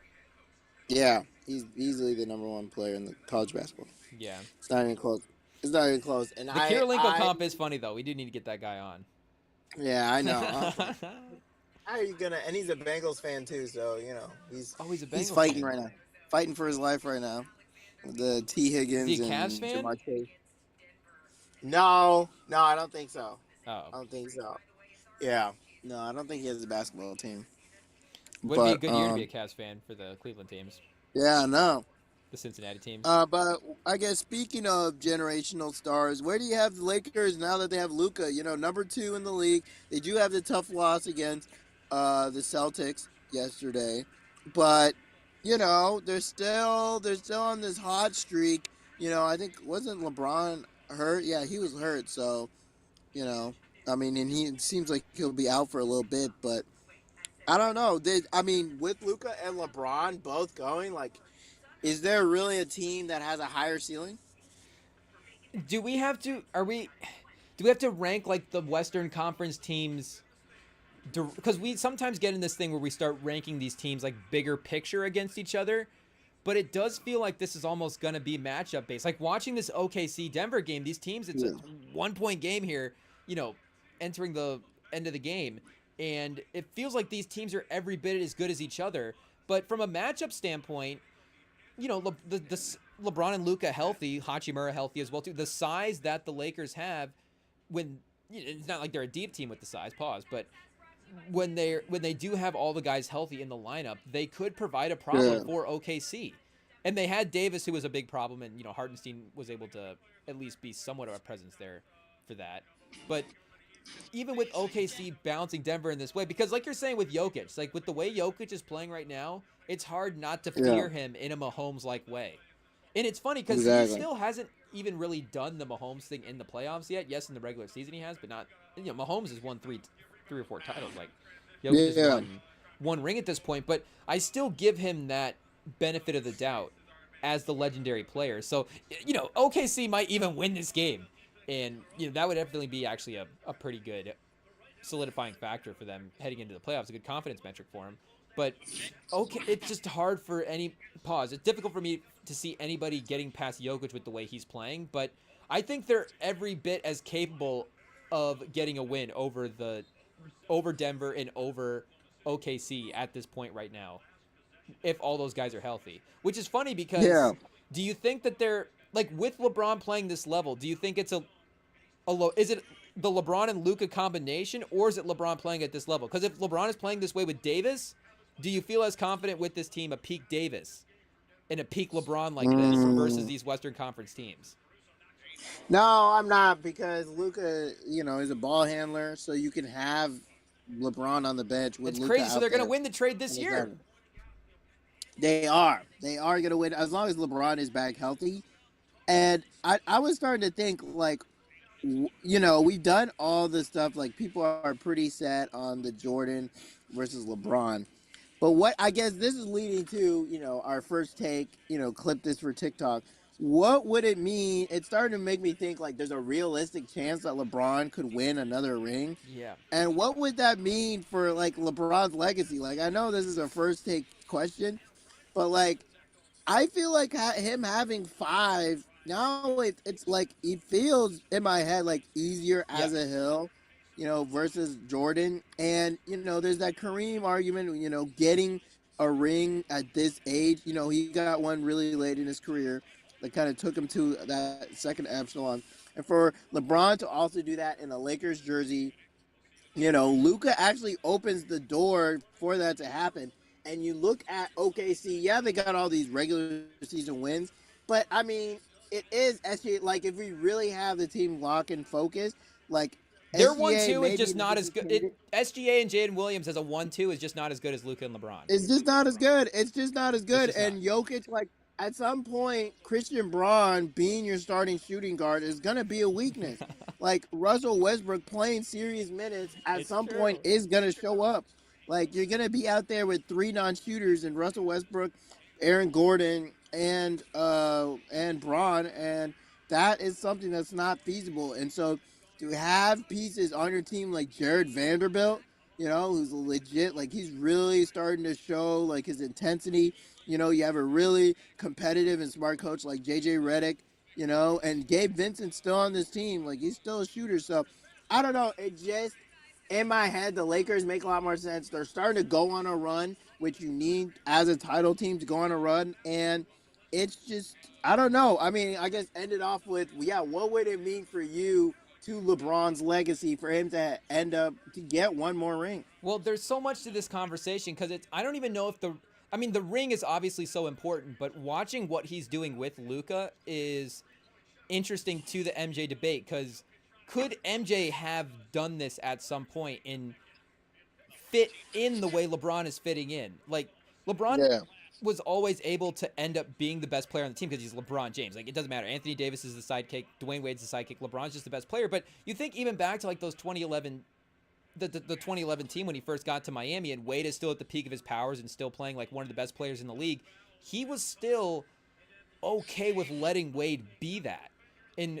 Yeah, he's easily the number one player in the college basketball. Yeah. It's not even close. It's not even close. And The Kirilenko comp is funny though. We do need to get that guy on. yeah, I know. How are you gonna? And he's a Bengals fan too, so Oh, he's a he's Bengals fighting fan. right now, fighting for his life right now. The T Is he Higgins a Cavs and fan? Jamar Chase. No, I don't think so. Oh, I don't think so. Yeah, no, I don't think he has a basketball team. would be a But good year to be a Cavs fan for the Cleveland teams, yeah, no. the Cincinnati teams. But I guess speaking of generational stars, where do you have the Lakers now that they have Luka? Number 2 in the league. They do have the tough loss against the Celtics yesterday, but they're still on this hot streak. I think wasn't LeBron hurt? Yeah, he was hurt. So you know, I mean, and it seems like he'll be out for a little bit, but I don't know. With Luka and LeBron both going, like, is there really a team that has a higher ceiling? Do we have to? Are we? Do we have to rank like the Western Conference teams? Because we sometimes get in this thing where we start ranking these teams like bigger picture against each other. But it does feel like this is almost going to be matchup based. Like watching this OKC Denver game, these teams, it's a Yeah. 1 point game here, entering the end of the game. And it feels like these teams are every bit as good as each other. But from a matchup standpoint, the LeBron and Luka healthy, Hachimura healthy as well too. The size that the Lakers have, when it's not like they're a deep team with the size. Pause, but when they do have all the guys healthy in the lineup, they could provide a problem Yeah. for OKC. And they had Davis, who was a big problem, and Hartenstein was able to at least be somewhat of a presence there for that. But even with OKC bouncing Denver in this way, because like you're saying with Jokic, like with the way Jokic is playing right now, it's hard not to Yeah. fear him in a Mahomes-like way. And it's funny because he Exactly. still hasn't even really done the Mahomes thing in the playoffs yet. Yes, in the regular season he has, but not. Mahomes has won three or four titles. Like Jokic has Yeah. won one ring at this point, but I still give him that benefit of the doubt as the legendary player. So OKC might even win this game, and that would definitely be actually a pretty good solidifying factor for them heading into the playoffs. A good confidence metric for him. But okay, it's just hard for any pause. It's difficult for me to see anybody getting past Jokic with the way he's playing. But I think they're every bit as capable of getting a win over Denver and over OKC at this point right now, if all those guys are healthy. Which is funny Yeah. because do you think that they're like with LeBron playing this level? Do you think it's is it the LeBron and Luka combination, or is it LeBron playing at this level? Because if LeBron is playing this way with Davis, do you feel as confident with this team, a peak Davis and a peak LeBron like this versus Mm. these Western Conference teams? No, I'm not because Luca, is a ball handler, so you can have LeBron on the bench with It's Luca crazy. So out they're going to there. win the trade this year. Exactly. They are. They are going to win as long as LeBron is back healthy. And I was starting to think like, we've done all the stuff. Like people are pretty set on the Jordan versus LeBron. But what I guess this is leading to, our first take, clip this for TikTok. What would it mean? It's starting to make me think like there's a realistic chance that LeBron could win another ring. Yeah. And what would that mean for like LeBron's legacy? Like I know this is a first take question, but like I feel like him having 5 now it's like it feels in my head like easier Yeah. as a hill, versus Jordan. And there's that Kareem argument. Getting a ring at this age. He got one really late in his career that kind of took him to that second epsilon. And for LeBron to also do that in a Lakers jersey, Luca actually opens the door for that to happen. And you look at OKC, yeah, they got all these regular season wins, but I mean, it is SGA. Like, if we really have the team lock and focus, like Their SGA 1-2 is maybe just not as good. SGA and Jaden Williams as a 1-2 is just not as good as Luka and LeBron. it's just not as good. It's just not as It's good. just not. And Jokic, like at some point, Christian Braun being your starting shooting guard is gonna be a weakness. Like Russell Westbrook playing serious minutes at It's some point true. is gonna show up. Like you're gonna be out there with 3 non-shooters and Russell Westbrook, Aaron Gordon, and Braun, and that is something that's not feasible. And so to have pieces on your team like Jared Vanderbilt, who's legit, like he's really starting to show like his intensity. You have a really competitive and smart coach like JJ Redick, and Gabe Vincent's still on this team. Like he's still a shooter. So I don't know. It just in my head, the Lakers make a lot more sense. They're starting to go on a run, which you need as a title team to go on a run. And it's just, I don't know. I mean, I guess ended off with, yeah, what would it mean for you to LeBron's legacy for him to end up to get one more ring? Well, there's so much to this conversation because I don't even know if I mean, the ring is obviously so important, but watching what he's doing with Luka is interesting to the MJ debate because could MJ have done this at some point and fit in the way LeBron is fitting in? Like, LeBron Yeah. was always able to end up being the best player on the team because he's LeBron James. Like, it doesn't matter. Anthony Davis is the sidekick. Dwayne Wade's the sidekick. LeBron's just the best player. But you think even back to like those 2011 the 2011 team when he first got to Miami and Wade is still at the peak of his powers and still playing like one of the best players in the league, he was still okay with letting Wade be that. And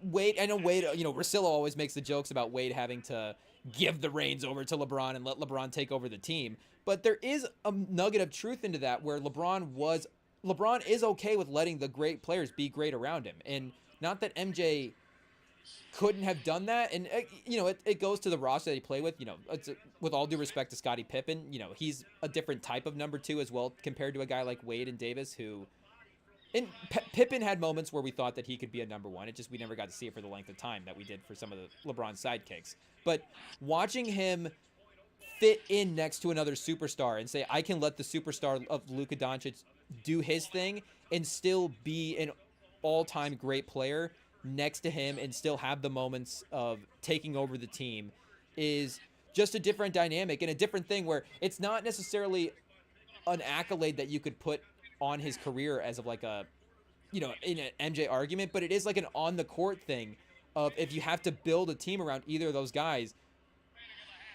Wade, I know Wade, Russillo always makes the jokes about Wade having to give the reins over to LeBron and let LeBron take over the team. But there is a nugget of truth into that where LeBron is okay with letting the great players be great around him. And not that MJ couldn't have done that. And, it goes to the roster that he played with. With all due respect to Scottie Pippen, he's a different type of number two as well compared to a guy like Wade and Davis who. And Pippen had moments where we thought that he could be a number one. It just we never got to see it for the length of time that we did for some of the LeBron sidekicks. But watching him fit in next to another superstar and say, I can let the superstar of Luka Doncic do his thing and still be an all-time great player next to him and still have the moments of taking over the team is just a different dynamic and a different thing where it's not necessarily an accolade that you could put on his career as of like a, in an MJ argument, but it is like an on the court thing of if you have to build a team around either of those guys.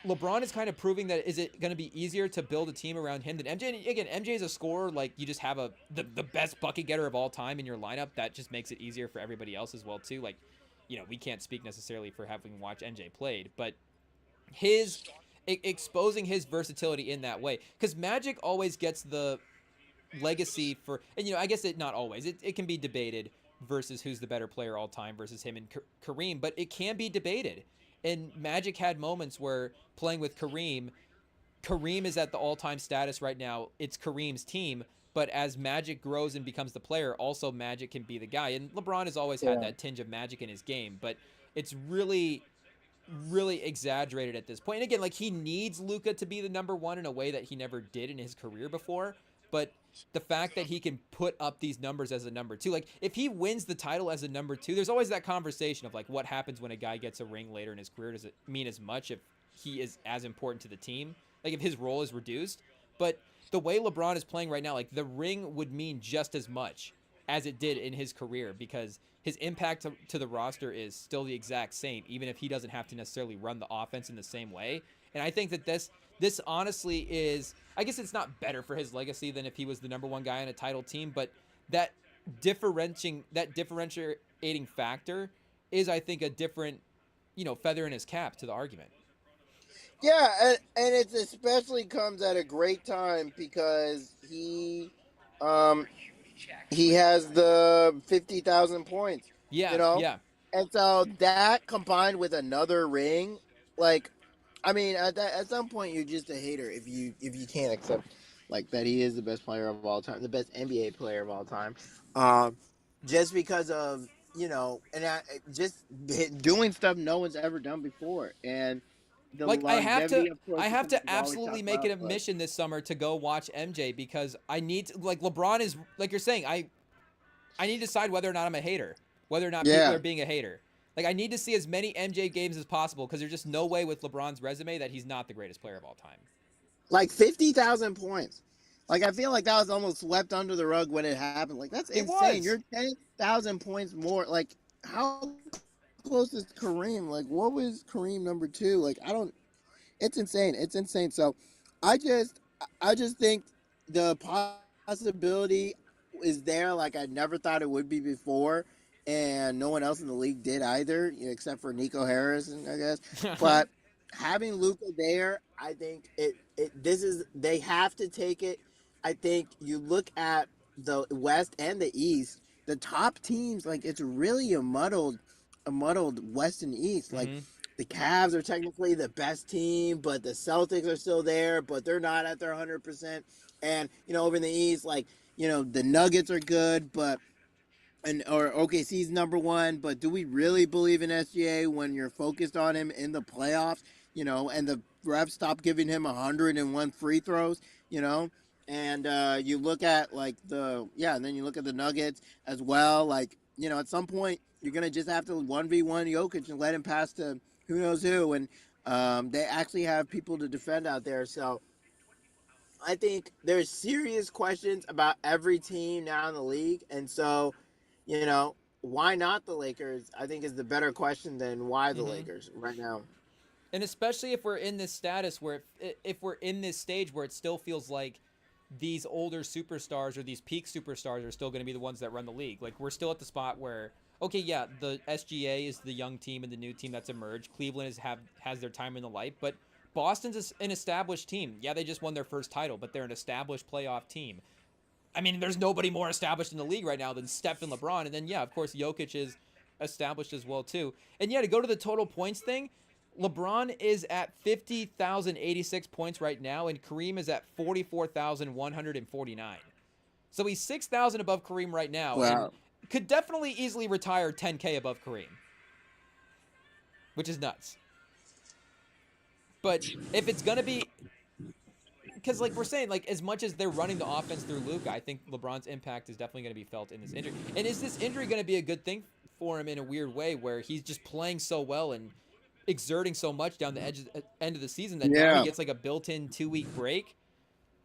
LeBron is kind of proving that is it going to be easier to build a team around him than MJ? And again, MJ is a scorer. Like you just have the best bucket getter of all time in your lineup. That just makes it easier for everybody else as well too. Like, we can't speak necessarily for having watched MJ played, but his exposing his versatility in that way because Magic always gets the legacy for, and I guess it not always. It can be debated versus who's the better player all time versus him and Kareem, but it can be debated. And Magic had moments where playing with Kareem is at the all-time status right now. It's Kareem's team, but as Magic grows and becomes the player, also Magic can be the guy. And LeBron has always had that tinge of Magic in his game, but it's really, really exaggerated at this point. And again, like he needs Luka to be the number one in a way that he never did in his career before. But the fact that he can put up these numbers as a number two, like if he wins the title as a number two, there's always that conversation of like what happens when a guy gets a ring later in his career. Does it mean as much if he is as important to the team? Like if his role is reduced? But the way LeBron is playing right now, like the ring would mean just as much as it did in his career because his impact to the roster is still the exact same, even if he doesn't have to necessarily run the offense in the same way. And I think that this honestly is, I guess it's not better for his legacy than if he was the number one guy on a title team, but that differentiating factor is, I think, a different, feather in his cap to the argument. Yeah, and it especially comes at a great time because he has the 50,000 points. Yeah, yeah. And so that combined with another ring, like, I mean, at some point you're just a hater if you can't accept like that he is the best player of all time, the best NBA player of all time, just because of just doing stuff no one's ever done before, and the like longevity. Of course, I have to we've always absolutely talked make it a about, mission this summer to go watch MJ because I need to, like LeBron is like you're saying, I need to decide whether or not I'm a hater, whether or not people are being a hater. Like I need to see as many MJ games as possible because there's just no way with LeBron's resume that he's not the greatest player of all time. Like 50,000 points. Like I feel like that was almost swept under the rug when it happened. Like that's insane. You're 10,000 points more. Like how close is Kareem? Like what was Kareem number two? Like I don't. It's insane. It's insane. So I just think the possibility is there like I never thought it would be before. and no one else in the league did either, except for Nico Harris, I guess. But having Luca there, I think they have to take it. I think you look at the West and the East, the top teams, like it's really a muddled West and East. Like Hmm. the Cavs are technically the best team, but the Celtics are still there, but they're not at their 100%. And over in the East, like the Nuggets are good, but or OKC's number one, but do we really believe in SGA when you're focused on him in the playoffs? And the refs stop giving him 101 free throws. And you look at and then you look at the Nuggets as well. Like at some point you're gonna just have to 1v1 Jokic and let him pass to who knows who, and they actually have people to defend out there. So I think there's serious questions about every team now in the league, and so why not the Lakers? I think is the better question than why the Hmm. Lakers right now. And especially if we're in this status where if we're in this stage where it still feels like these older superstars or these peak superstars are still going to be the ones that run the league. Like we're still at the spot where okay, yeah, the SGA is the young team and the new team that's emerged. Cleveland has their time in the light, but Boston's an established team. Yeah, they just won their first title, but they're an established playoff team. I mean, there's nobody more established in the league right now than Steph and LeBron. And then, yeah, of course, Jokic is established as well, too. And, yeah, to go to the total points thing, LeBron is at 50,086 points right now, and Kareem is at 44,149. So he's 6,000 above Kareem right now, and Wow. could definitely easily retire 10K above Kareem, which is nuts. But if it's going to be because like we're saying, like as much as they're running the offense through Luka, I think LeBron's impact is definitely going to be felt in this injury. And is this injury going to be a good thing for him in a weird way, where he's just playing so well and exerting so much down the end of the season that now he Yeah. gets like a built-in 2-week break?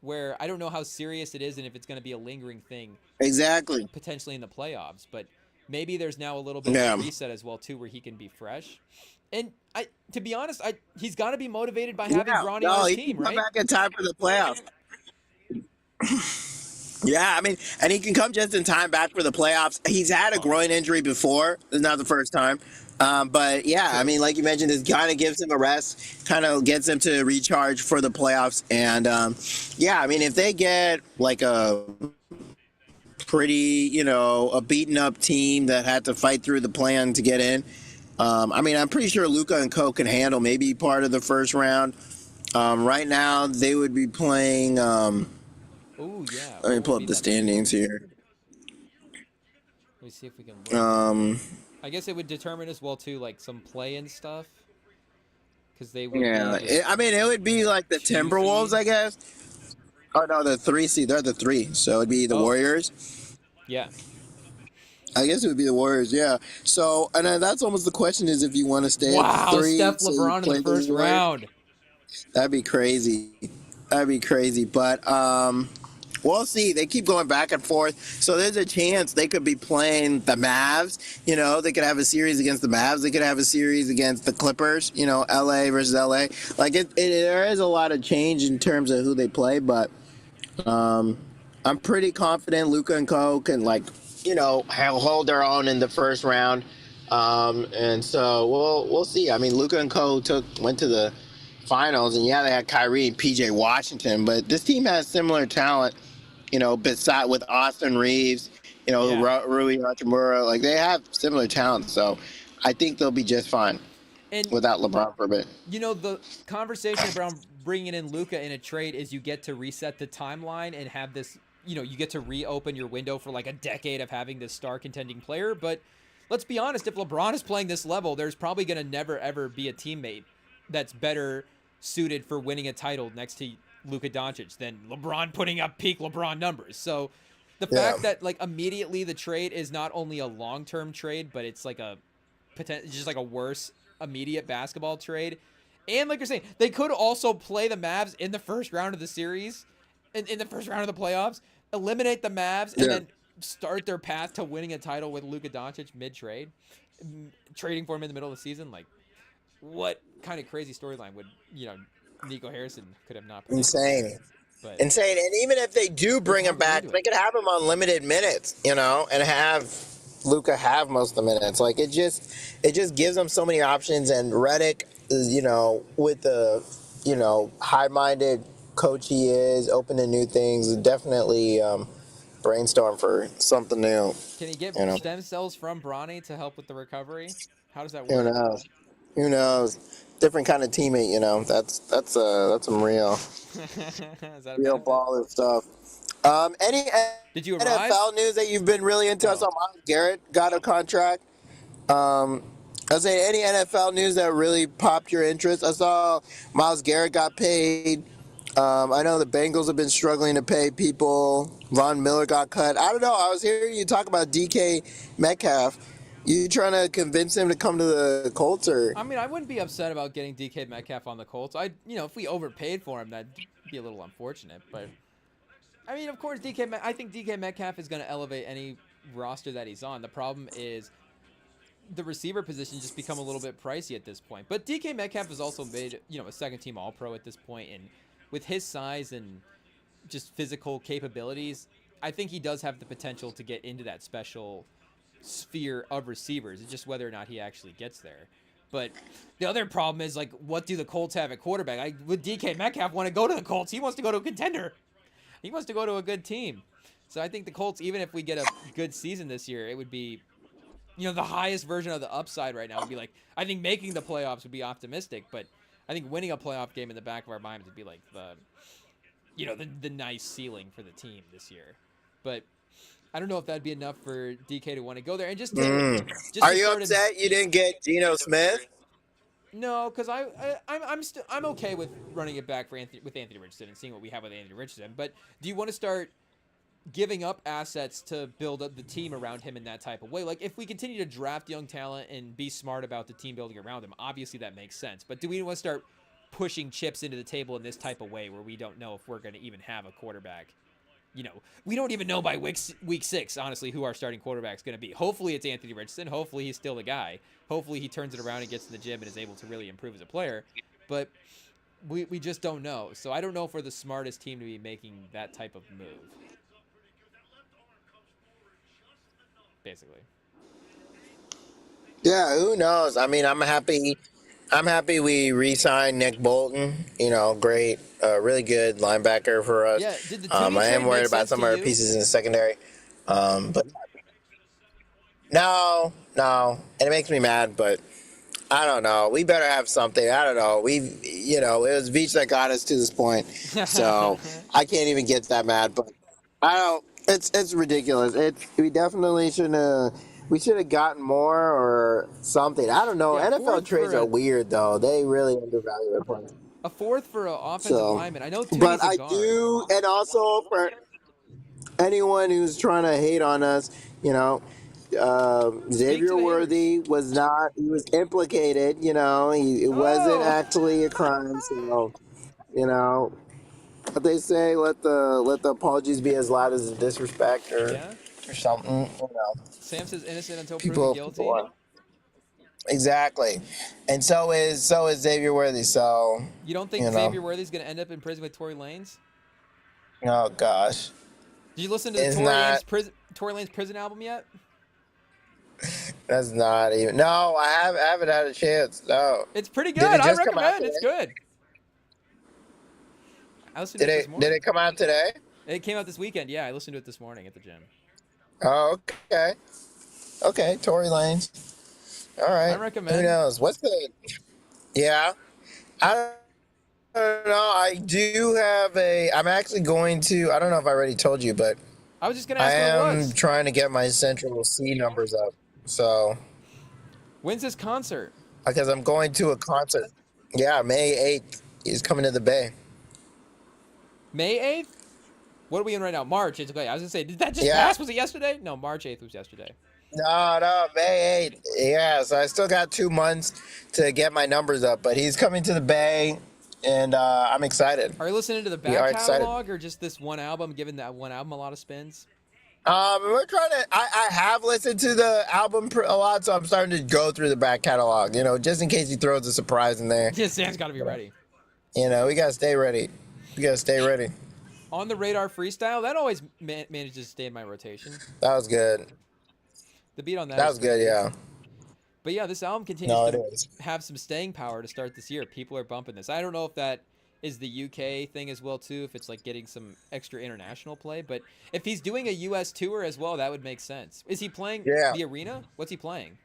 Where I don't know how serious it is and if it's going to be a lingering thing Exactly. potentially in the playoffs, but maybe there's now a little bit of a Yeah. reset as well too, where he can be fresh. And to be honest, he's got to be motivated by having Yeah. Bronny on No, his he team, can come right? back in time for the playoffs. Yeah, I mean, and he can come just in time back for the playoffs. He's had a groin injury before. It's not the first time. But yeah, I True. mean, like you mentioned, this kind of gives him a rest, kind of gets him to recharge for the playoffs. And yeah, I mean, if they get like a pretty, a beaten up team that had to fight through the plan to get in, I mean, I'm pretty sure Luca and Co can handle maybe part of the first round. Right now, they would be playing. Oh yeah. Let me What pull would up be the that first standings round? here. Let me see if we can look it up. Um, I guess it would determine as well too, like some play-in stuff, because they would be yeah, the I mean, it would be like the 2 Timberwolves, seed. I guess. Oh no, the 3 seed. They're the three, so it'd be the Oh Warriors. yeah. I guess it would be the Warriors. Yeah. So, and then that's almost the question: is if you want to stay at the Wow, three, Steph so you LeBron in the play the first Warriors. round. That'd be crazy. That'd be crazy. But we'll see. They keep going back and forth. So there's a chance they could be playing the Mavs. They could have a series against the Mavs. They could have a series against the Clippers. LA versus LA. Like there is a lot of change in terms of who they play, but I'm pretty confident Luca and Co can hold their own in the first round. And so we'll see. I mean, Luca and Co went to the finals, and yeah, they had Kyrie and PJ Washington, but this team has similar talent. Beside with Austin Reeves, Yeah. Rui Hachimura, like they have similar talent. So I think they'll be just fine And without LeBron for a bit. the conversation around bringing in Luca in a trade is you get to reset the timeline and have this. You get to reopen your window for like a decade of having this star contending player. But let's be honest, if LeBron is playing this level, there's probably going to never ever be a teammate that's better suited for winning a title next to Luka Doncic than LeBron putting up peak LeBron numbers. So the Yeah. fact that like immediately the trade is not only a long-term trade, but it's like a just like a worse immediate basketball trade. And like you're saying, they could also play the Mavs in the first round of the series, in the first round of the playoffs, eliminate the Mavs, and Yeah. then start their path to winning a title with Luka Doncic mid-trade, trading for him in the middle of the season. Like, what kind of crazy storyline would Nico Harrison could have not predicted? Insane. But Insane. And even if they do they're bring him talking him back, into they it. could have him on limited minutes, and have Luka have most of the minutes. Like it just gives them so many options. And Reddick, with the high-minded coach he is, open to new things, definitely brainstorm for something new. Can he get You know, stem cells from Bronny to help with the recovery? How does that who work? knows? Who knows? Different kind of teammate. That's some real Is that a real benefit? baller stuff. Any Did you arrive? NFL news that you've been really into? I Oh. saw Myles Garrett got a contract. I was saying, any NFL news that really popped your interest? I saw Myles Garrett got paid. I know the Bengals have been struggling to pay people. Von Miller got cut. I don't know. I was hearing you talk about DK Metcalf. You trying to convince him to come to the Colts, or? I mean, I wouldn't be upset about getting DK Metcalf on the Colts. If we overpaid for him, that'd be a little unfortunate. But I mean, of course, I think DK Metcalf is going to elevate any roster that he's on. The problem is the receiver position just become a little bit pricey at this point. But DK Metcalf has also made, a second-team All-Pro at this point, and with his size and just physical capabilities, I think he does have the potential to get into that special sphere of receivers. It's just whether or not he actually gets there. But the other problem is, like, what do the Colts have at quarterback? Would DK Metcalf want to go to the Colts? He wants to go to a contender. He wants to go to a good team. So I think the Colts, even if we get a good season this year, it would be, the highest version of the upside right now would be like, I think making the playoffs would be optimistic, but I think winning a playoff game in the back of our minds would be like the nice ceiling for the team this year. But I don't know if that'd be enough for DK to want to go there. And just Are you upset you didn't get Geno Smith? No, because I'm okay with running it back with Anthony Richardson and seeing what we have with Anthony Richardson. But do you want to start giving up assets to build up the team around him in that type of way? Like, if we continue to draft young talent and be smart about the team building around him, obviously that makes sense. But do we want to start pushing chips into the table in this type of way where we don't know if we're going to even have a quarterback? We don't even know by week 6, honestly, who our starting quarterback is going to be. Hopefully it's Anthony Richardson. Hopefully he's still the guy. Hopefully he turns it around and gets to the gym and is able to really improve as a player. But we just don't know. So I don't know if we're the smartest team to be making that type of move. Basically. Yeah, who knows? I mean, I'm happy we re-signed Nick Bolton. Great, really good linebacker for us. Yeah, did the I Toomey am trade worried make about sense some to of our you? pieces in the secondary. But no, and it makes me mad. But I don't know. We better have something. I don't know. It was Veach that got us to this point, so I can't even get that mad. But I don't. It's ridiculous. We definitely shouldn't. We should have gotten more or something. I don't know. Yeah, NFL trades are weird though. They really undervalue their players. A fourth for an offensive lineman. I know But Toomey's a I guard. do, and also for anyone who's trying to hate on us, Xavier Worthy was not. He was implicated. It wasn't actually a crime. So, what they say, let the apologies be as loud as the disrespect, or something. Sam says innocent until People proven guilty. Exactly, and so is Xavier Worthy. So you don't think Xavier Worthy's going to end up in prison with Tory Lanez? Oh gosh. Did you listen to the Tory Lanez prison album yet? That's not even. No, I haven't had a chance. No. It's pretty good. I recommend. It's good. I listened to it this morning. Did it come out today? It came out this weekend. Yeah, I listened to it this morning at the gym. Oh, okay. Okay, Tory Lanez. All right. I recommend. Who knows? What's the? Yeah, I don't know. I do have a. I'm actually going to. I don't know if I already told you, but I was just gonna ask what it was. I am trying to get my Central C numbers up. So. When's this concert? Because I'm going to a concert. Yeah, May 8th. He's coming to the Bay. May 8th? What are we in right now? March. It's okay. I was gonna say, did that just pass? Was it yesterday? No, March 8th was yesterday. No, May 8th. Yeah, so I still got 2 months to get my numbers up, but he's coming to the Bay, and I'm excited. Are you listening to the back catalog or just this one album, giving that one album a lot of spins? We're trying to. I have listened to the album a lot, so I'm starting to go through the back catalog. Just in case he throws a surprise in there. Yeah, Sam's got to be ready. We gotta stay ready. On the Radar freestyle, that always manages to stay in my rotation. That was good. The beat on that That is was good, yeah. But yeah, this album continues No, it to is. have some staying power to start this year. People are bumping this. I don't know if that is the UK thing as well too, if it's like getting some extra international play, but if he's doing a US tour as well, that would make sense. Is he playing Yeah. the arena? What's he playing?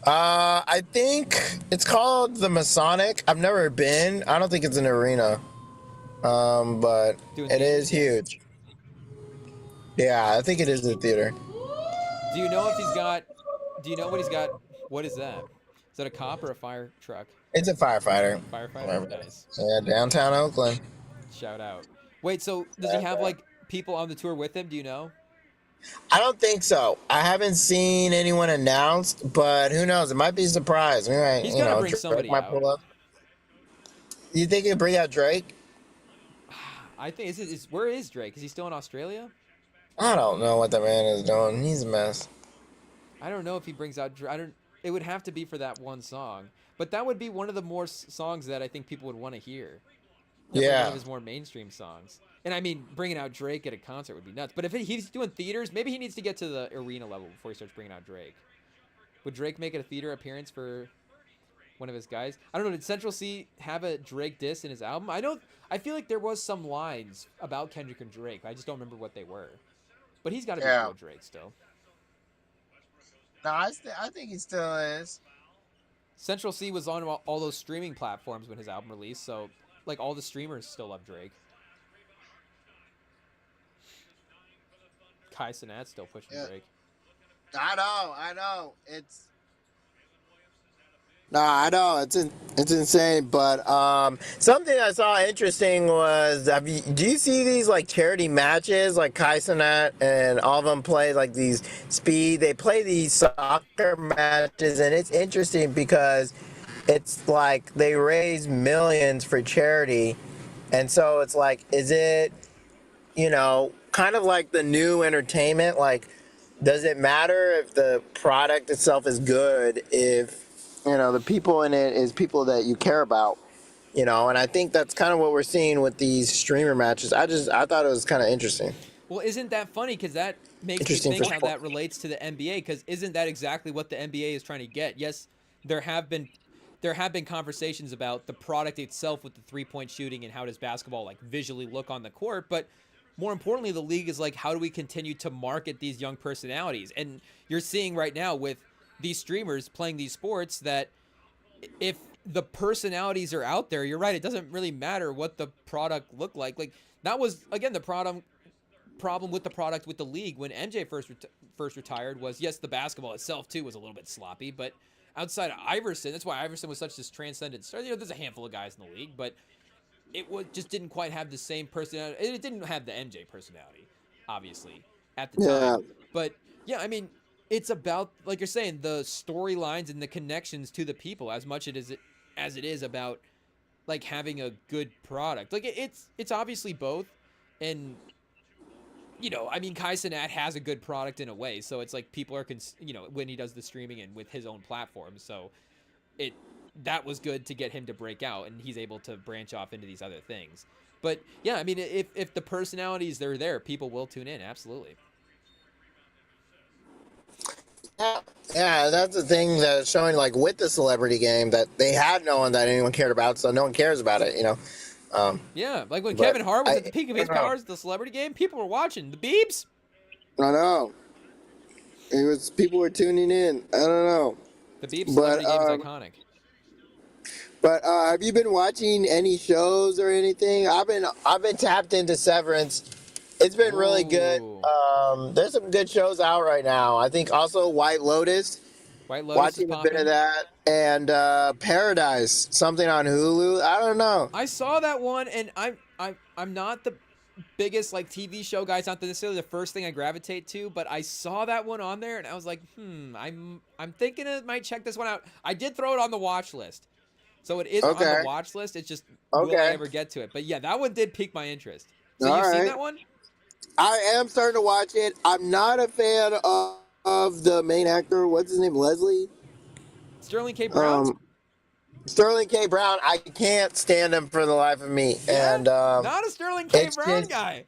I think it's called the Masonic. I've never been. I don't think it's an arena. But Doing it theaters? is huge. Yeah, I think it is the theater. Do you know if he's got do you know what he's got? What is that? Is that a cop or a fire truck? It's a firefighter. Firefighter? Nice. Yeah, downtown Oakland. Shout out. Wait, so does he have like people on the tour with him? Do you know? I don't think so. I haven't seen anyone announced, but who knows? It might be a surprise. We might, He's you got to know, bring Drake somebody might out. pull up. You think he'll bring out Drake? I think is where is Drake? Is he still in Australia? I don't know what that man is doing. He's a mess. I don't know if he brings out. I don't. It would have to be for that one song, but that would be one of the more songs that I think people would want to hear. Definitely one Yeah. of his more mainstream songs. And I mean, bringing out Drake at a concert would be nuts. But if he's doing theaters, maybe he needs to get to the arena level before he starts bringing out Drake. Would Drake make a theater appearance for one of his guys? I don't know. Did Central C have a Drake diss in his album? I feel like there was some lines about Kendrick and Drake. I just don't remember what they were. But he's got to be cool with Drake still. No, I think he still is. Central C was on all those streaming platforms when his album released, so like all the streamers still love Drake. Kai Cenat's still pushing Drake. I know. I know it's insane. But something I saw interesting was, do you see these like charity matches, like Kai Cenat and all of them play like these speed? They play these soccer matches, and it's interesting because it's like they raise millions for charity, and so it's like, is it, kind of like the new entertainment? Like, does it matter if the product itself is good if the people in it is people that you care about, and I think that's kind of what we're seeing with these streamer matches. I thought it was kind of interesting. Well, isn't that funny? Because that makes me think how that relates to the NBA. Because isn't that exactly what the NBA is trying to get? Yes, there have been conversations about the product itself with the 3-point shooting and how does basketball like visually look on the court, but more importantly, the league is like, how do we continue to market these young personalities? And you're seeing right now with these streamers playing these sports that if the personalities are out there, you're right, it doesn't really matter what the product looked like. Like that was again the problem with the product with the league when MJ first retired was, yes, the basketball itself too was a little bit sloppy, but outside of Iverson, that's why Iverson was such this transcendent star. There's a handful of guys in the league, but it just didn't quite have the same personality. It didn't have the MJ personality, obviously, at the time. But yeah, I mean, it's about, like you're saying, the storylines and the connections to the people as much as it is about like having a good product. Like it's obviously both, and I mean, Kai Cenat has a good product in a way, so it's like people are when he does the streaming and with his own platform, so that was good to get him to break out, and he's able to branch off into these other things. But yeah, I mean, if the personalities are there, people will tune in. Absolutely. Yeah, that's the thing that's showing, like with the celebrity game, that they had no one that anyone cared about, so no one cares about it. Yeah, like when Kevin Hart was at the peak of his powers, the celebrity game, people were watching the Beebs. I know. People were tuning in. I don't know. The Beebs celebrity game is iconic. But have you been watching any shows or anything? I've been tapped into Severance. It's been really good. There's some good shows out right now. I think also White Lotus. Watching a bit of that, and Pereira'S, something on Hulu. I don't know. I saw that one, and I'm not the biggest like TV show guy. It's not necessarily the first thing I gravitate to, but I saw that one on there, and I was like, I'm thinking I might check this one out. I did throw it on the watch list. So it is on the watch list. It's just, will I ever get to it? But yeah, that one did pique my interest. So you've seen that one? I am starting to watch it. I'm not a fan of the main actor. What's his name? Leslie? Sterling K. Brown? Sterling K. Brown. I can't stand him for the life of me. Yeah, and not a Sterling K. Brown guy.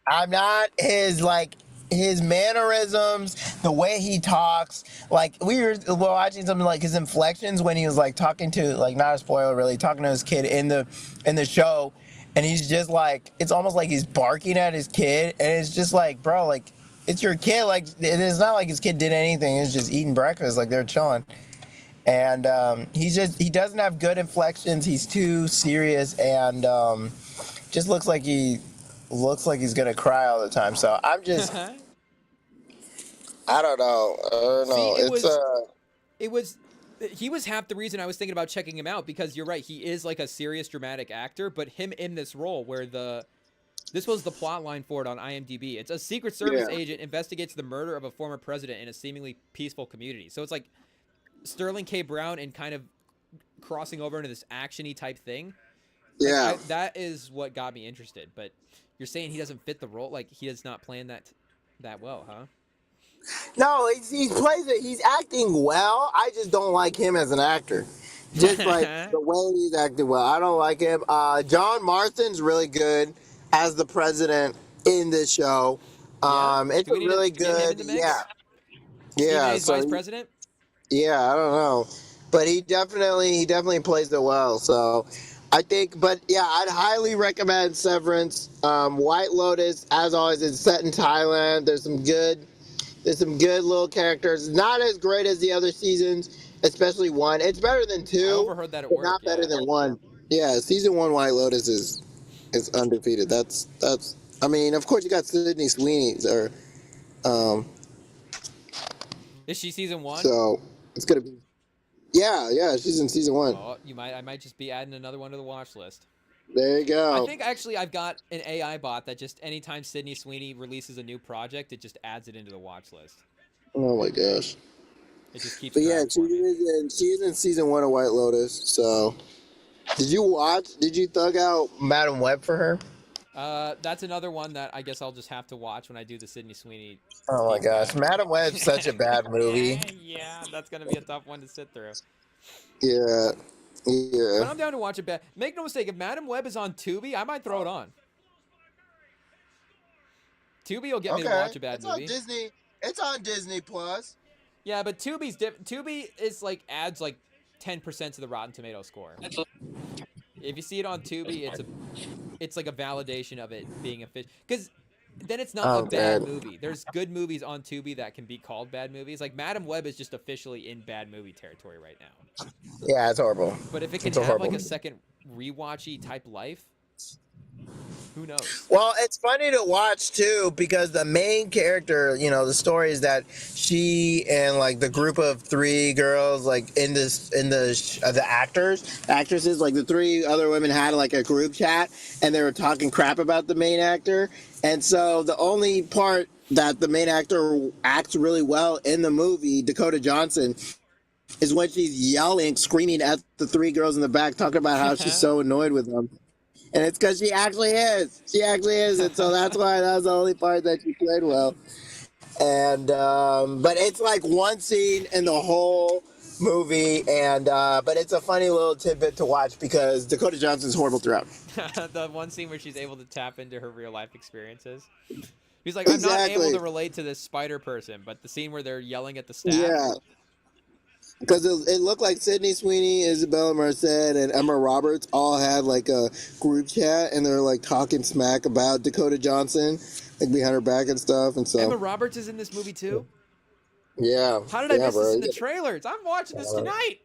I'm not his, like, his mannerisms, the way he talks, like we were watching something like his inflections when he was like talking to, like, not a spoiler really, talking to his kid in the show, and he's just like, it's almost like he's barking at his kid, and it's just like, bro, like, it's your kid, like, it's not like his kid did anything, it's just eating breakfast, like they're chilling. And he doesn't have good inflections, he's too serious, and just looks like he's gonna cry all the time. So I'm just, I don't know. See, It's he was half the reason I was thinking about checking him out, because you're right, he is like a serious dramatic actor, but him in this role where this was the plot line for it on IMDb. It's a Secret Service agent investigates the murder of a former president in a seemingly peaceful community. So it's like Sterling K. Brown and kind of crossing over into this action-y type thing. yeah. Like, that is what got me interested. But you're saying he doesn't fit the role? Like, he is not playing that well, huh? No, he plays it. He's acting well. I just don't like him as an actor. Just like the way he's acting well, I don't like him. John Marston's really good as the president in this show. It's a really good, yeah. He's So vice president? yeah, I don't know, but he definitely plays it well. So I think, but yeah, I'd highly recommend Severance. White Lotus, as always, is set in Thailand. There's some good little characters. Not as great as the other seasons, especially one. It's better than two. I overheard that at but work. Not better than one. Yeah, season one White Lotus is undefeated. That's. I mean, of course you got Sydney Sweeney, or Is she season 1? so it's gonna be. Yeah, she's in season 1. Oh, I might just be adding another one to the watch list. There you go. I think actually I've got an AI bot that just anytime Sydney Sweeney releases a new project, it just adds it into the watch list. Oh my gosh. It just keeps. But yeah, she is in season 1 of White Lotus. So, did you thug out Madam Web for her? That's another one that I guess I'll just have to watch when I do the Sydney Sweeney. Oh my gosh, Madam Web's such a bad movie. Yeah, that's gonna be a tough one to sit through. Yeah. But I'm down to watch it. Make no mistake, if Madam Web is on Tubi, I might throw it on. Tubi will get me to watch a bad movie. It's on Disney Plus. Yeah, but Tubi's Tubi is like adds like 10% to the Rotten Tomato score. If you see it on Tubi, it's like a validation of it being a fish. Because then it's not a bad movie. There's good movies on Tubi that can be called bad movies. Like Madam Web is just officially in bad movie territory right now. Yeah, it's horrible. But if it can have like a second rewatchy type life, who knows? Well, it's funny to watch too because the main character, the story is that she and like the group of 3 girls, like the actresses, like the 3 other women had like a group chat and they were talking crap about the main actor. And so the only part that the main actor acts really well in the movie, Dakota Johnson, is when she's yelling, screaming at the 3 girls in the back, talking about how she's so annoyed with them. And it's because she actually is. And so that's why that was the only part that she played well. And, but it's like one scene in the whole movie. And, but it's a funny little tidbit to watch because Dakota Johnson's horrible throughout. The one scene where she's able to tap into her real life experiences. He's like, I'm not able to relate to this spider person, but the scene where they're yelling at the staff. Yeah. Because it looked like Sydney Sweeney, Isabella Merced, and Emma Roberts all had like a group chat, and they're like talking smack about Dakota Johnson, like behind her back and stuff. And so Emma Roberts is in this movie too. Yeah. How did I miss this in the trailers? I'm watching this tonight.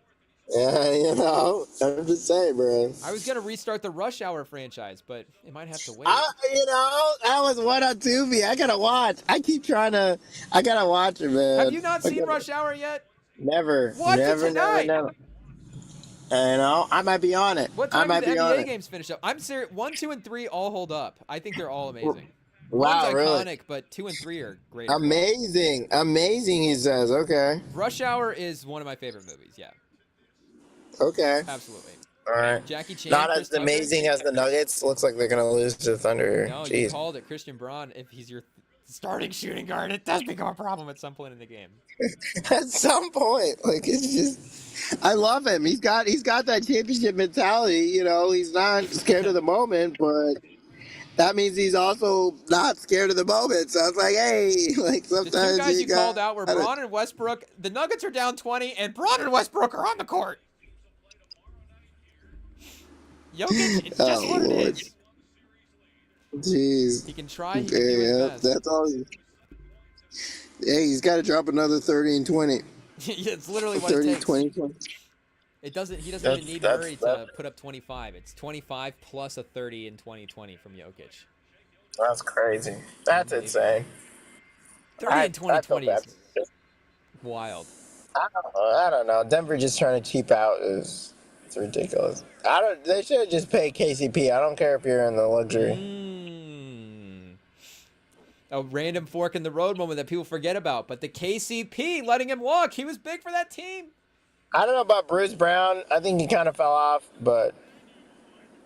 Yeah, I'm just saying, bro. I was gonna restart the Rush Hour franchise, but it might have to wait. That was one on Tubi. I gotta watch. I gotta watch it, man. Have you not seen Rush Hour yet? Never. Watch it tonight. Never. I might be on it. What time do the NBA games finish up? I'm serious. 1, 2, and 3 all hold up. I think they're all amazing. Wow, One's really? iconic, but 2 and 3 are great. Amazing, he says. Okay. Rush Hour is one of my favorite movies. Yeah. Okay. Absolutely. All right. Jackie Chan. Not as amazing as the Nuggets. Looks like they're gonna lose to the Thunder. No, Jeez. you called it. Christian Braun, if he's your starting shooting guard, it does become a problem at some point in the game. At some point, like it's just, I love him. He's got that championship mentality. He's not scared of the moment, but that means he's also not scared of the moment. So it's like, hey, like The two sometimes guys you called gotta- out were Braun and Westbrook. The Nuggets are down 20, and Braun and Westbrook are on the court. Jokic, it's just what Lord. it is. Jeez. He can try, he can do his best. That's all. Hey, he's got to drop another 30 and 20. It's literally what 30, it takes. 20, 20. He doesn't even need Murray to put up 25. It's 25 plus a 30 in 2020 from Jokic. That's crazy. That's insane. 30 in 2020 I feel is bad. wild. I don't know. Denver just trying to cheap out it's ridiculous. They should have just paid KCP. I don't care if you're in the luxury. A random fork in the road moment that people forget about, but the KCP letting him walk. He was big for that team. I don't know about Bruce Brown. I think he kind of fell off, but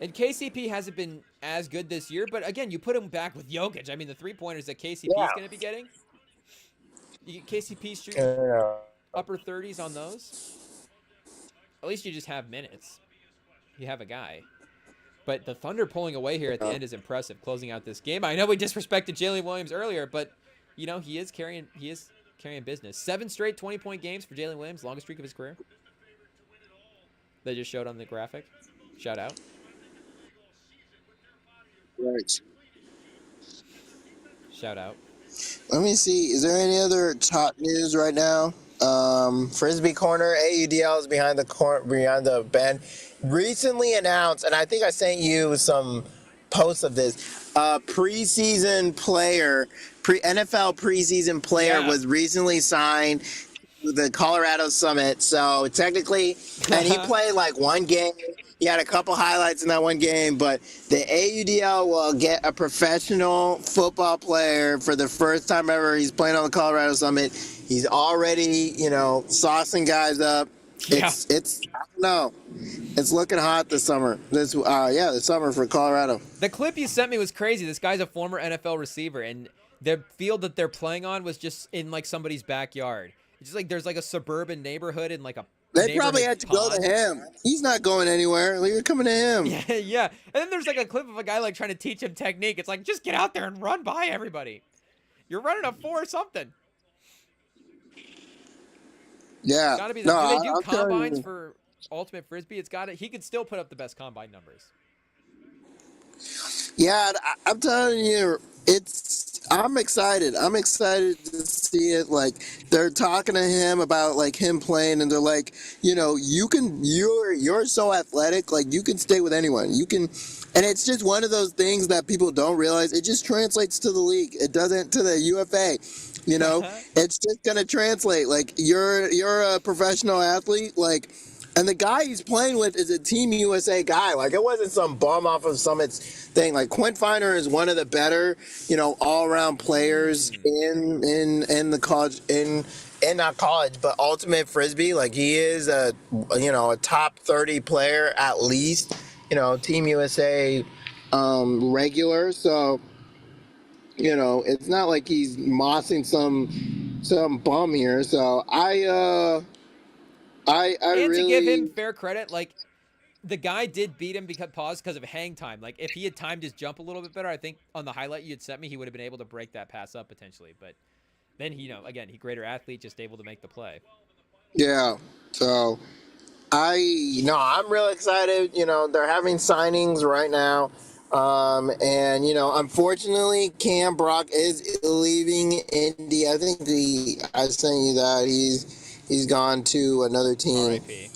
And KCP hasn't been as good this year, but again, you put him back with Jokic. I mean, the three-pointers that KCP is going to be getting. You get KCP shooting upper 30s on those. At least you just have minutes. You have a guy. But the Thunder pulling away here at the end is impressive, closing out this game. I know we disrespected Jalen Williams earlier, but you know he is carrying business. 7 straight 20-point games for Jalen Williams, longest streak of his career. They just showed on the graphic. Shout out. Right. Shout out. Let me see. Is there any other top news right now? Frisbee corner AUDL is behind the bend. Recently announced, and I think I sent you some posts of this. NFL preseason player was recently signed to the Colorado Summit. So technically, and he played like one game. He had a couple highlights in that one game, but the AUDL will get a professional football player for the first time ever. He's playing on the Colorado Summit. He's already, saucing guys up. It's I don't know. It's looking hot this summer. This summer for Colorado. The clip you sent me was crazy. This guy's a former NFL receiver, and the field that they're playing on was just in like somebody's backyard. It's just like there's like a suburban neighborhood and like a They probably had to go to him. He's not going anywhere. Like, you're coming to him. Yeah. And then there's like a clip of a guy like trying to teach him technique. It's like, just get out there and run by everybody. You're running a 4 or something. Yeah. Gotta be do they do combines for Ultimate Frisbee? He could still put up the best combine numbers. Yeah, I'm telling you, I'm excited. I'm excited to see it. Like, they're talking to him about like him playing, and they're like, you're so athletic, like you can stay with anyone. You can, and it's just one of those things that people don't realize. It just translates to the league. It doesn't to the UFA. It's just gonna translate. Like you're a professional athlete, like. And the guy he's playing with is a Team USA guy. Like, it wasn't some bum off of Summit's thing. Like, Quint Finer is one of the better, all-around players in the college, in not college, but Ultimate Frisbee. Like, he is a top 30 player at least. Team USA regular. So, it's not like he's mossing some bum here. So I And really, to give him fair credit, like the guy did beat him because of hang time. Like if he had timed his jump a little bit better, I think on the highlight you had sent me, he would have been able to break that pass up potentially. But then he greater athlete, just able to make the play. Yeah. So I'm real excited. They're having signings right now. And unfortunately, Cam Brock is leaving Indy. I think I sent you that he's gone to another team. R.I.P.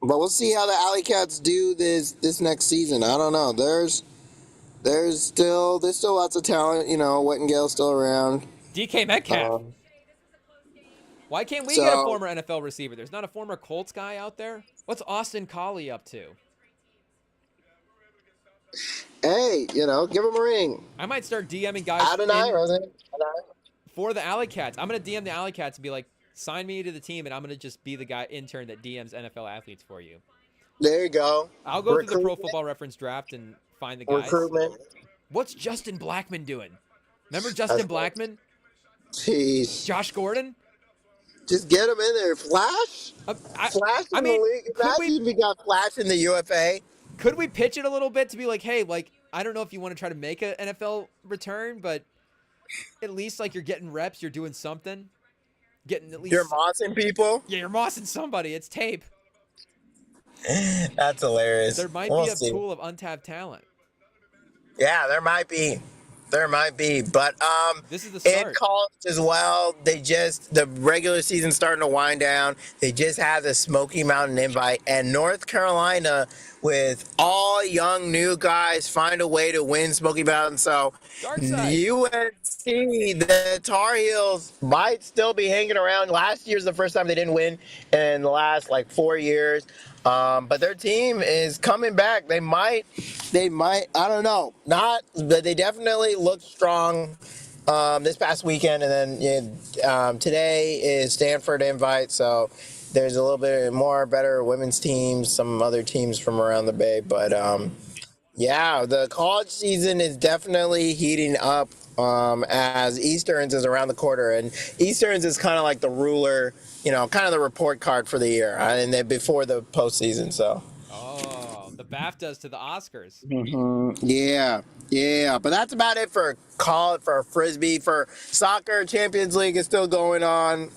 But we'll see how the Alley Cats do this next season. I don't know. There's still lots of talent. Wettengale's still around. DK Metcalf. Why can't we get a former NFL receiver? There's not a former Colts guy out there. What's Austin Collie up to? Hey, give him a ring. I might start DMing guys for the Alley Cats. I'm gonna DM the Alley Cats and be like, sign me to the team, and I'm gonna just be the guy intern that DMs NFL athletes for you. There you go. I'll go through the Pro Football Reference draft and find the guys. Recruitment. What's Justin Blackman doing? Remember Justin Blackman? Jeez. Josh Gordon? Just get him in there. Flash? Flash in the league? Imagine if we got Flash in the UFA. Could we pitch it a little bit to be like, hey, like, I don't know if you want to try to make an NFL return, but at least like you're getting reps, you're doing something, getting at You're least mossing people. yeah, you're mossing somebody. It's tape. That's hilarious. There might We'll be a see. pool of untapped talent. Yeah, there might be. There might be. But This is the in start. college as well, the regular season's starting to wind down. They just had the Smoky Mountain invite, and North Carolina, with all young new guys, find a way to win Smoky Mountain. So Dark side. UNC, the Tar Heels might still be hanging around. Last year's the first time they didn't win in the last like 4 years. But their team is coming back. They might, I don't know, not, but they definitely look strong this past weekend. And then today is Stanford invite. So there's a little bit more better women's teams, some other teams from around the Bay. But yeah, the college season is definitely heating up as Easterns is around the corner. And Easterns is kind of like the ruler, kind of the report card for the year, and then before the postseason. So. Oh, the BAFTAs to the Oscars. Yeah. But that's about it for college, for frisbee, for soccer. Champions League is still going on.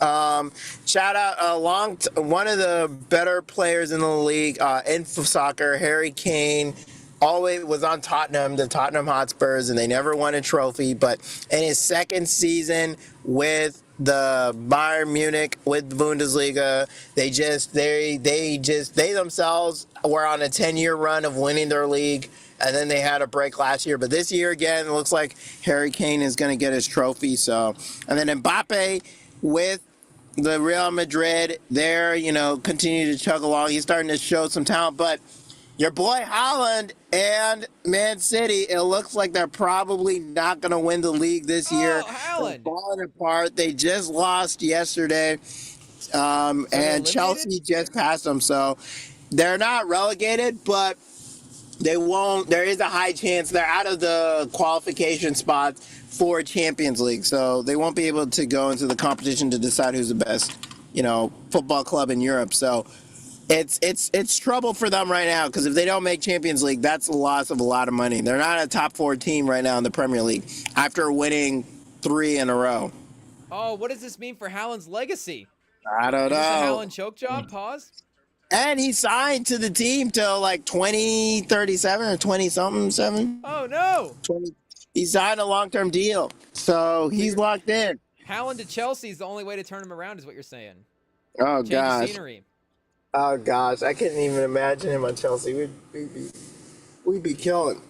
Shout out one of the better players in the league in soccer, Harry Kane. Always was on Tottenham, the Tottenham Hotspurs, and they never won a trophy. But in his second season with the Bayern Munich, with the Bundesliga, they themselves were on a 10-year run of winning their league, and then they had a break last year. But this year again, it looks like Harry Kane is going to get his trophy. So, and then Mbappe with the Real Madrid, they're continue to chug along. He's starting to show some talent, but your boy Haaland and Man City, it looks like they're probably not going to win the league this year. Oh, Haaland. They're falling apart. They just lost yesterday, and Chelsea just passed them. So they're not relegated, but they won't. There is a high chance they're out of the qualification spots for Champions League. So they won't be able to go into the competition to decide who's the best, football club in Europe. So it's trouble for them right now, because if they don't make Champions League, that's a loss of a lot of money. They're not a top 4 team right now in the Premier League after winning 3 in a row. Oh, what does this mean for Haaland's legacy? I don't know. Is this a Haaland choke job? Pause. And he signed to the team till like 2037 or 20-something, 7. Oh, no. 20. He signed a long-term deal, so he's locked in. Haaland to Chelsea is the only way to turn him around, is what you're saying. Oh, Change gosh. the scenery. Oh, gosh. I couldn't even imagine him on Chelsea. We'd be killing.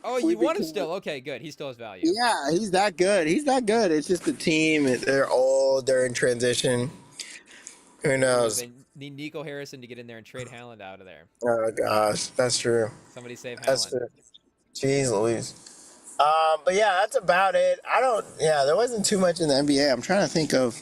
Oh, you want him still? Okay, good. He still has value. Yeah, he's that good. It's just the team. They're old. They're in transition. Who knows? They need Nico Harrison to get in there and trade Haaland out of there. Oh, gosh. That's true. Somebody save Haaland. That's true. Jeez Louise. But yeah, that's about it. There wasn't too much in the NBA. I'm trying to think of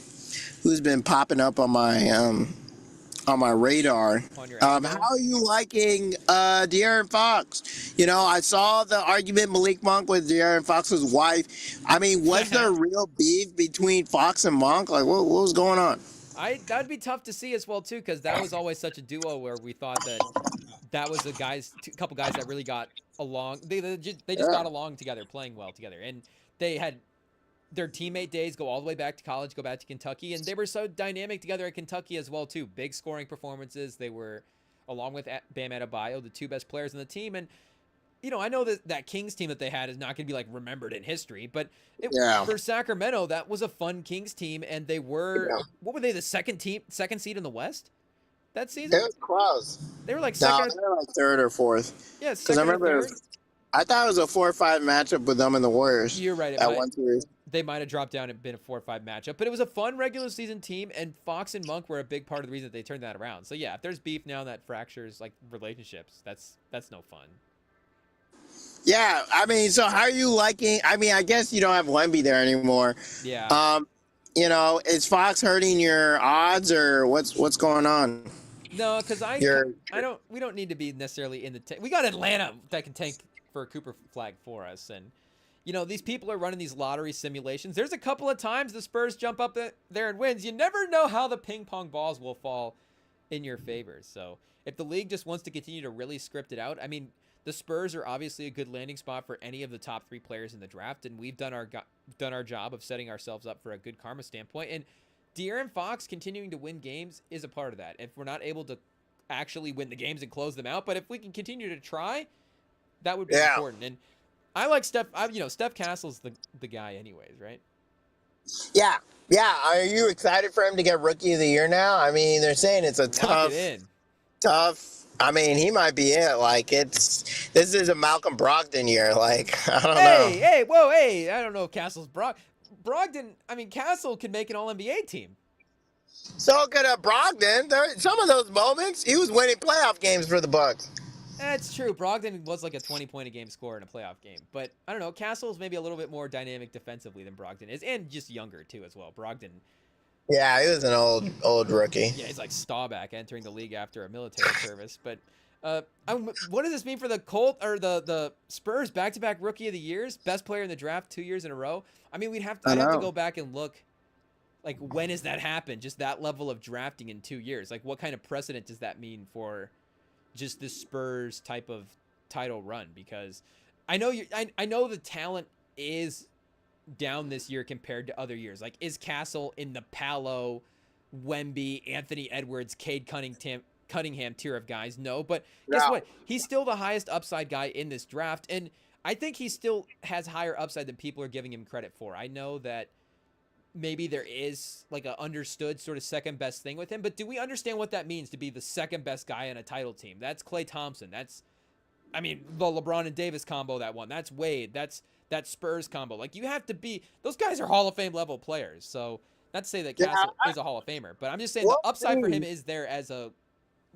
who's been popping up on my radar. On your How are you liking De'Aaron Fox? I saw the argument Malik Monk with De'Aaron Fox's wife. I mean, was there real beef between Fox and Monk? Like, what was going on? That'd be tough to see as well too, because that was always such a duo where we thought that was a couple guys that really got along. They just got along together, playing well together, and they had their teammate days go all the way back to college, go back to Kentucky, and they were so dynamic together at Kentucky as well too. Big scoring performances. They were, along with Bam Adebayo, the 2 best players in the team. And I know that Kings team that they had is not going to be like remembered in history, but for Sacramento, that was a fun Kings team, and they were what were they, the second seed in the West that season? It was close. They were like second. No, they were like 3rd or 4th. Yeah, because I remember. I thought it was a 4-5 matchup with them and the Warriors. You're right. One series. They might have dropped down and been a 4-5 matchup, but it was a fun regular season team, and Fox and Monk were a big part of the reason that they turned that around. So yeah, if there's beef now that fractures like relationships, that's no fun. Yeah, I mean, so how are you liking? I mean, I guess you don't have Wemby there anymore. Yeah. Is Fox hurting your odds, or what's going on? No, because we don't need to be necessarily in the tank. We got Atlanta that can tank for a Cooper flag for us, and these people are running these lottery simulations. There's a couple of times the Spurs jump up there and wins. You never know how the ping pong balls will fall in your favor. So if the league just wants to continue to really script it out, I mean, the Spurs are obviously a good landing spot for any of the top 3 players in the draft, and we've done our job of setting ourselves up for a good karma standpoint. And De'Aaron Fox continuing to win games is a part of that. If we're not able to actually win the games and close them out, but if we can continue to try, that would be important. And I like Steph. Steph Castle's the guy, anyways, right? Yeah. Are you excited for him to get Rookie of the Year now? I mean, they're saying it's a tough. I mean, he might be it. Like, this is a Malcolm Brogdon year. Like, I don't know. Hey, I don't know if Castle's Brogdon. I mean, Castle could make an All-NBA team. So could Brogdon. Some of those moments, he was winning playoff games for the Bucks. That's true. Brogdon was like a 20-point-a-game scorer in a playoff game. But, I don't know, Castle's maybe a little bit more dynamic defensively than Brogdon is, and just younger, too, as well. Brogdon. Yeah, he was an old rookie. Yeah, he's like Staubach entering the league after a military service. But what does this mean for the the Spurs back-to-back Rookie of the Years, best player in the draft 2 years in a row? I mean, I'd have to go back and look. Like, when has that happened? Just that level of drafting in 2 years. Like, what kind of precedent does that mean for just the Spurs type of title run? Because I know I know the talent is down this year compared to other years. Like, is Castle in the Paolo, Wemby, Anthony Edwards, Cade Cunningham tier of guys? No, but guess what? He's still the highest upside guy in this draft, and I think he still has higher upside than people are giving him credit for. I know that maybe there is like a understood sort of second best thing with him, but do we understand what that means to be the second best guy on a title team? That's Klay Thompson. The LeBron and Davis combo that won. That's Wade. That's that Spurs combo. Like, you have to be, those guys are Hall of Fame level players. So not to say that Castle is a Hall of Famer, but I'm just saying the upside for him is there as a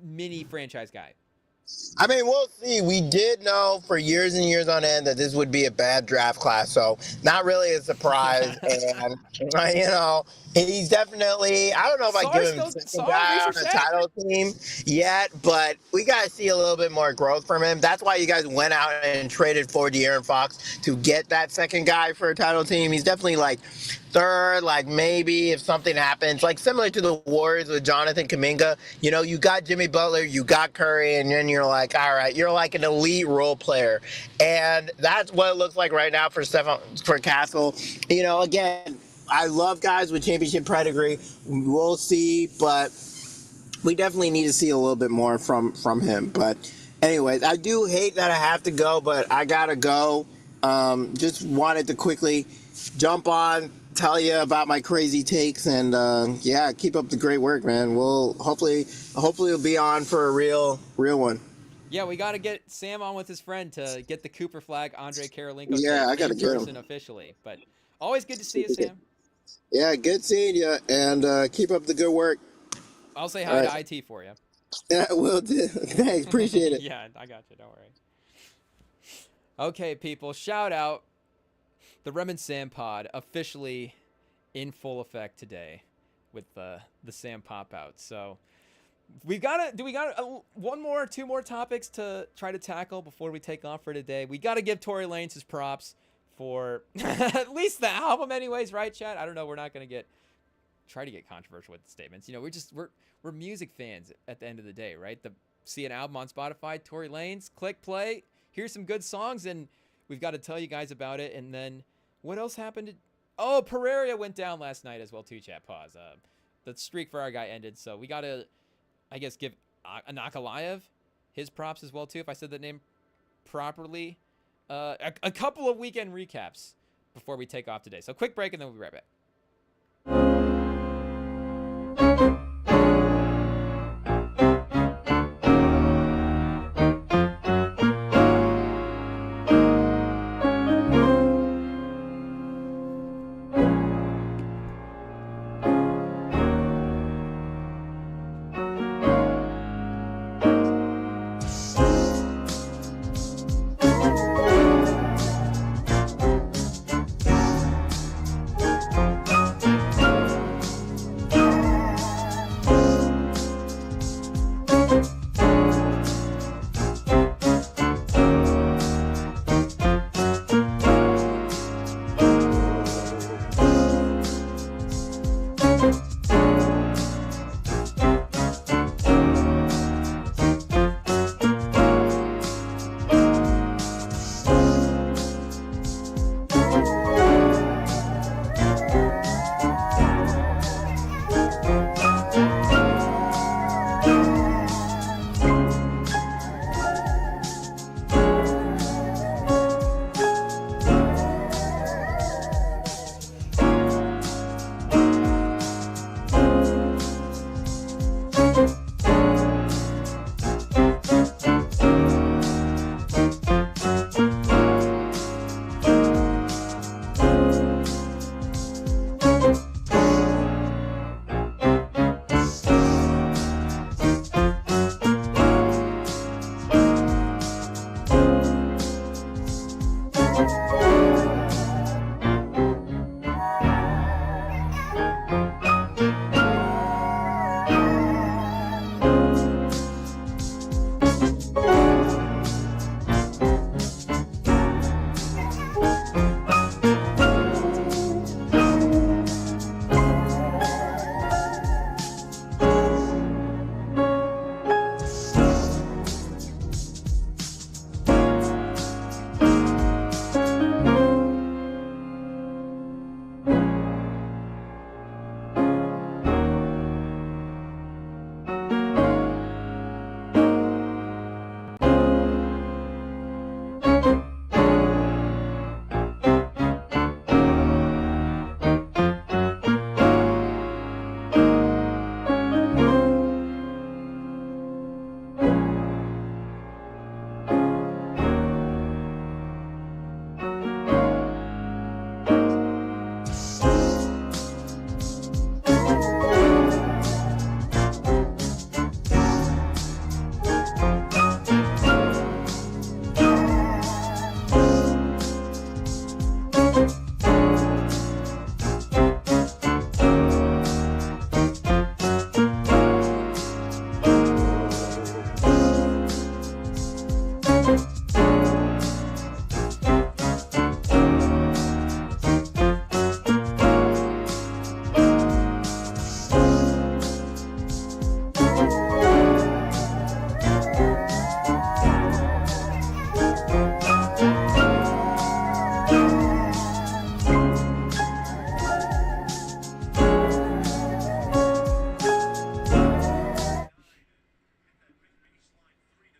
mini franchise guy. I mean, we'll see. We did know for years and years on end that this would be a bad draft class, so not really a surprise. And, he's definitely, I don't know if I give him second guy on the title team yet, but we got to see a little bit more growth from him. That's why you guys went out and traded for De'Aaron Fox to get that second guy for a title team. He's definitely like third, like maybe if something happens, like similar to the Warriors with Jonathan Kuminga. You got Jimmy Butler, you got Curry, and then you're like, all right, you're like an elite role player. And that's what it looks like right now for Castle. Again, I love guys with championship pedigree. We'll see, but we definitely need to see a little bit more from him. But anyways, I do hate that I have to go, but I gotta go. Just wanted to quickly jump on, tell you about my crazy takes, and keep up the great work, man. We'll hopefully we'll be on for a real one. Yeah, we got to get Sam on with his friend to get the Cooper flag Andre Karolinko I got to get him officially. But always good to see you, Sam. Yeah, good seeing you, and keep up the good work. I'll say hi to IT for you. Yeah, will do. Thanks, appreciate it. Yeah, I got you. Don't worry. Okay, people, shout out. The Rem and Sam pod officially in full effect today with the Sam pop out. So we got two more topics to try to tackle before we take off for today. We got to give Tory Lanez his props for at least the album anyways, right, Chad? I don't know. We're not going to try to get controversial with the statements. We're music fans at the end of the day, right? See an album on Spotify, Tory Lanez, click play, here's some good songs, and we've got to tell you guys about it. And then what else happened? Pereira went down last night as well too, chat. Pause. The streak for our guy ended, so we got to, I guess, give Anakalayev his props as well too, if I said the name properly. A couple of weekend recaps before we take off today. So quick break, and then we'll be right back.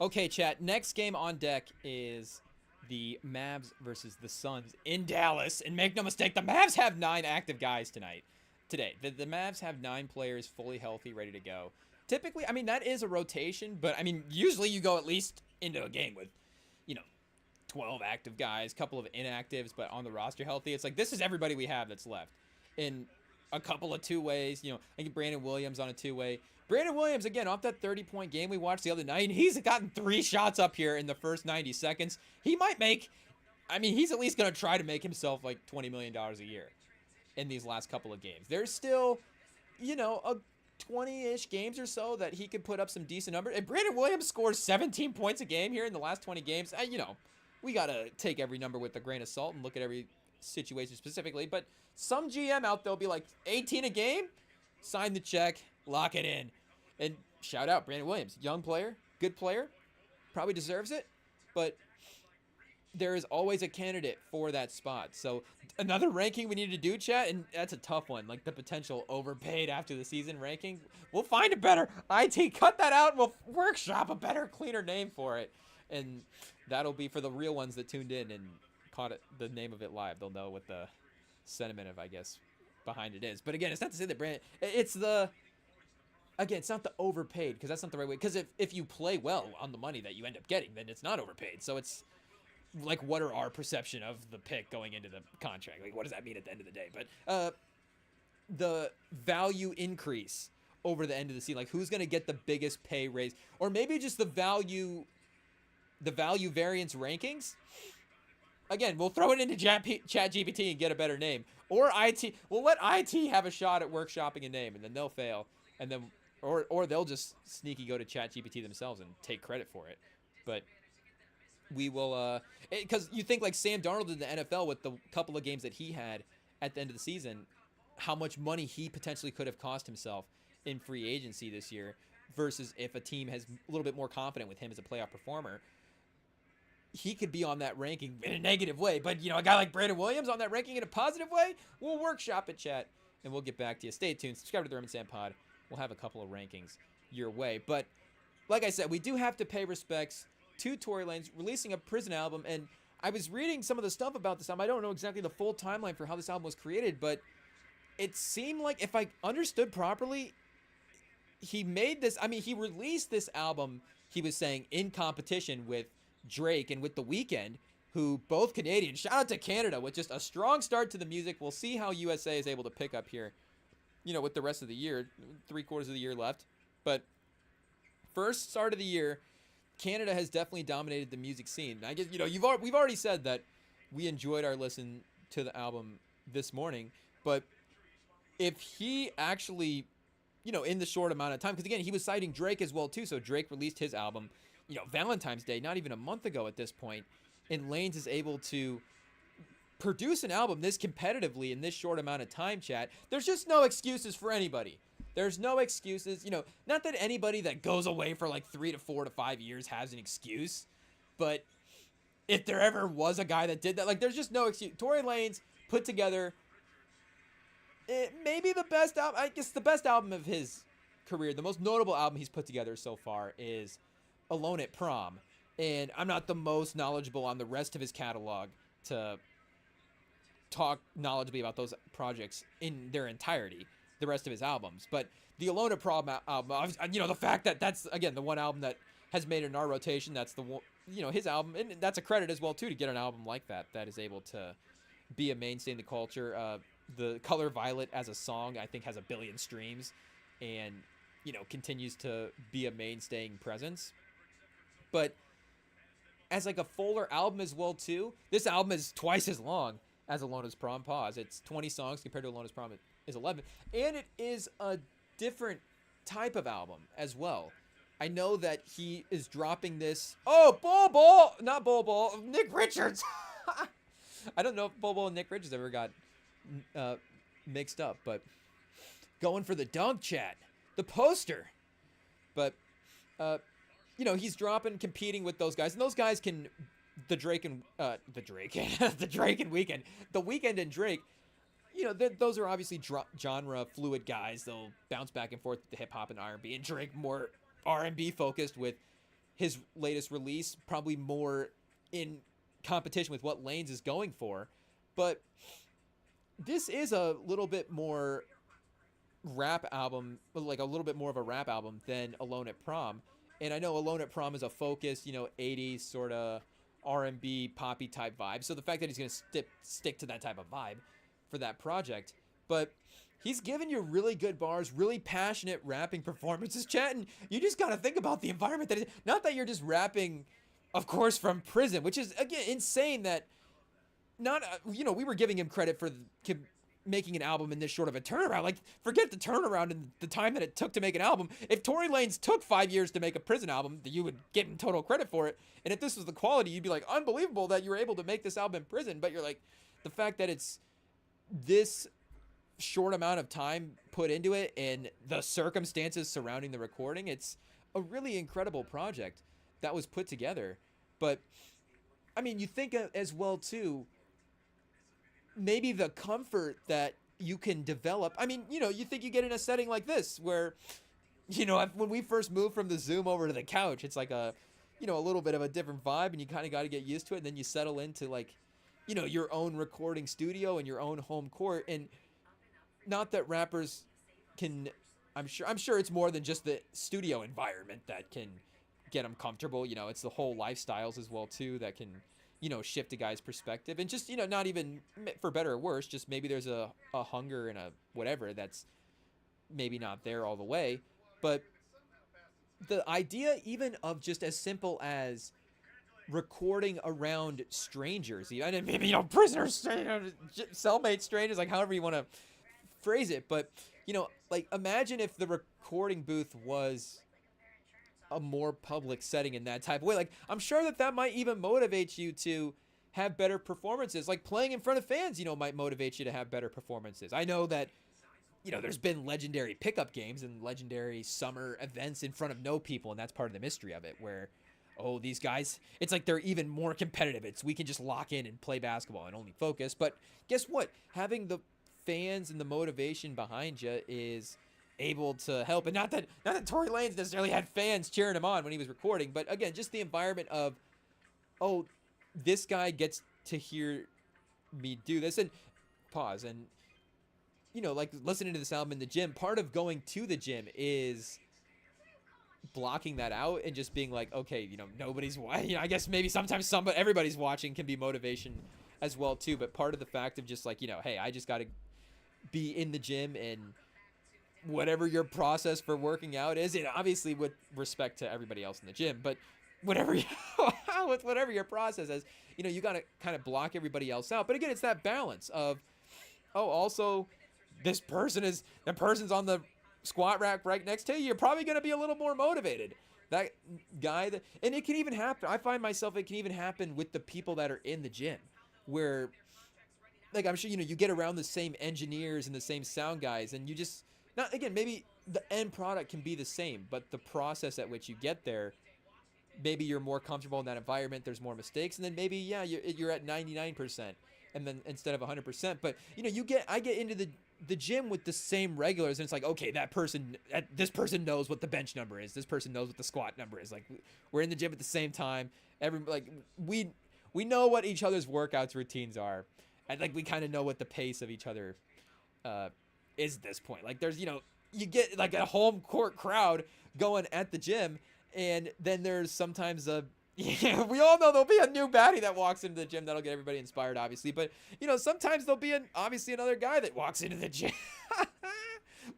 Okay, chat. Next game on deck is the Mavs versus the Suns in Dallas. And make no mistake, the Mavs have 9 active guys today. The Mavs have 9 players fully healthy, ready to go. Typically, I mean, that is a rotation, but I mean, usually you go at least into a game with, 12 active guys, couple of inactives, but on the roster healthy. It's like, this is everybody we have that's left. In a couple of two-ways, I think Brandon Williams on a two-way. Brandon Williams, again, off that 30-point game we watched the other night, and he's gotten 3 shots up here in the first 90 seconds. He might make, he's at least going to try to make himself like $20 million a year in these last couple of games. There's still, a 20-ish games or so that he could put up some decent numbers. And Brandon Williams scores 17 points a game here in the last 20 games. We got to take every number with a grain of salt and look at every situation specifically. But some GM out there will be like, 18 a game? Sign the check, lock it in. And shout out Brandon Williams. Young player, good player, probably deserves it. But there is always a candidate for that spot. So another ranking we need to do, chat, and that's a tough one. Like the potential overpaid after the season ranking. We'll find a better IT. Cut that out and we'll workshop a better, cleaner name for it. And that'll be for the real ones that tuned in and caught the name of it live. They'll know what the sentiment of, I guess, behind it is. But again, it's not to say that Brandon, it's not the overpaid, because that's not the right way. Because if you play well on the money that you end up getting, then it's not overpaid. So it's like, what are our perception of the pick going into the contract? Like, what does that mean at the end of the day? But the value increase over the end of the season, like who's going to get the biggest pay raise, or maybe just the value variance rankings. Again, we'll throw it into ChatGPT and get a better name, or IT. We'll let IT have a shot at workshopping a name, and then they'll fail, and then or they'll just sneaky go to ChatGPT themselves and take credit for it. But we will, because you think like Sam Darnold in the NFL with the couple of games that he had at the end of the season, how much money he potentially could have cost himself in free agency this year, versus if a team has a little bit more confident with him as a playoff performer, he could be on that ranking in a negative way. But, a guy like Brandon Williams on that ranking in a positive way, we'll workshop it, chat, and we'll get back to you. Stay tuned. Subscribe to the REMINGTOM Pod. We'll have a couple of rankings your way. But like I said, we do have to pay respects to Tory Lanez releasing a Prison album. And I was reading some of the stuff about this album. I don't know exactly the full timeline for how this album was created, but it seemed like, if I understood properly, he released this album, he was saying, in competition with Drake and with The Weeknd, who both Canadian. Shout out to Canada with just a strong start to the music. We'll see how USA is able to pick up here, with the rest of the year, 3/4 of the year left. But first start of the year, Canada has definitely dominated the music scene. I guess, we've already said that we enjoyed our listen to the album this morning, but if he actually, in the short amount of time, because again, he was citing Drake as well too, so Drake released his album, Valentine's Day, not even a month ago at this point, and Lanez is able to produce an album this competitively in this short amount of time, chat. There's just no excuses for anybody. There's no excuses. Not that anybody that goes away for like 3 to 4 to 5 years has an excuse, but if there ever was a guy that did that, like, there's just no excuse. Tory Lanez put together maybe the best album, I guess the best album of his career. The most notable album he's put together so far is Alone at Prom. And I'm not the most knowledgeable on the rest of his catalog to talk knowledgeably about those projects in their entirety, the rest of his albums. But the Alone at Prom album, the fact that that's, again, the one album that has made it in our rotation, that's the one, his album, and that's a credit as well, too, to get an album like that is able to be a mainstay in the culture. The Color Violet as a song, I think, has 1 billion streams and, continues to be a mainstaying presence. But as like a fuller album as well, too, this album is twice as long as Alone at Prom. Pause. It's 20 songs compared to Alone at Prom is 11. And it is a different type of album as well. I know that he is dropping this. Oh, not Bol, Nick Richards. I don't know if Bol and Nick Richards ever got mixed up, but going for the dunk, chat, the poster. But he's competing with those guys, and those guys can the Drake and Weeknd, the Weeknd and Drake. Those are obviously genre fluid guys. They'll bounce back and forth with the hip hop and R&B, and Drake more R&B focused with his latest release, probably more in competition with what Lanez is going for. But this is a little bit more rap album, like a little bit more of a rap album than Alone at Prom. And I know Alone at Prom is a focused, 80s sort of R&B poppy type vibe. So the fact that he's going to stick to that type of vibe for that project, but he's giving you really good bars, really passionate rapping performances, chat, and you just got to think about the environment that not that you're just rapping, of course, from prison, which is, again, insane that not, we were giving him credit for making an album in this short of a turnaround. Like, forget the turnaround and the time that it took to make an album. If Tory Lanez took 5 years to make a prison album, you would give him total credit for it. And if this was the quality, you'd be like, unbelievable that you were able to make this album in prison. But you're like, the fact that it's this short amount of time put into it and the circumstances surrounding the recording, it's a really incredible project that was put together. But, I mean, you think as well, too, maybe the comfort that you can develop. I mean, you think you get in a setting like this where, when we first moved from the Zoom over to the couch, it's like a little bit of a different vibe, and you kind of got to get used to it. And then you settle into like, your own recording studio and your own home court. And not that rappers can, I'm sure it's more than just the studio environment that can get them comfortable. It's the whole lifestyles as well, too, that can, shift a guy's perspective. And just, not even for better or worse, just maybe there's a hunger and a whatever that's maybe not there all the way. But the idea even of just as simple as recording around strangers, and maybe, prisoners, cellmate strangers, like however you want to phrase it. But, like imagine if the recording booth was a more public setting in that type of way. Like, I'm sure that might even motivate you to have better performances. Like playing in front of fans, might motivate you to have better performances. I know that, there's been legendary pickup games and legendary summer events in front of no people, and that's part of the mystery of it, where, these guys, it's like they're even more competitive. We can just lock in and play basketball and only focus. But guess what? Having the fans and the motivation behind you is able to help. And not that Tory Lanez necessarily had fans cheering him on when he was recording, but again, just the environment of, this guy gets to hear me do this. And pause. And like listening to this album in the gym, part of going to the gym is blocking that out and just being like, okay, nobody's watching. I guess maybe sometimes everybody's watching can be motivation as well too. But part of the fact of just like, hey, I just got to be in the gym, and whatever your process for working out is, and obviously with respect to everybody else in the gym, but whatever your process is, you got to kind of block everybody else out. But again, it's that balance of, also the person's on the squat rack right next to you. You're probably going to be a little more motivated. That guy and it can even happen. I find myself, it can even happen with the people that are in the gym, where like, I'm sure, you get around the same engineers and the same sound guys, and you just, not, again, maybe the end product can be the same, but the process at which you get there, maybe you're more comfortable in that environment, there's more mistakes, and then maybe, yeah, you're at 99%, and then instead of 100%, but, I get into the gym with the same regulars, and it's like, okay, this person knows what the bench number is, this person knows what the squat number is, like, we're in the gym at the same time, we know what each other's workouts routines are, and, like, we kind of know what the pace of each other is at this point. Like, there's, you get like a home court crowd going at the gym, and then there's sometimes we all know there'll be a new baddie that walks into the gym that'll get everybody inspired, obviously. But, sometimes there'll be obviously another guy that walks into the gym.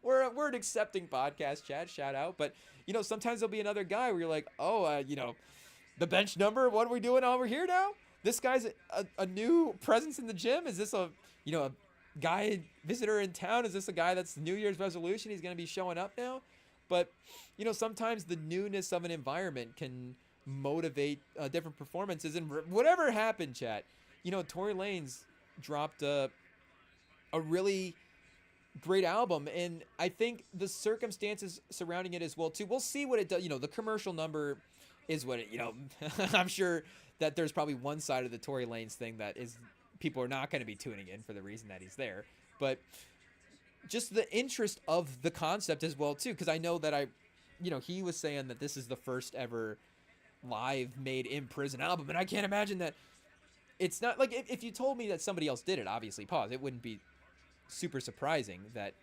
We're an accepting podcast, chat, shout out. But, sometimes there'll be another guy where you're like, the bench number, what are we doing over here now? This guy's a new presence in the gym. Is this a guy visitor in town? Is this a guy that's New Year's resolution? He's going to be showing up now. But, sometimes the newness of an environment can motivate different performances. And whatever happened, chat, Tory Lanez dropped a really great album. And I think the circumstances surrounding it as well, too. We'll see what it does. The commercial number is what it, I'm sure that there's probably one side of the Tory Lanez thing that is people are not going to be tuning in for the reason that he's there. But just the interest of the concept as well, too, because I know that he was saying that this is the first ever live made in prison album, and I can't imagine that. It's not like if you told me that somebody else did it, obviously, pause. It wouldn't be super surprising that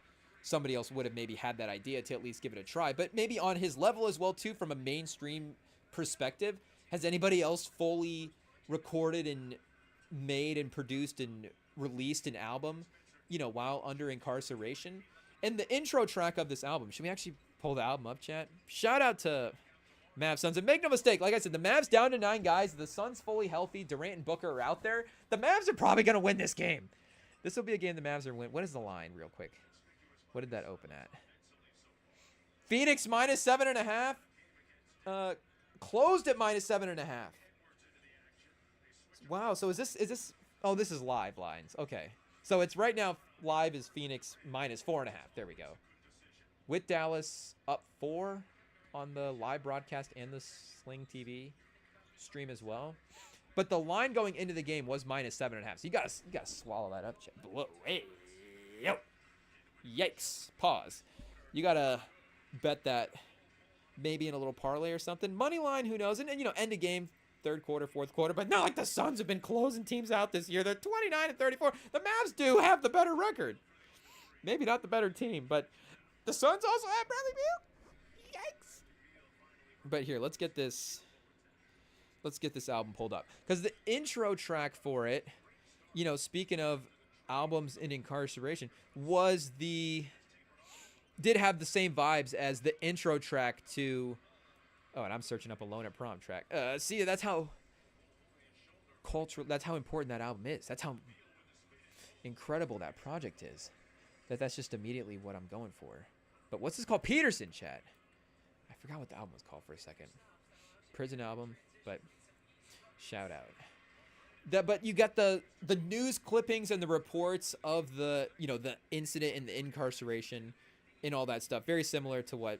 somebody else would have maybe had that idea to at least give it a try. But maybe on his level as well, too, from a mainstream perspective, has anybody else fully recorded and made and produced and released an album, you know, while under incarceration? And the intro track of this album, should we actually pull the album up, chat? Shout out to Mavs Suns. And make no mistake, like I said, the Mavs down to 9 guys. The Suns fully healthy. Durant and Booker are out there. The Mavs are probably going to win this game. This will be a game the Mavs are win. What is the line, real quick? What did that open at? Phoenix minus 7.5. Closed at minus 7.5. Wow. So is this? Oh, this is live lines. Okay. So it's right now. Live is Phoenix minus 4.5. There we go. With Dallas up 4 on the live broadcast and the Sling TV stream as well. But the line going into the game was minus 7.5. So you gotta swallow that up, chat. Whoa, hey, yo, yikes! Pause. You gotta bet that maybe in a little parlay or something. Money line, who knows? And you know, end of game, third quarter, fourth quarter. But not like the Suns have been closing teams out this year. They're 29-34. The Mavs do have the better record. Maybe not the better team, but the Suns also have Bradley Beal. Yikes! But here, let's get this album pulled up, because the intro track for it, you know, speaking of albums in incarceration, did have the same vibes as the intro track to, oh, and I'm searching up Alone at Prom track. See, that's how cultural, that's how important that album is. That's how incredible that project is. That's just immediately what I'm going for. But what's this called? Peterson, chat. I forgot what the album was called for a second. Prison album, but shout out. But you got the news clippings and the reports of the, you know, the incident and the incarceration and all that stuff. Very similar to what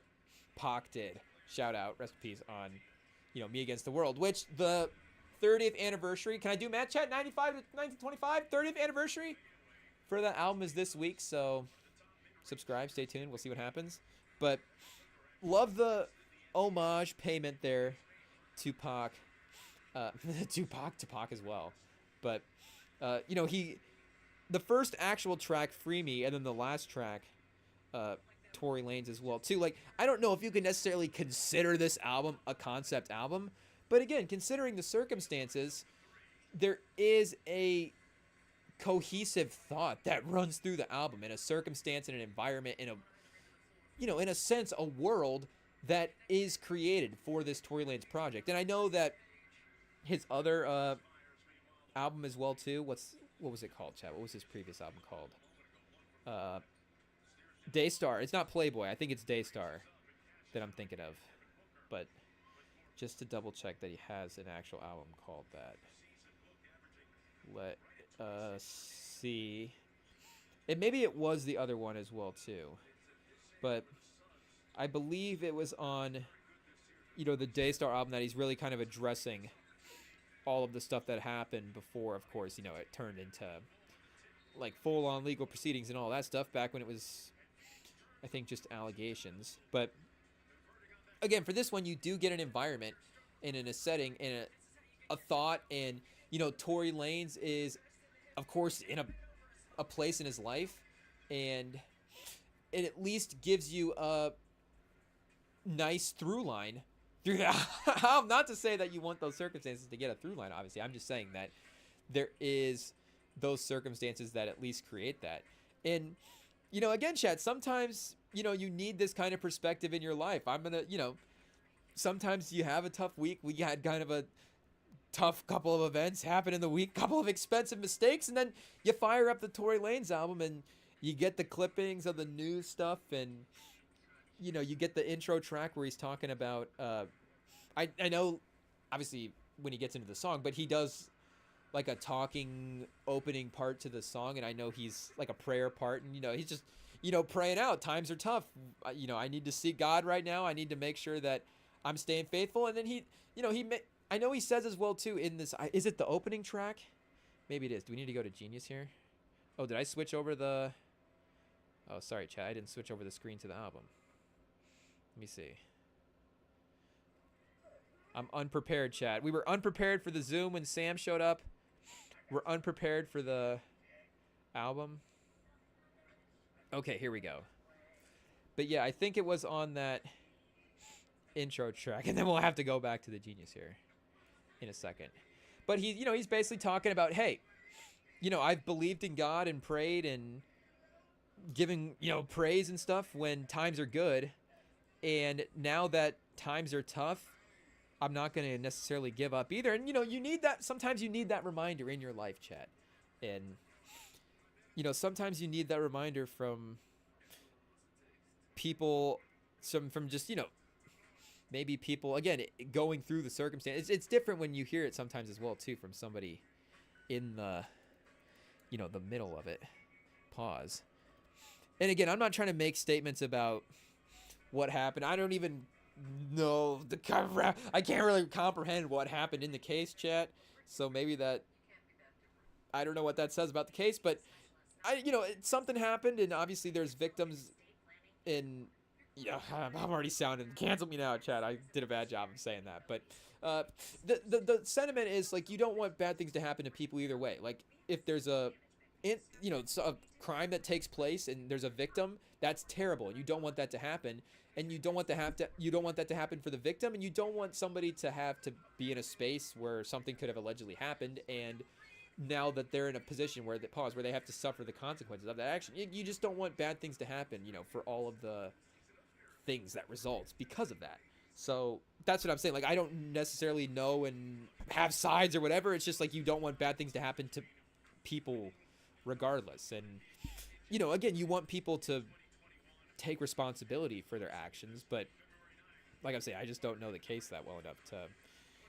Pac did. Shout out, rest in peace, on, you know, Me Against the World, which the 30th anniversary, can I do Matt chat? 95 to 1925, 30th anniversary for that album is this week, so subscribe, stay tuned, we'll see what happens. But love the homage payment there to Pac. To Pac as well. But, you know, the first actual track, Free Me, and then the last track, Tory Lanez as well, too. Like, I don't know if you can necessarily consider this album a concept album, but again, considering the circumstances, there is a cohesive thought that runs through the album in a circumstance, in an environment, in a, you know, in a sense, a world that is created for this Tory Lanez project. And I know that his other album as well too. What was it called, chat? What was his previous album called? Daystar. It's not Playboy. I think it's Daystar that I'm thinking of. But just to double check that he has an actual album called that. Let us see. And maybe it was the other one as well too. But I believe it was on, you know, the Daystar album that he's really kind of addressing all of the stuff that happened before, of course, you know, it turned into like full-on legal proceedings and all that stuff back when it was, I think, just allegations. But again, for this one, you do get an environment and in a setting and a thought, and, you know, Tory Lanez is, of course, in a place in his life, and it at least gives you a nice through line. Not to say that you want those circumstances to get a through line, obviously. I'm just saying that there is those circumstances that at least create that. And, you know, again, chat, sometimes, you know, you need this kind of perspective in your life. I'm going to, you know, sometimes you have a tough week. We had kind of a tough couple of events happen in the week, couple of expensive mistakes, and then you fire up the Tory Lanez album and you get the clippings of the news stuff, and, you know, you get the intro track where he's talking about, I know, obviously, when he gets into the song, but he does, like, a talking opening part to the song, and I know he's, like, a prayer part, and, you know, he's just, you know, praying out. Times are tough. You know, I need to seek God right now. I need to make sure that I'm staying faithful. And then he, you know, I know he says as well, too, in this, is it the opening track? Maybe it is. Do we need to go to Genius here? Oh, did I switch over the, oh, sorry, chat. I didn't switch over the screen to the album. Let me see. I'm unprepared, chat. We were unprepared for the Zoom when Sam showed up. We're unprepared for the album. Okay, here we go. But yeah, I think it was on that intro track, and then we'll have to go back to the Genius here in a second. But he's basically talking about, hey, I've believed in God and prayed and giving, praise and stuff when times are good. And now that times are tough, I'm not going to necessarily give up either. And, you need that. Sometimes you need that reminder in your life, chat. And, sometimes you need that reminder from people, from just, maybe people, again, going through the circumstance. It's different when you hear it sometimes as well, too, from somebody in the, the middle of it. Pause. And again, I'm not trying to make statements about what happened. I don't even know I can't really comprehend what happened in the case, chat. So maybe I don't know what that says about the case, but something happened, and obviously there's victims in. Yeah, I'm already sounding. Cancel me now, chat. I did a bad job of saying that, but the sentiment is like you don't want bad things to happen to people either way. Like if there's a crime that takes place and there's a victim, that's terrible. You don't want that to happen, and you don't want that to happen for the victim, and you don't want somebody to have to be in a space where something could have allegedly happened, and now that they're in a position where they have to suffer the consequences of that action. You just don't want bad things to happen, for all of the things that results because of that. So that's what I'm saying. Like, I don't necessarily know and have sides or whatever. It's just like you don't want bad things to happen to people regardless. And, again, you want people to take responsibility for their actions. But like I'm saying, I just don't know the case that well enough to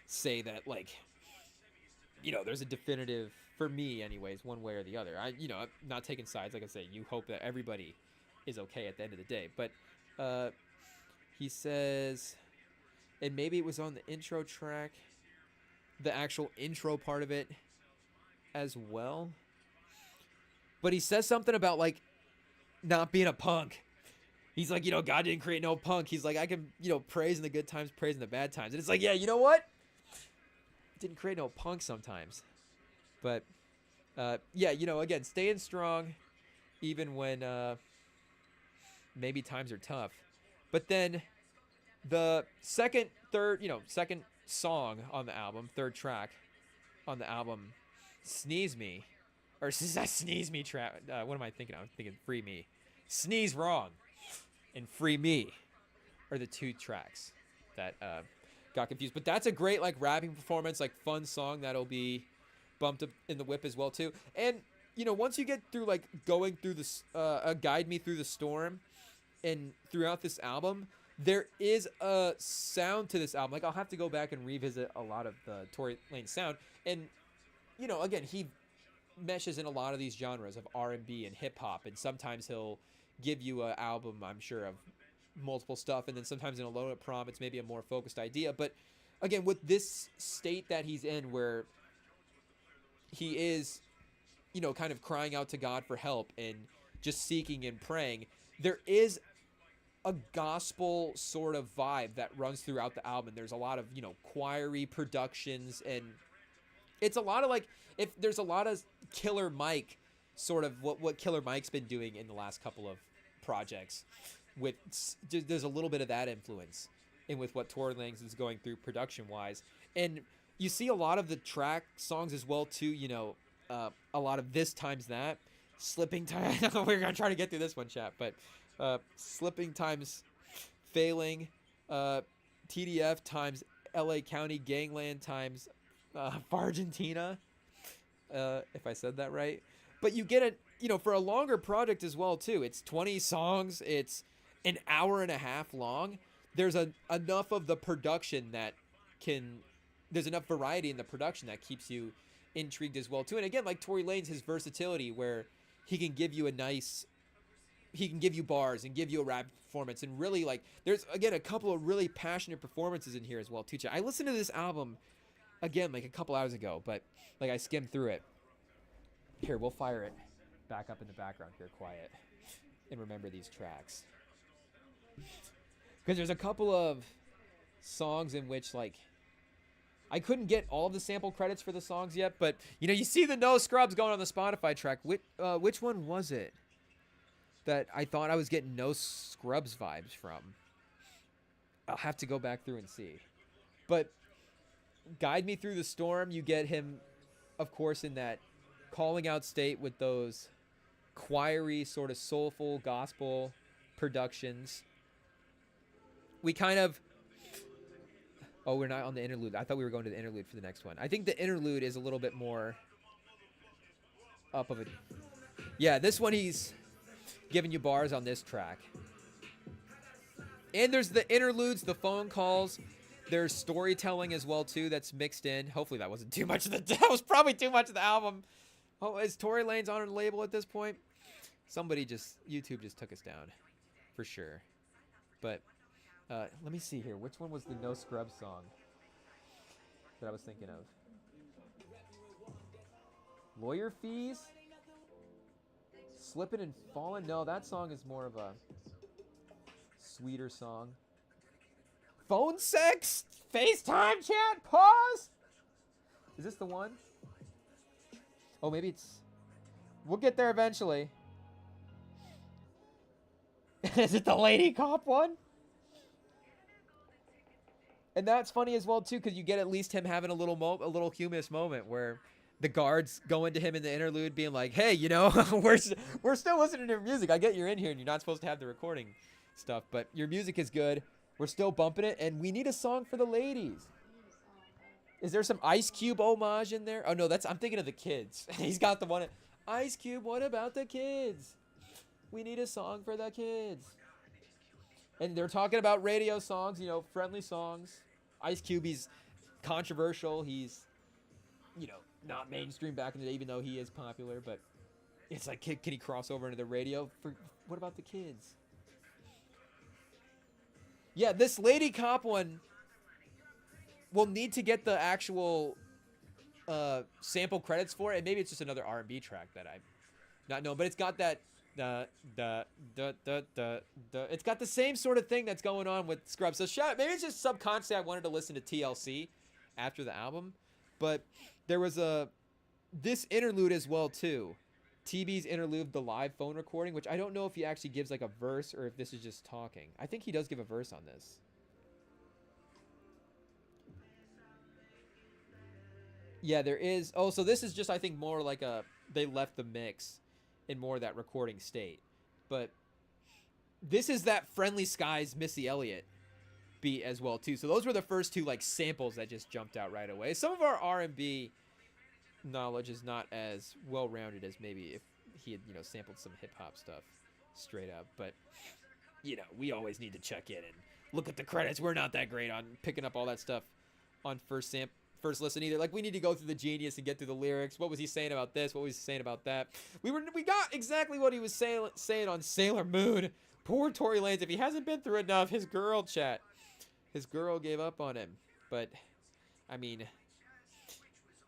say that, like, there's a definitive, for me anyways, one way or the other. I'm not taking sides. Like I say, you hope that everybody is okay at the end of the day. But he says, and maybe it was on the intro track, the actual intro part of it as well. But he says something about, like, not being a punk. He's like, God didn't create no punk. He's like, I can, praise in the good times, praise in the bad times. And it's like, yeah, you know what? Didn't create no punk sometimes. But, yeah, again, staying strong even when maybe times are tough. But then the second song on the album, third track on the album, Sneeze Me. Or Sneeze Me track. What am I thinking? I'm thinking Free Me. Sneeze Wrong and Free Me are the two tracks that got confused. But that's a great, like, rapping performance, like, fun song that'll be bumped up in the whip as well, too. And, once you get through, like, going through this, Guide Me Through the Storm, and throughout this album, there is a sound to this album. Like, I'll have to go back and revisit a lot of the Tory Lanez sound. And, again, he meshes in a lot of these genres of R&B and hip-hop. And sometimes he'll give you an album, I'm sure, of multiple stuff. And then sometimes in a Alone at Prom, it's maybe a more focused idea. But, again, with this state that he's in where he is, kind of crying out to God for help and just seeking and praying, there is a gospel sort of vibe that runs throughout the album. There's a lot of, choiry productions, and it's a lot of, like, if there's a lot of Killer Mike, sort of what Killer Mike's been doing in the last couple of projects, there's a little bit of that influence in with what Tory Lanez is going through production wise. And you see a lot of the track songs as well too, a lot of This Times That, Slipping Time. We're gonna try to get through this one, chat, but Slipping Times Failing, TDF times LA County Gangland times Fargentina, if I said that right. But you get it, for a longer project as well too. It's 20 songs. It's an hour and a half long. There's enough of the production there's enough variety in the production that keeps you intrigued as well too. And again, like Tory Lanez, his versatility where he can give you bars and give you a rap performance, and really, like, there's again a couple of really passionate performances in here as well too. I listened to this album again like a couple hours ago, but like I skimmed through it. Here, we'll fire it back up in the background here, quiet, and remember these tracks, because there's a couple of songs in which, like, I couldn't get all of the sample credits for the songs yet, but you see the No Scrubs going on the Spotify track. Which one was it that I thought I was getting No Scrubs vibes from? I'll have to go back through and see. But Guide Me Through the Storm, you get him, of course, in that calling out state with those choiry, sort of soulful gospel productions. We kind of... Oh, we're not on the interlude. I thought we were going to the interlude for the next one. I think the interlude is a little bit more up of it. Yeah, this one he's giving you bars on this track. And there's the interludes, the phone calls. There's storytelling as well, too, that's mixed in. Hopefully that wasn't too much of the... That was probably too much of the album. Oh, is Tory Lanez on a label at this point? YouTube just took us down. For sure. But... let me see here. Which one was the No Scrubs song that I was thinking of? Lawyer Fees? Slippin' and Fallin'? No, that song is more of a sweeter song. Phone sex? FaceTime chat? Pause? Is this the one? Oh, maybe it's... We'll get there eventually. Is it the Lady Cop one? And that's funny as well, too, because you get at least him having a little humorous moment where the guards go into him in the interlude being like, hey, we're still listening to your music. I get you're in here and you're not supposed to have the recording stuff, but your music is good. We're still bumping it, and we need a song for the ladies. Is there some Ice Cube homage in there? Oh, no, I'm thinking of the kids. He's got the one. Ice Cube, what about the kids? We need a song for the kids. And they're talking about radio songs, friendly songs. Ice Cube, he's controversial. He's, not mainstream back in the day, even though he is popular. But it's like, can he cross over into the radio? What about the kids? Yeah, this Lady Cop one will need to get the actual sample credits for it. And maybe it's just another R&B track that I not know. But it's got that... It's got the same sort of thing that's going on with Scrubs. So maybe it's just subconsciously I wanted to listen to TLC after the album, but there was this interlude as well too. TB's interlude, the live phone recording, which I don't know if he actually gives like a verse or if this is just talking. I think he does give a verse on this. Yeah, there is. Oh, so this is just I think more like they left the mix in more of that recording state. But this is that Friendly Skies Missy Elliott beat as well too. So those were the first two like samples that just jumped out right away. Some of our R&B knowledge is not as well-rounded as maybe if he had, sampled some hip-hop stuff straight up. But, we always need to check in and look at the credits. We're not that great on picking up all that stuff on first listen either. Like, we need to go through the Genius and get through the lyrics. What was he saying about this? What was he saying about that? We got exactly what he was saying on Sailor Moon. Poor Tory Lanez. If he hasn't been through enough, his girl gave up on him. But I mean,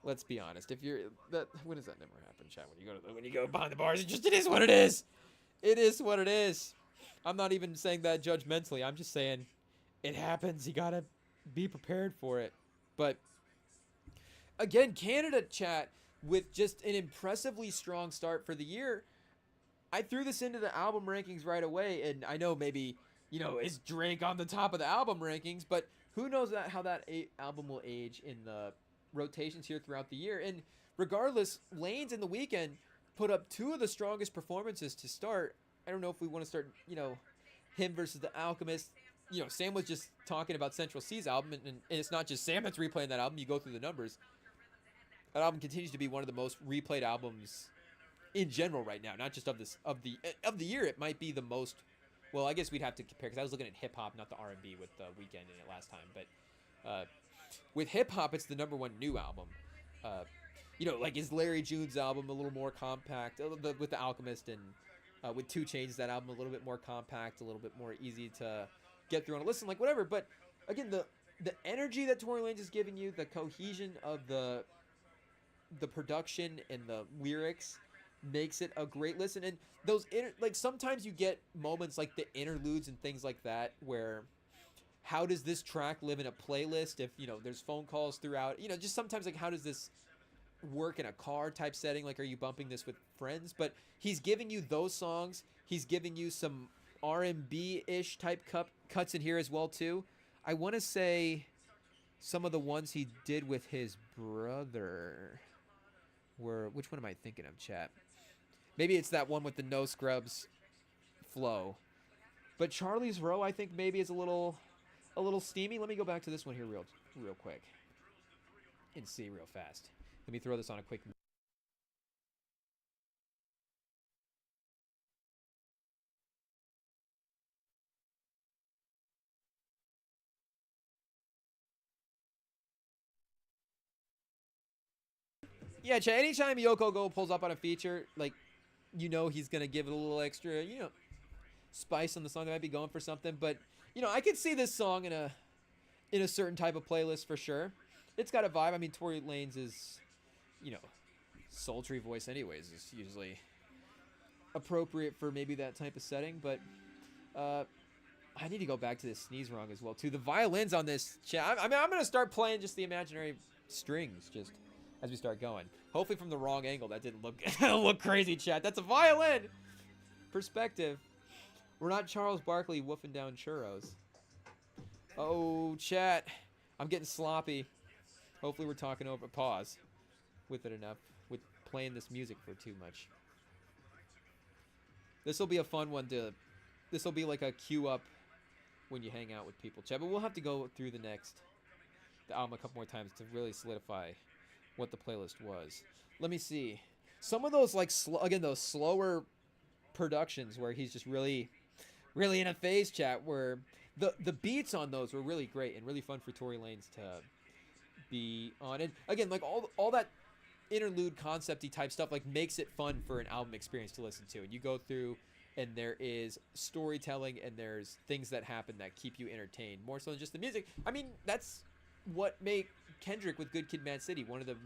let's be honest. When does that never happen, chat? When you go behind the bars, it is what it is. It is what it is. I'm not even saying that judgmentally. I'm just saying it happens. You gotta be prepared for it. But again, Canada, chat, with just an impressively strong start for the year. I threw this into the album rankings right away, and I know maybe, is Drake on the top of the album rankings, but who knows how that album will age in the rotations here throughout the year. And regardless, Lanez in The Weeknd put up two of the strongest performances to start. I don't know if we want to start, him versus The Alchemist. Sam was just talking about Central C's album, and it's not just Sam that's replaying that album. You go through the numbers. That album continues to be one of the most replayed albums in general right now, not just of the year. It might be the most. Well, I guess we'd have to compare because I was looking at hip hop, not the R&B with The Weeknd in it last time. But with hip hop, it's the #1 new album. Like is Larry June's album a little more compact with The Alchemist, and with 2 Chainz, that album a little bit more compact, a little bit more easy to get through and listen, like whatever. But again, the energy that Tory Lanez is giving you, the cohesion of the production and the lyrics makes it a great listen. And those sometimes you get moments like the interludes and things like that where how does this track live in a playlist if, there's phone calls throughout, just sometimes like how does this work in a car type setting? Like, are you bumping this with friends? But he's giving you those songs. He's giving you some R&B-ish type cuts in here as well too. I want to say some of the ones he did with his brother were, which one am I thinking of, chat? Maybe it's that one with the no scrubs flow. But Charlie's Row, I think maybe is a little steamy. Let me go back to this one here real quick and see real fast. Let me throw this on a quick. Yeah, Chat, anytime Yoko Go pulls up on a feature, like, he's going to give it a little extra, spice on the song. That might be going for something. But, I could see this song in a certain type of playlist for sure. It's got a vibe. I mean, Tory Lanez is, sultry voice anyways is usually appropriate for maybe that type of setting. But I need to go back to this sneeze wrong as well, too. The violins on this, chat. I mean, I'm going to start playing just the imaginary strings just as we start going. Hopefully from the wrong angle. That didn't look crazy, chat. That's a violin. Perspective. We're not Charles Barkley woofing down churros. Oh, chat. I'm getting sloppy. Hopefully we're talking over pause with it enough. With playing this music for too much. This will be a fun one to... This will be like a queue up when you hang out with people, chat. But we'll have to go through the album a couple more times to really solidify what the playlist was. Let me see. Some of those, like, those slower productions where he's just really in a phase, chat, where the beats on those were really great and really fun for Tory Lanez to be on. And again, like all that interlude concept-y type stuff, like, makes it fun for an album experience to listen to. And you go through and there is storytelling and there's things that happen that keep you entertained more so than just the music. I mean, that's what made Kendrick with Good Kid, Mad City one of the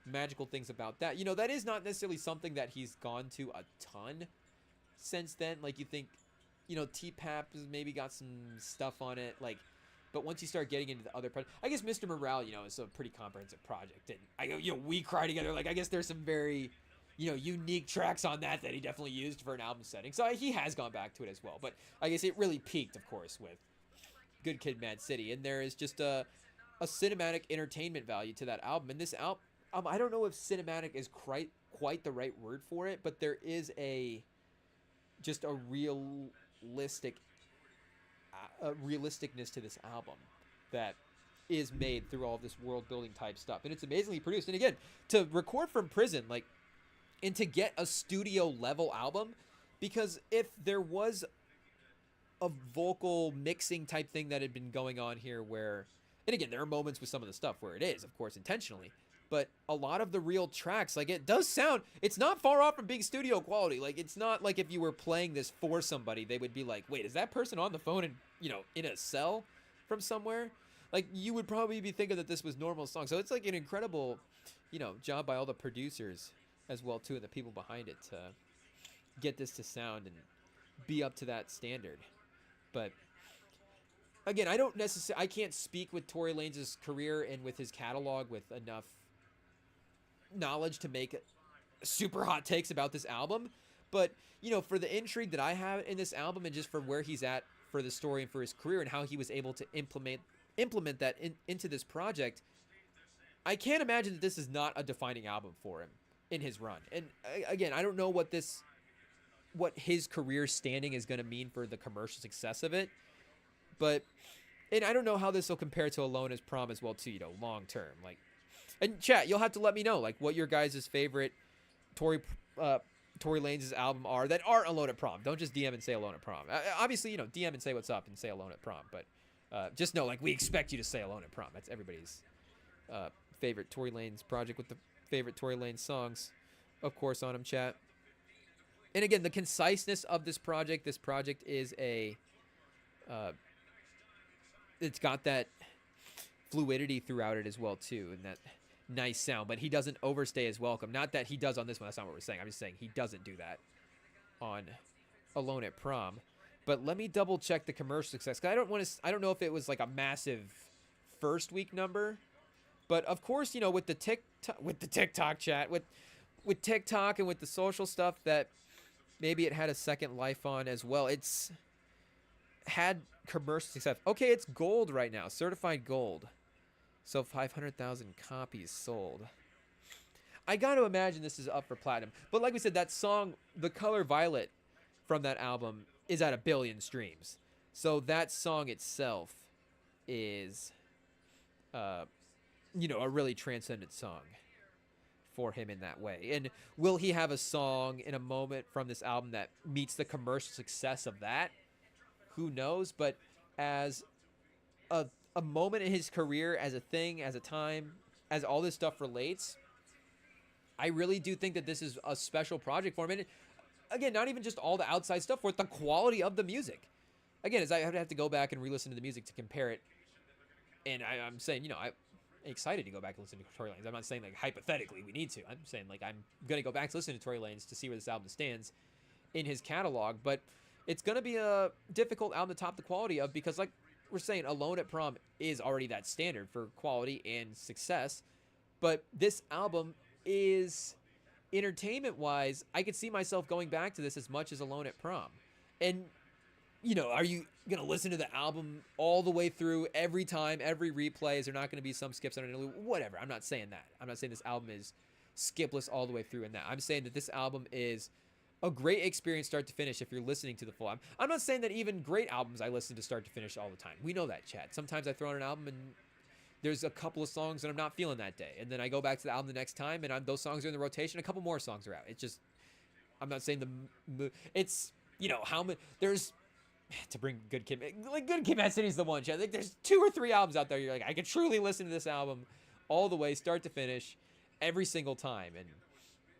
magical things about that. That is not necessarily something that he's gone to a ton since then. Like, you think, T-Pap has maybe got some stuff on it, like, but once you start getting into the other projects, I guess Mr. Morale, is a pretty comprehensive project, and We Cry Together, like, I guess there's some very, unique tracks on that he definitely used for an album setting, so he has gone back to it as well. But I guess it really peaked, of course, with Good Kid, Mad City, and there is just a cinematic entertainment value to that album. And this album, I don't know if cinematic is quite the right word for it, but there is just a realisticness to this album that is made through all of this world building type stuff, and it's amazingly produced. And again, to record from prison, like, and to get a studio level album, because if there was a vocal mixing type thing that had been going on here where, and again, there are moments with some of the stuff where it is, of course, intentionally, but a lot of the real tracks, like, it does sound, it's not far off from being studio quality. Like, it's not like if you were playing this for somebody, they would be like, wait, is that person on the phone and, in a cell from somewhere? Like, you would probably be thinking that this was normal song. So it's like an incredible, job by all the producers as well, too, and the people behind it to get this to sound and be up to that standard. But again, I can't speak with Tory Lanez's career and with his catalog with enough knowledge to make super hot takes about this album. But, for the intrigue that I have in this album and just for where he's at for the story and for his career and how he was able to implement that into this project, I can't imagine that this is not a defining album for him in his run. And again, I don't know what his career standing is going to mean for the commercial success of it. But, and I don't know how this will compare to Alone as Prom as well, too, long term. Like, and chat, you'll have to let me know, like, what your guys' favorite Tory Lanez's album are that aren't Alone at Prom. Don't just DM and say Alone at Prom. Obviously, DM and say what's up and say Alone at Prom. But just know, like, we expect you to say Alone at Prom. That's everybody's favorite Tory Lanez project with the favorite Tory Lanez songs, of course, on them, chat. And again, the conciseness of this project is it's got that fluidity throughout it as well, too, and that nice sound, but he doesn't overstay his welcome. Not that he does on this one. That's not what we're saying. I'm just saying he doesn't do that on Alone at Prom. But let me double check the commercial success. 'Cause I don't know if it was like a massive first week number, but of course, you know, with the TikTok chat, with TikTok and with the social stuff, that maybe it had a second life on as well. It's had commercial success. Okay, it's gold right now, certified gold. So 500,000 copies sold. I got to imagine this is up for platinum. But like we said, that song, The Color Violet, from that album is at 1 billion streams. So that song itself is, you know, a really transcendent song for him in that way. And will he have a song in a moment from this album that meets the commercial success of that? Who knows? But as a moment in his career, as a thing, as a time, as all this stuff relates, I really do think that this is a special project for him. And again, not even just all the outside stuff, for the quality of the music. Again, as I have to go back and re-listen to the music to compare it. And I'm saying, you know, I'm excited to go back and listen to Tory Lanez. I'm not saying, like, hypothetically we need to. I'm saying, like, I'm going to go back to listen to Tory Lanez to see where this album stands in his catalog. But it's going to be a difficult album to top the quality of, because, like we're saying, Alone at Prom is already that standard for quality and success. But this album is, entertainment-wise, I could see myself going back to this as much as Alone at Prom. And, you know, are you going to listen to the album all the way through every time, every replay? Is there not going to be some skips? Whatever. I'm not saying that. I'm not saying this album is skipless all the way through in that. I'm saying that this album is a great experience start to finish if you're listening to the full album. I'm not saying that even great albums I listen to start to finish all the time. We know that, Chad. Sometimes I throw on an album and there's a couple of songs that I'm not feeling that day. And then I go back to the album the next time and those songs are in the rotation. A couple more songs are out. It's just, I'm not saying it's, you know, how many, there's, to bring Good Kid, like Good Kid, Mad City is the one, Chad. Like, there's 2 or 3 albums out there you're like, I could truly listen to this album all the way, start to finish, every single time. And,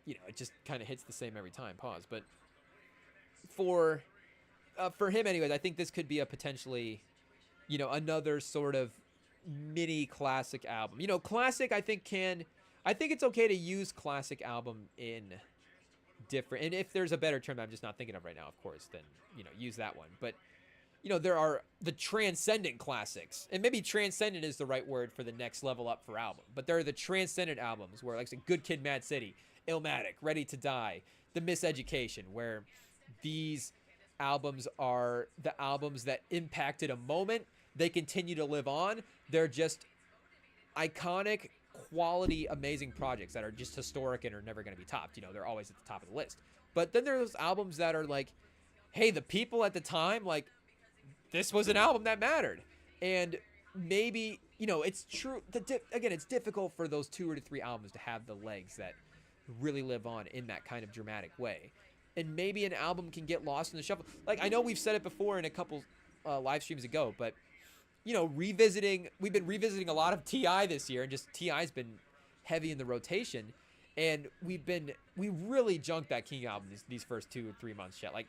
you know, it just kind of hits the same every time. Pause. But for him anyways, I think this could be a potentially, you know, another sort of mini classic album. You know, classic, I think it's okay to use classic album in different, and if there's a better term that I'm just not thinking of right now, of course, then, you know, use that one. But, you know, there are the transcendent classics, and maybe transcendent is the right word for the next level up for album. But there are the transcendent albums where, like I said, Good Kid, Mad City, Illmatic, Ready to Die, The Miseducation, where these albums are the albums that impacted a moment. They continue to live on. They're just iconic, quality, amazing projects that are just historic and are never going to be topped. You know, they're always at the top of the list. But then there's albums that are like, hey, the people at the time, like, this was an album that mattered. And maybe, you know, it's true. Again, it's difficult for those 2 or 3 albums to have the legs that really live on in that kind of dramatic way. And maybe an album can get lost in the shuffle. Like, I know we've said it before in a couple live streams ago, but, you know, we've been revisiting a lot of T.I. this year, and just T.I.'s been heavy in the rotation. And we really junked that King album these first 2 or 3 months, Chet. Like,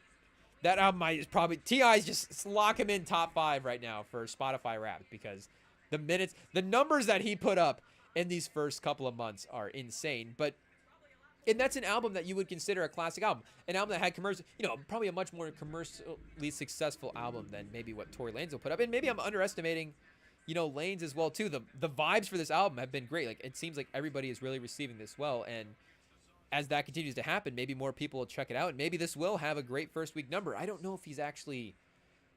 that album is probably, T.I.'s just lock him in top 5 right now for Spotify Wrapped, because the numbers that he put up in these first couple of months are insane. But, and that's an album that you would consider a classic album. An album that had commercial, you know, probably a much more commercially successful album than maybe what Tory Lanez will put up. And maybe I'm underestimating, you know, Lanez as well, too. The vibes for this album have been great. Like, it seems like everybody is really receiving this well. And as that continues to happen, maybe more people will check it out. And maybe this will have a great first week number. I don't know if he's actually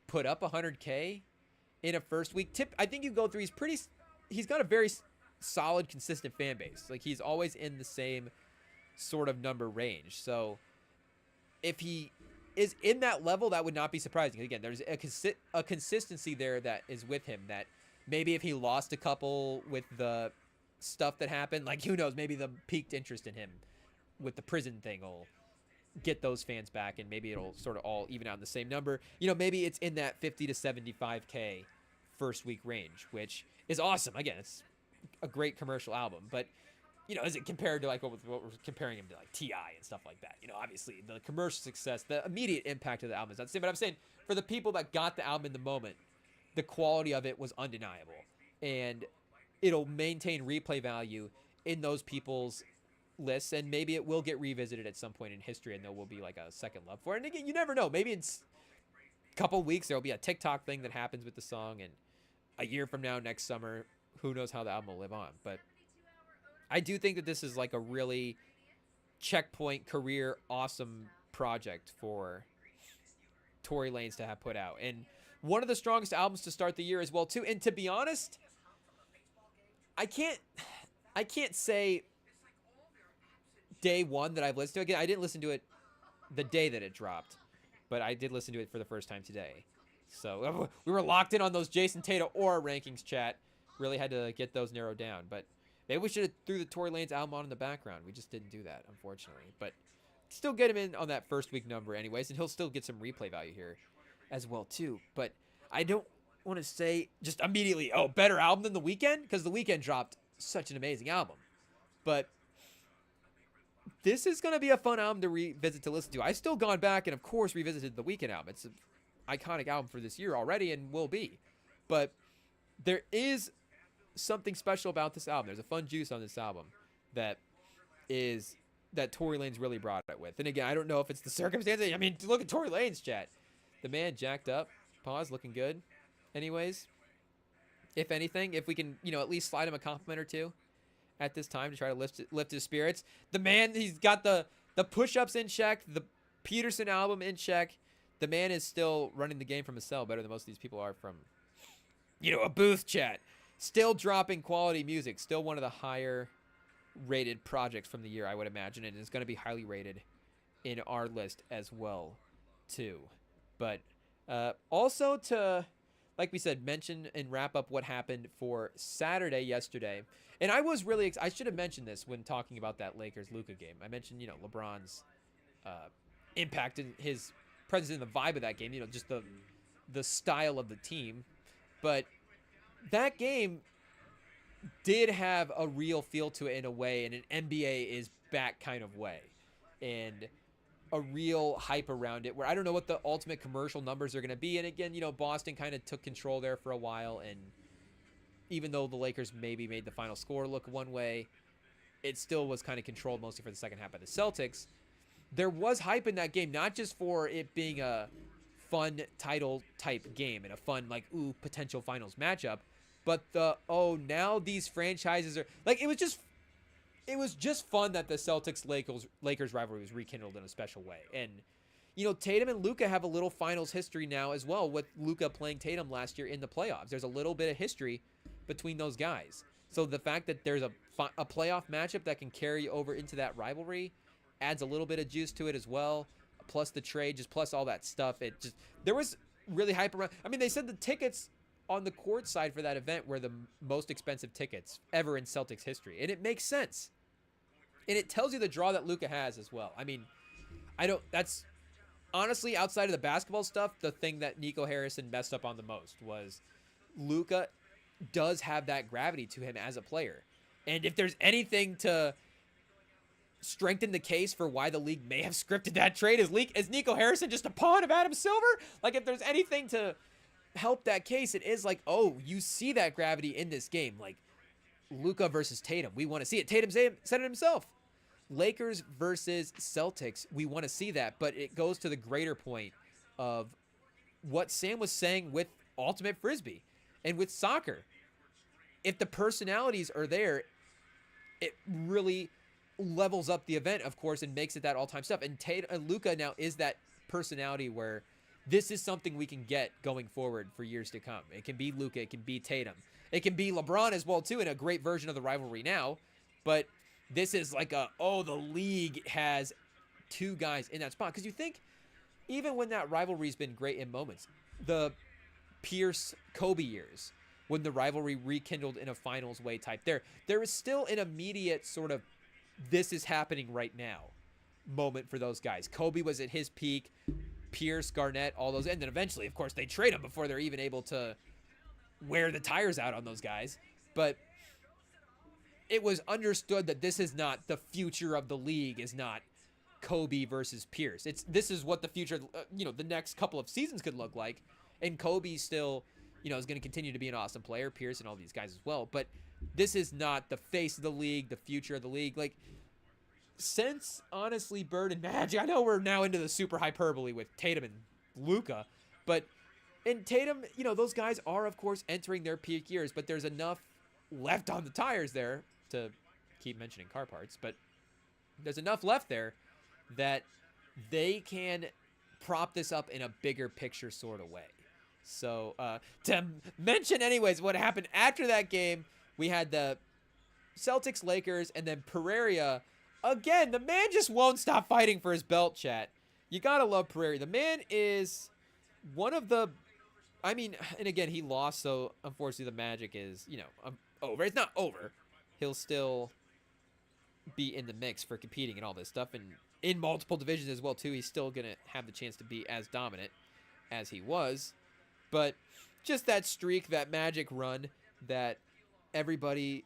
put up 100K in a first week tip. I think you go through, he's got a very solid, consistent fan base. Like, he's always in the same sort of number range. So if he is in that level, that would not be surprising. Again, there's a consistency there that is with him, that maybe if he lost a couple with the stuff that happened, like, who knows, maybe the peaked interest in him with the prison thing will get those fans back, and maybe it'll sort of all even out in the same number. You know, maybe it's in that 50 to 75K first week range, which is awesome. Again, it's a great commercial album, but, you know, is it compared to, like, what we're comparing him to, like, T.I. and stuff like that? You know, obviously the commercial success, the immediate impact of the album is not the same. But I'm saying, for the people that got the album in the moment, the quality of it was undeniable, and it'll maintain replay value in those people's lists, and maybe it will get revisited at some point in history, and there will be, like, a second love for it. And again, you never know. Maybe couple weeks there will be a TikTok thing that happens with the song, and a year from now, next summer, who knows how the album will live on. But I do think that this is like a really checkpoint career awesome project for Tory Lanez to have put out, and one of the strongest albums to start the year as well too. And to be honest, I can't say day one that I've listened to it. Again, I didn't listen to it the day that it dropped, but I did listen to it for the first time today. So we were locked in on those Jason Tatum Aura rankings, chat. Really had to get those narrowed down, but maybe we should have threw the Tory Lanez album on in the background. We just didn't do that, unfortunately. But still get him in on that first week number anyways, and he'll still get some replay value here as well too. But I don't want to say just immediately, oh, better album than The Weeknd, because The Weeknd dropped such an amazing album. But this is going to be a fun album to revisit, to listen to. I've still gone back and, of course, revisited the Weeknd album. It's an iconic album for this year already and will be. But there is something special about this album. There's a fun juice on this album that Tory Lanez really brought it with. And again, I don't know if it's the circumstances. I mean, look at Tory Lanez, chat. The man jacked up. Pause, looking good. Anyways, if anything, if we can, at least slide him a compliment or two at this time to try to lift his spirits. The man, he's got the push-ups in check, the Peterson album in check. The man is still running the game from a cell better than most of these people are from, a booth, chat. Still dropping quality music. Still one of the higher rated projects from the year, I would imagine. And it's going to be highly rated in our list as well, too. But also to, like we said, mention and wrap up what happened for Saturday yesterday. And I was really I should have mentioned this when talking about that Lakers-Luka game. I mentioned, LeBron's impact and his presence in the vibe of that game, just the style of the team. But that game did have a real feel to it in a way, in an NBA is back kind of way. And a real hype around it, where I don't know what the ultimate commercial numbers are going to be. And again, Boston kind of took control there for a while, and even though the Lakers maybe made the final score look one way, it still was kind of controlled mostly for the second half by the Celtics. There was hype in that game, not just for it being a fun title type game and a fun, potential finals matchup, but now these franchises are, it was just fun that the Celtics-Lakers rivalry was rekindled in a special way. And, Tatum and Luka have a little finals history now as well, with Luka playing Tatum last year in the playoffs. There's a little bit of history between those guys. So the fact that there's a playoff matchup that can carry over into that rivalry adds a little bit of juice to it as well. Plus the trade, plus all that stuff. There was really hype around. I mean, they said the tickets on the court side for that event were the most expensive tickets ever in Celtics history. And it makes sense. And it tells you the draw that Luka has as well. I mean, that's honestly, outside of the basketball stuff, the thing that Nico Harrison messed up on the most was Luka does have that gravity to him as a player. And if there's anything to strengthen the case for why the league may have scripted that trade, is Nico Harrison just a pawn of Adam Silver? If there's anything to help that case, it is you see that gravity in this game. Luka versus Tatum, we want to see it. Tatum said it himself. Lakers versus Celtics, we want to see that. But it goes to the greater point of what Sam was saying with Ultimate Frisbee and with soccer. If the personalities are there, it really levels up the event, of course, and makes it that all-time stuff. And Luka now is that personality where this is something we can get going forward for years to come. It can be Luka, it can be Tatum, it can be LeBron as well too, in a great version of the rivalry now. But this is the league has two guys in that spot. Because you think, even when that rivalry's been great in moments, the Pierce-Kobe years, when the rivalry rekindled in a finals way type, there is still an immediate sort of this is happening right now moment for those guys. Kobe was at his peak, Pierce, Garnett, all those, and then eventually, of course, they trade him before they're even able to wear the tires out on those guys. But it was understood that this is not the future of the league, is not Kobe versus Pierce. This is what the future, the next couple of seasons could look like. And Kobe still, is going to continue to be an awesome player, Pierce and all these guys as well. But this is not the face of the league, the future of the league. Since, honestly, Bird and Magic, I know we're now into the super hyperbole with Tatum and Luka, But in Tatum, those guys are, of course, entering their peak years, but there's enough left on the tires there to keep mentioning car parts, but there's enough left there that they can prop this up in a bigger picture sort of way. So to mention anyways what happened after that game, we had the Celtics Lakers and then Pereira. Again, the man just won't stop fighting for his belt, chat. You gotta love Pereira. The man is one of the, and again, he lost, so unfortunately the magic is, over. It's not over. He'll still be in the mix for competing and all this stuff, and in multiple divisions as well, too. He's still going to have the chance to be as dominant as he was. But just that streak, that magic run, that everybody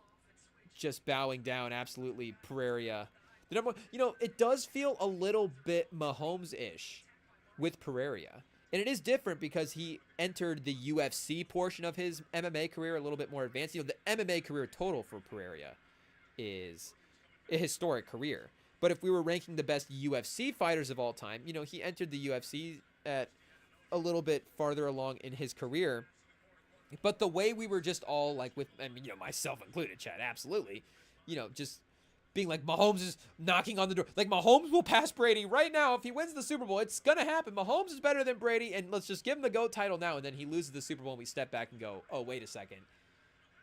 just bowing down, absolutely Pereira. The number one, it does feel a little bit Mahomes-ish with Pereira. And it is different because he entered the UFC portion of his MMA career a little bit more advanced. The MMA career total for Pereira is a historic career. But if we were ranking the best UFC fighters of all time, he entered the UFC at a little bit farther along in his career. But the way we were just all like myself included, Chad, absolutely, just being like, Mahomes is knocking on the door. Like, Mahomes will pass Brady right now. If he wins the Super Bowl, it's going to happen. Mahomes is better than Brady, and let's just give him the GOAT title now. And then he loses the Super Bowl, and we step back and go, oh, wait a second.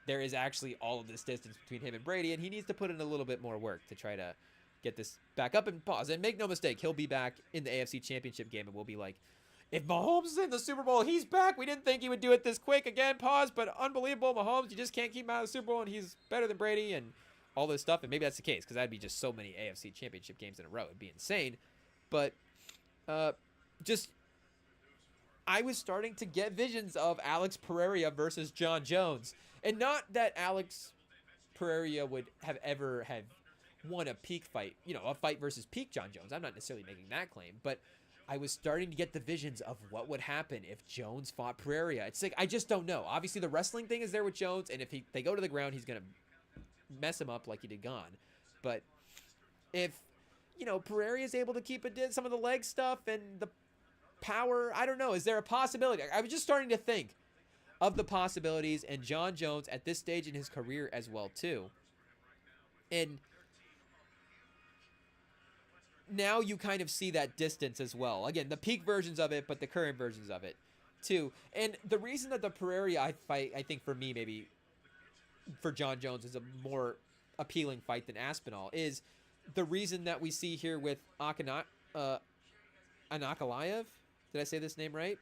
There is actually all of this distance between him and Brady, and he needs to put in a little bit more work to try to get this back up and pause. And make no mistake, he'll be back in the AFC Championship game, and we'll be like, if Mahomes is in the Super Bowl, he's back. We didn't think he would do it this quick. Again, pause, but unbelievable. Mahomes, you just can't keep him out of the Super Bowl, and he's better than Brady, and all this stuff. And maybe that's the case, because that'd be just so many AFC Championship games in a row. It'd be insane. But I was starting to get visions of Alex Pereira versus John Jones. And not that Alex Pereira would have ever have won a peak fight, a fight versus peak John Jones. I'm not necessarily making that claim, but I was starting to get the visions of what would happen if Jones fought Pereira. It's like, I just don't know. Obviously, the wrestling thing is there with Jones, and if they go to the ground, he's going to mess him up like he did Gone. But if, Pereira is able to keep some of the leg stuff and the power, I don't know. Is there a possibility? I was just starting to think of the possibilities, and John Jones at this stage in his career as well, too. And now you kind of see that distance as well. Again, the peak versions of it, but the current versions of it, too. And the reason that the Pereira fight, I think for me, maybe for John Jones, is a more appealing fight than Aspinall is the reason that we see here with Anakalaev. Did I say this name right?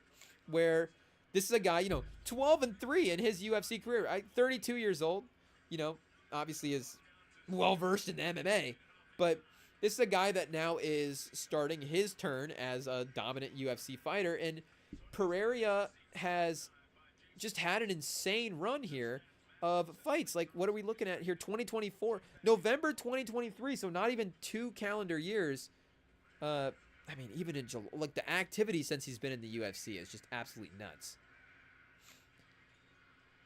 Where this is a guy, 12-3 in his UFC career. 32 years old, obviously is well-versed in MMA. But this is a guy that now is starting his turn as a dominant UFC fighter. And Pereira has just had an insane run here of fights. Like, what are we looking at here? 2024, November 2023. So not even 2 calendar years. Even in July, like the activity since he's been in the UFC is just absolutely nuts.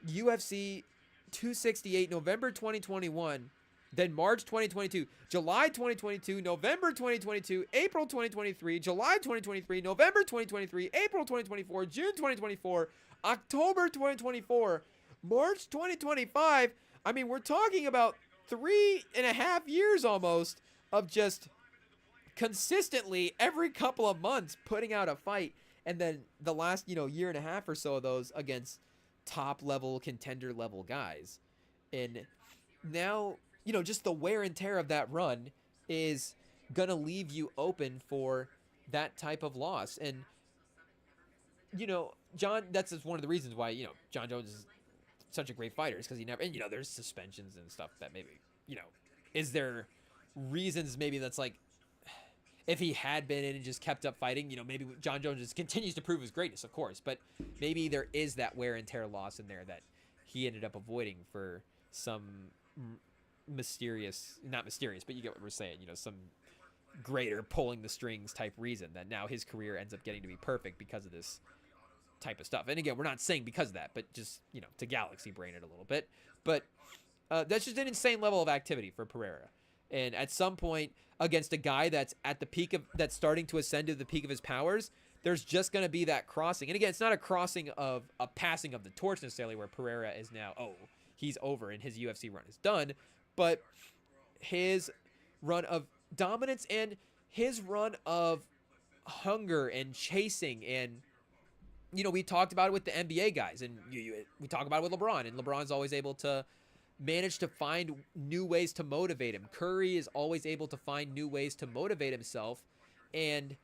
UFC 268, November 2021, then March 2022, July 2022, November 2022, April 2023, July 2023, November 2023, April 2024, June 2024, October 2024, March 2025. We're talking about 3.5 years almost of just consistently every couple of months putting out a fight, and then the last year and a half or so of those against top level contender level guys. And now just the wear and tear of that run is gonna leave you open for that type of loss. And John, that's just one of the reasons why John Jones is such a great fighter, is because he never, and there's suspensions and stuff that maybe is there reasons maybe that's like, if he had been in and just kept up fighting, maybe John Jones just continues to prove his greatness, of course. But maybe there is that wear and tear loss in there that he ended up avoiding for some mysterious, not mysterious, but you get what we're saying, some greater pulling the strings type reason that now his career ends up getting to be perfect because of this type of stuff. And again, we're not saying because of that, but just, to galaxy brain it a little bit. But that's just an insane level of activity for Pereira. And at some point, against a guy that's at the peak of, that's starting to ascend to the peak of his powers, there's just going to be that crossing. And again, it's not a crossing of a passing of the torch necessarily where Pereira is now, oh, he's over and his UFC run is done. But his run of dominance and his run of hunger and chasing, and we talked about it with the NBA guys, and we talk about it with LeBron, and LeBron's always able to manage to find new ways to motivate him. Curry is always able to find new ways to motivate himself, and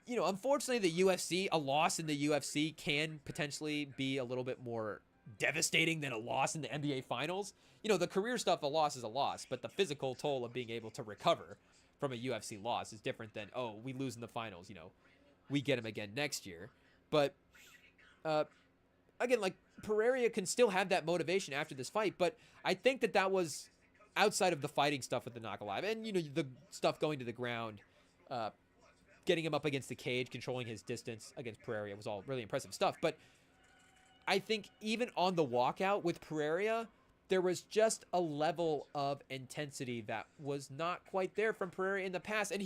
unfortunately the UFC, a loss in the UFC can potentially be a little bit more devastating than a loss in the NBA finals. The career stuff, a loss is a loss, but the physical toll of being able to recover from a UFC loss is different than, oh, we lose in the finals, we get him again next year. But again, like, Pereira can still have that motivation after this fight, but I think that was outside of the fighting stuff with the knock alive and the stuff going to the ground, getting him up against the cage, controlling his distance against Pereira was all really impressive stuff. But I think even on the walkout with Pereira, there was just a level of intensity that was not quite there from Pereira in the past, and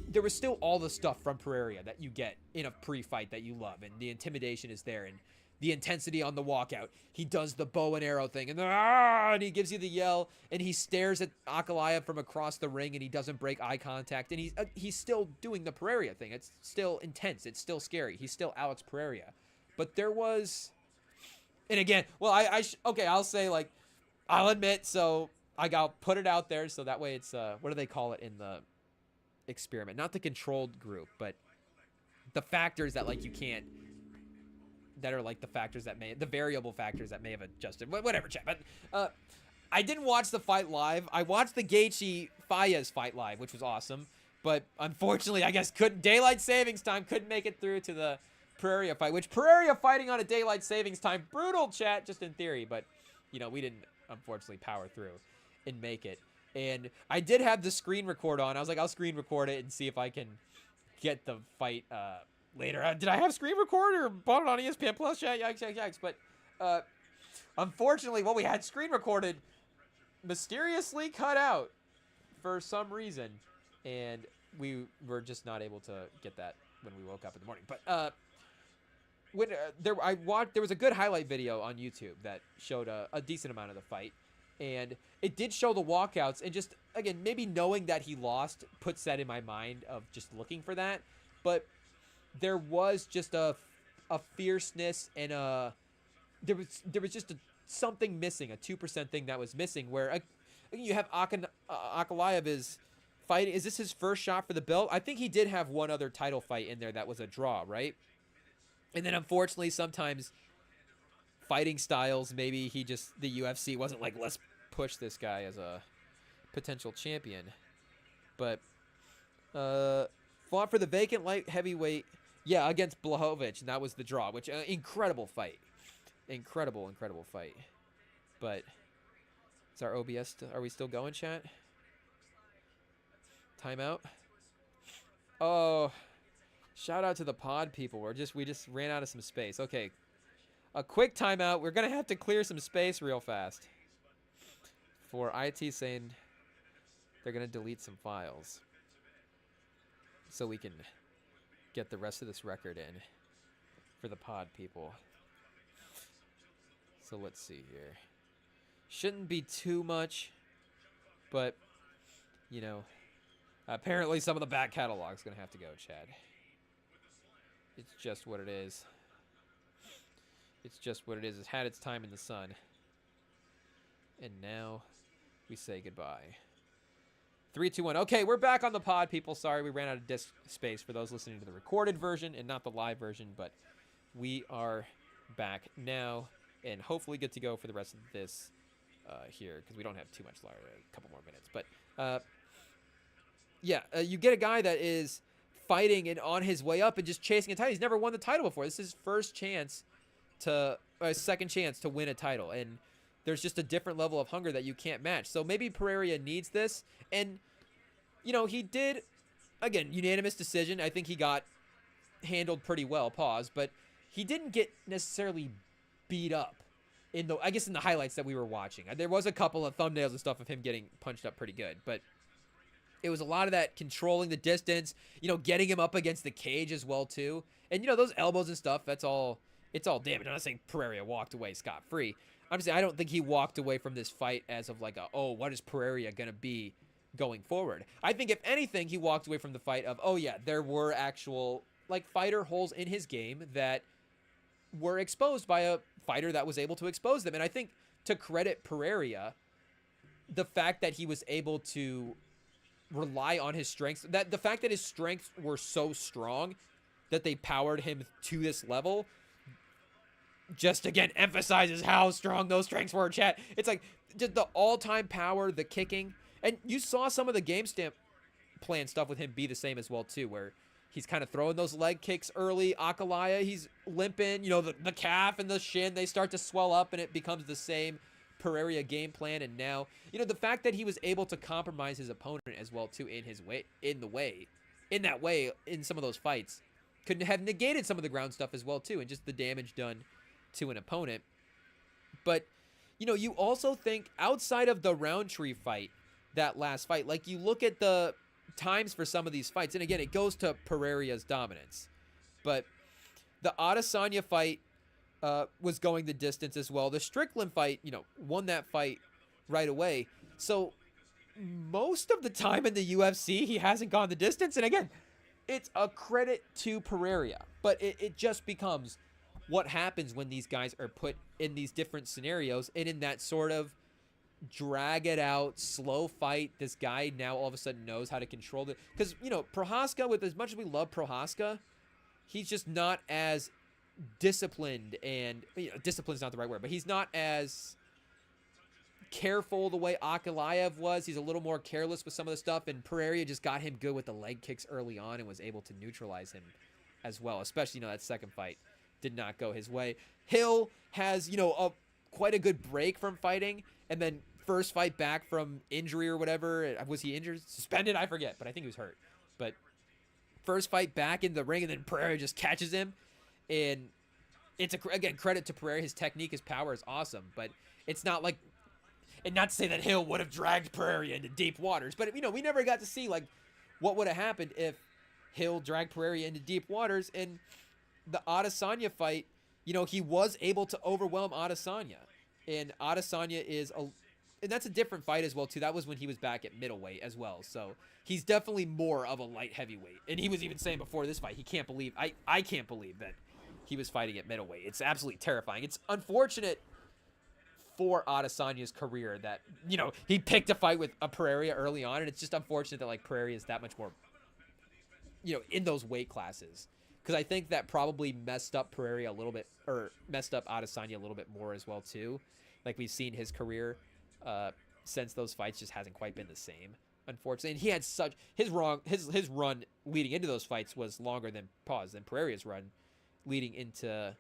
there was still all the stuff from Pereira that you get in a pre-fight that you love, and the intimidation is there, and the intensity on the walkout. He does the bow and arrow thing, and he gives you the yell, and he stares at Ankalaev from across the ring, and he doesn't break eye contact, and he's still doing the Pereira thing. It's still intense. It's still scary. He's still Alex Pereira. But there was, and again, well, I'll say, like, I'll admit, so I'll put it out there, so that way it's, what do they call it in the experiment? Not the controlled group, but the factors that, like, you can't, that are like the factors that the variable factors that may have adjusted, whatever, chat. But I didn't watch the fight live. I watched the Gaethje Faez fight live, which was awesome, but unfortunately, I guess daylight savings time couldn't make it through to the Pereira fight, which Pereira fighting on a daylight savings time, brutal, chat, just in theory, but we didn't unfortunately power through and make it. And I did have the screen record on. I was like, I'll screen record it and see if I can get the fight later. Did I have screen record or bought it on ESPN Plus? Yeah, yikes. But unfortunately, what we had screen recorded mysteriously cut out for some reason, and we were just not able to get that when we woke up in the morning. But when there was a good highlight video on YouTube that showed a decent amount of the fight. And it did show the walkouts, and just, again, maybe knowing that he lost puts that in my mind of just looking for that. But there was just a fierceness and there was just something missing, a 2% thing that was missing, where you have Ankalaev is fighting. Is this his first shot for the belt? I think he did have one other title fight in there that was a draw, right? And then unfortunately, sometimes fighting styles, maybe the UFC wasn't like, let's push this guy as a potential champion. But fought for the vacant light heavyweight, against Blachowicz, and that was the draw, which incredible fight. Incredible fight. But is our OBS are we still going, chat? Timeout? Oh, shout out to the pod people. We just ran out of some space. Okay. A quick timeout. We're going to have to clear some space real fast. For IT saying they're going to delete some files, so we can get the rest of this record in for the pod people. So let's see here. Shouldn't be too much, but, apparently some of the back catalog's going to have to go, Chad. It's just what it is. It's just what it is. It's had its time in the sun. And now we say goodbye. 3, 2, 1. Okay, we're back on the pod, people. Sorry, we ran out of disk space for those listening to the recorded version and not the live version, but we are back now and hopefully good to go for the rest of this here, because we don't have too much longer, a couple more minutes. But, you get a guy that is fighting and on his way up and just chasing a title. He's never won the title before. This is his first chance second chance to win a title, and there's just a different level of hunger that you can't match. So maybe Pereira needs this, and he did, again, unanimous decision. I think he got handled pretty well, but he didn't get necessarily beat up in the highlights that we were watching. There was a couple of thumbnails and stuff of him getting punched up pretty good, but It was a lot of that controlling the distance, getting him up against the cage as well too. And those elbows and stuff, it's all damage. I'm not saying Pereira walked away scot-free. I'm saying I don't think he walked away from this fight as of like what is Pereira going to be going forward? I think if anything, he walked away from the fight of, there were actual like fighter holes in his game that were exposed by a fighter that was able to expose them. And I think to credit Pereira, the fact that he was able to rely on his strengths, that the fact that his strengths were so strong that they powered him to this level, just again emphasizes how strong those strengths were, chat. It's like just the all-time power, the kicking, and you saw some of the game stamp plan stuff with him be the same as well too, where he's kind of throwing those leg kicks early. Akalaya, he's limping, the calf and the shin, they start to swell up and it becomes the same Pereira game plan. And now, the fact that he was able to compromise his opponent as well too in that way in some of those fights could have negated some of the ground stuff as well too, and just the damage done to an opponent. But you also think outside of the Roundtree fight, that last fight, like you look at the times for some of these fights, and again it goes to Pereira's dominance, but the Adesanya fight was going the distance as well. The Strickland fight, won that fight right away. So most of the time in the UFC, he hasn't gone the distance. And again, it's a credit to Pereira, but it just becomes what happens when these guys are put in these different scenarios and in that sort of drag it out, slow fight. This guy now all of a sudden knows how to control it. Because, Prohaska, with as much as we love Prohaska, he's just not as disciplined, and discipline's not the right word, but he's not as careful the way Ankalaev was. He's a little more careless with some of the stuff, and Pereira just got him good with the leg kicks early on and was able to neutralize him as well, especially that second fight did not go his way. Hill has quite a good break from fighting, and then first fight back from injury or whatever. Was he injured, suspended? I forget, but I think he was hurt. But first fight back in the ring, and then Pereira just catches him. And it's again credit to Pereira. His technique, his power is awesome, but it's not like, and not to say that Hill would have dragged Pereira into deep waters, but we never got to see like what would have happened if Hill dragged Pereira into deep waters. And the Adesanya fight, he was able to overwhelm Adesanya, and Adesanya and that's a different fight as well too. That was when he was back at middleweight as well, so he's definitely more of a light heavyweight. And he was even saying before this fight, he can't believe I can't believe that he was fighting at middleweight. It's absolutely terrifying. It's unfortunate for Adesanya's career that, he picked a fight with a Pereira early on, and it's just unfortunate that, like, Pereira is that much more, in those weight classes. Because I think that probably messed up Pereira a little bit, or messed up Adesanya a little bit more as well, too. Like, we've seen his career since those fights just hasn't quite been the same, unfortunately. And he had his run leading into those fights was longer than Pereira's run leading into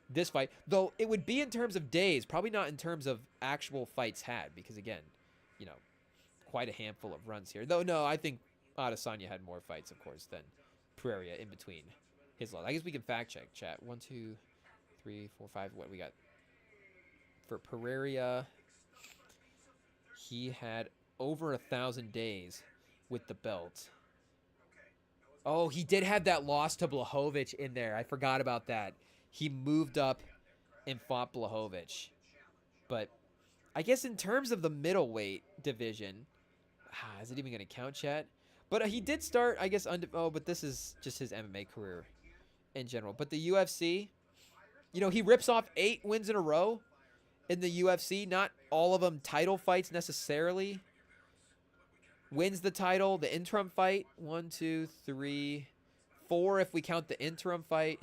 this fight, though it would be in terms of days, probably not in terms of actual fights had, because again, quite a handful of runs here. Though no, I think Adesanya had more fights, of course, than Pereira in between his loss. I guess we can fact check, chat. 1, 2, 3, 4, 5. What we got for Pereira? He had over 1,000 days with the belt. Oh, he did have that loss to Blachowicz in there. I forgot about that. He moved up and fought Blachowicz. But I guess in terms of the middleweight division, is it even going to count, chat? But he did start, I guess, but this is just his MMA career in general. But the UFC, he rips off 8 wins in a row in the UFC. Not all of them title fights necessarily. Wins the title, the interim fight, 1, 2, 3, 4 if we count the interim fight,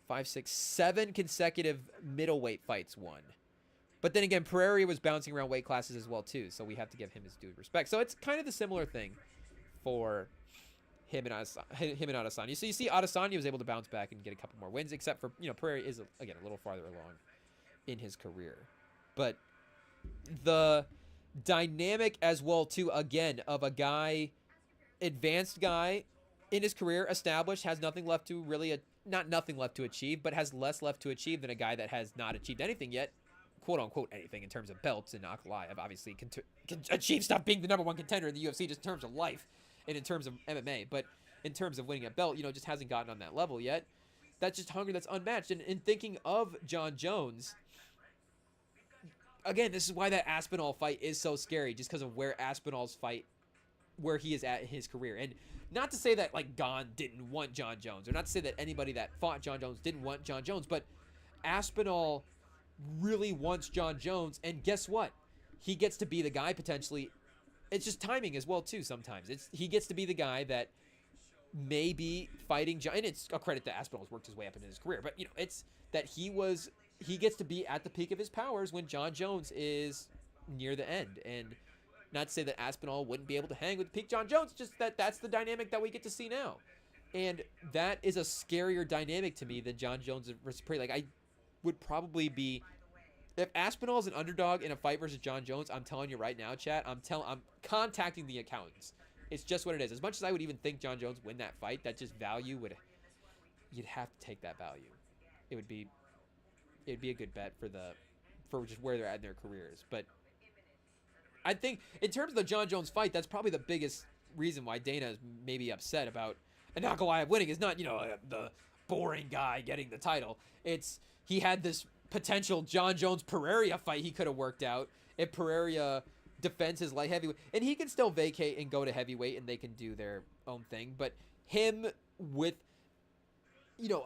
5, 6, 7 consecutive middleweight fights won. But then again, Pereira was bouncing around weight classes as well too, so we have to give him his due respect. So it's kind of the similar thing for him and Adesanya. So you see Adesanya was able to bounce back and get a couple more wins, except for, Pereira is, again, a little farther along in his career. But the dynamic as well too, again, of a guy, advanced guy in his career, established, has nothing left to not nothing left to achieve, but has less left to achieve than a guy that has not achieved anything yet, quote unquote anything in terms of belts, and Ankalaev obviously can achieve stuff being the #1 contender in the UFC just in terms of life and in terms of MMA. But in terms of winning a belt, just hasn't gotten on that level yet. That's just hunger that's unmatched. And in thinking of Jon Jones, again, this is why that Aspinall fight is so scary, just because of where Aspinall's fight, where he is at in his career. And not to say that, like, Gon didn't want Jon Jones, or not to say that anybody that fought Jon Jones didn't want Jon Jones, but Aspinall really wants Jon Jones, and guess what? He gets to be the guy, potentially. It's just timing as well, too, sometimes. He gets to be the guy that may be fighting Jon, and it's a credit that Aspinall's worked his way up in his career, but, it's that he gets to be at the peak of his powers when Jon Jones is near the end. And not to say that Aspinall wouldn't be able to hang with peak Jon Jones, just that's the dynamic that we get to see now. And that is a scarier dynamic to me than Jon Jones versus Pereira. Like, I would probably be, if Aspinall is an underdog in a fight versus Jon Jones, I'm telling you right now, chat, I'm contacting the accountants. It's just what it is. As much as I would even think Jon Jones win that fight, that just value you'd have to take that value. It'd be a good bet for just where they're at in their careers. But I think in terms of the Jon Jones fight, that's probably the biggest reason why Dana is maybe upset about Ankalaev winning. Is not, the boring guy getting the title. It's he had this potential Jon Jones Pereira fight he could have worked out if Pereira defends his light heavyweight, and he can still vacate and go to heavyweight, and they can do their own thing. But him with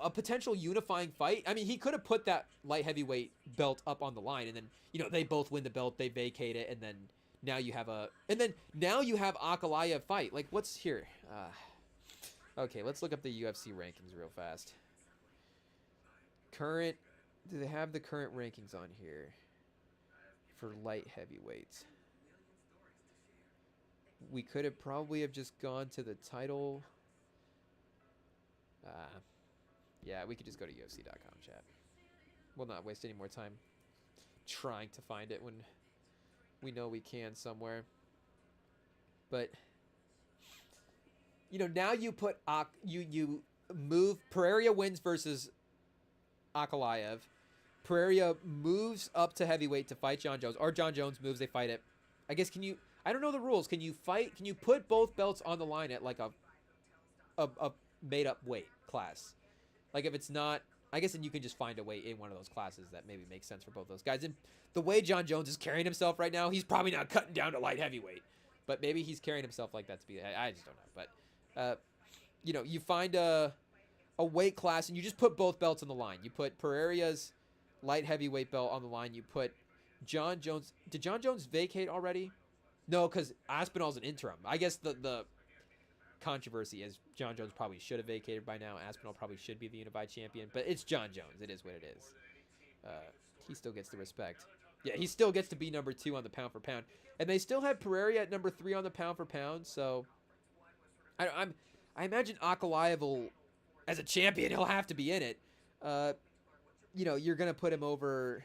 a potential unifying fight. I mean, he could have put that light heavyweight belt up on the line, and then they both win the belt, they vacate it, and then now you have Ankalaev fight. Like, what's here? Okay, let's look up the UFC rankings real fast. Do they have the current rankings on here for light heavyweights? We could have probably just gone to the title. Yeah, we could just go to UFC.com, chat. We'll not waste any more time trying to find it when we know we can somewhere. But now you put you move Pereira wins versus Ankalaev. Pereira moves up to heavyweight to fight Jon Jones, or Jon Jones moves, they fight it. I guess I don't know the rules. Can you put both belts on the line at like a made up weight class? Like, if it's not, I guess then you can just find a way in one of those classes that maybe makes sense for both those guys. And the way Jon Jones is carrying himself right now, he's probably not cutting down to light heavyweight. But maybe he's carrying himself like that to be, I just don't know. But, you find a weight class and you just put both belts on the line. You put Pereira's light heavyweight belt on the line. You put Jon Jones. Did Jon Jones vacate already? No, because Aspinall's an interim. I guess the controversy is Jon Jones probably should have vacated by now. Aspinall probably should be the unified champion, but it's Jon Jones. It is what it is. He still gets the respect. Yeah, he still gets to be number 2 on the pound for pound, and they still have Pereira at number 3 on the pound for pound. So I imagine Ankalaev will, as a champion, he'll have to be in it. You're gonna put him over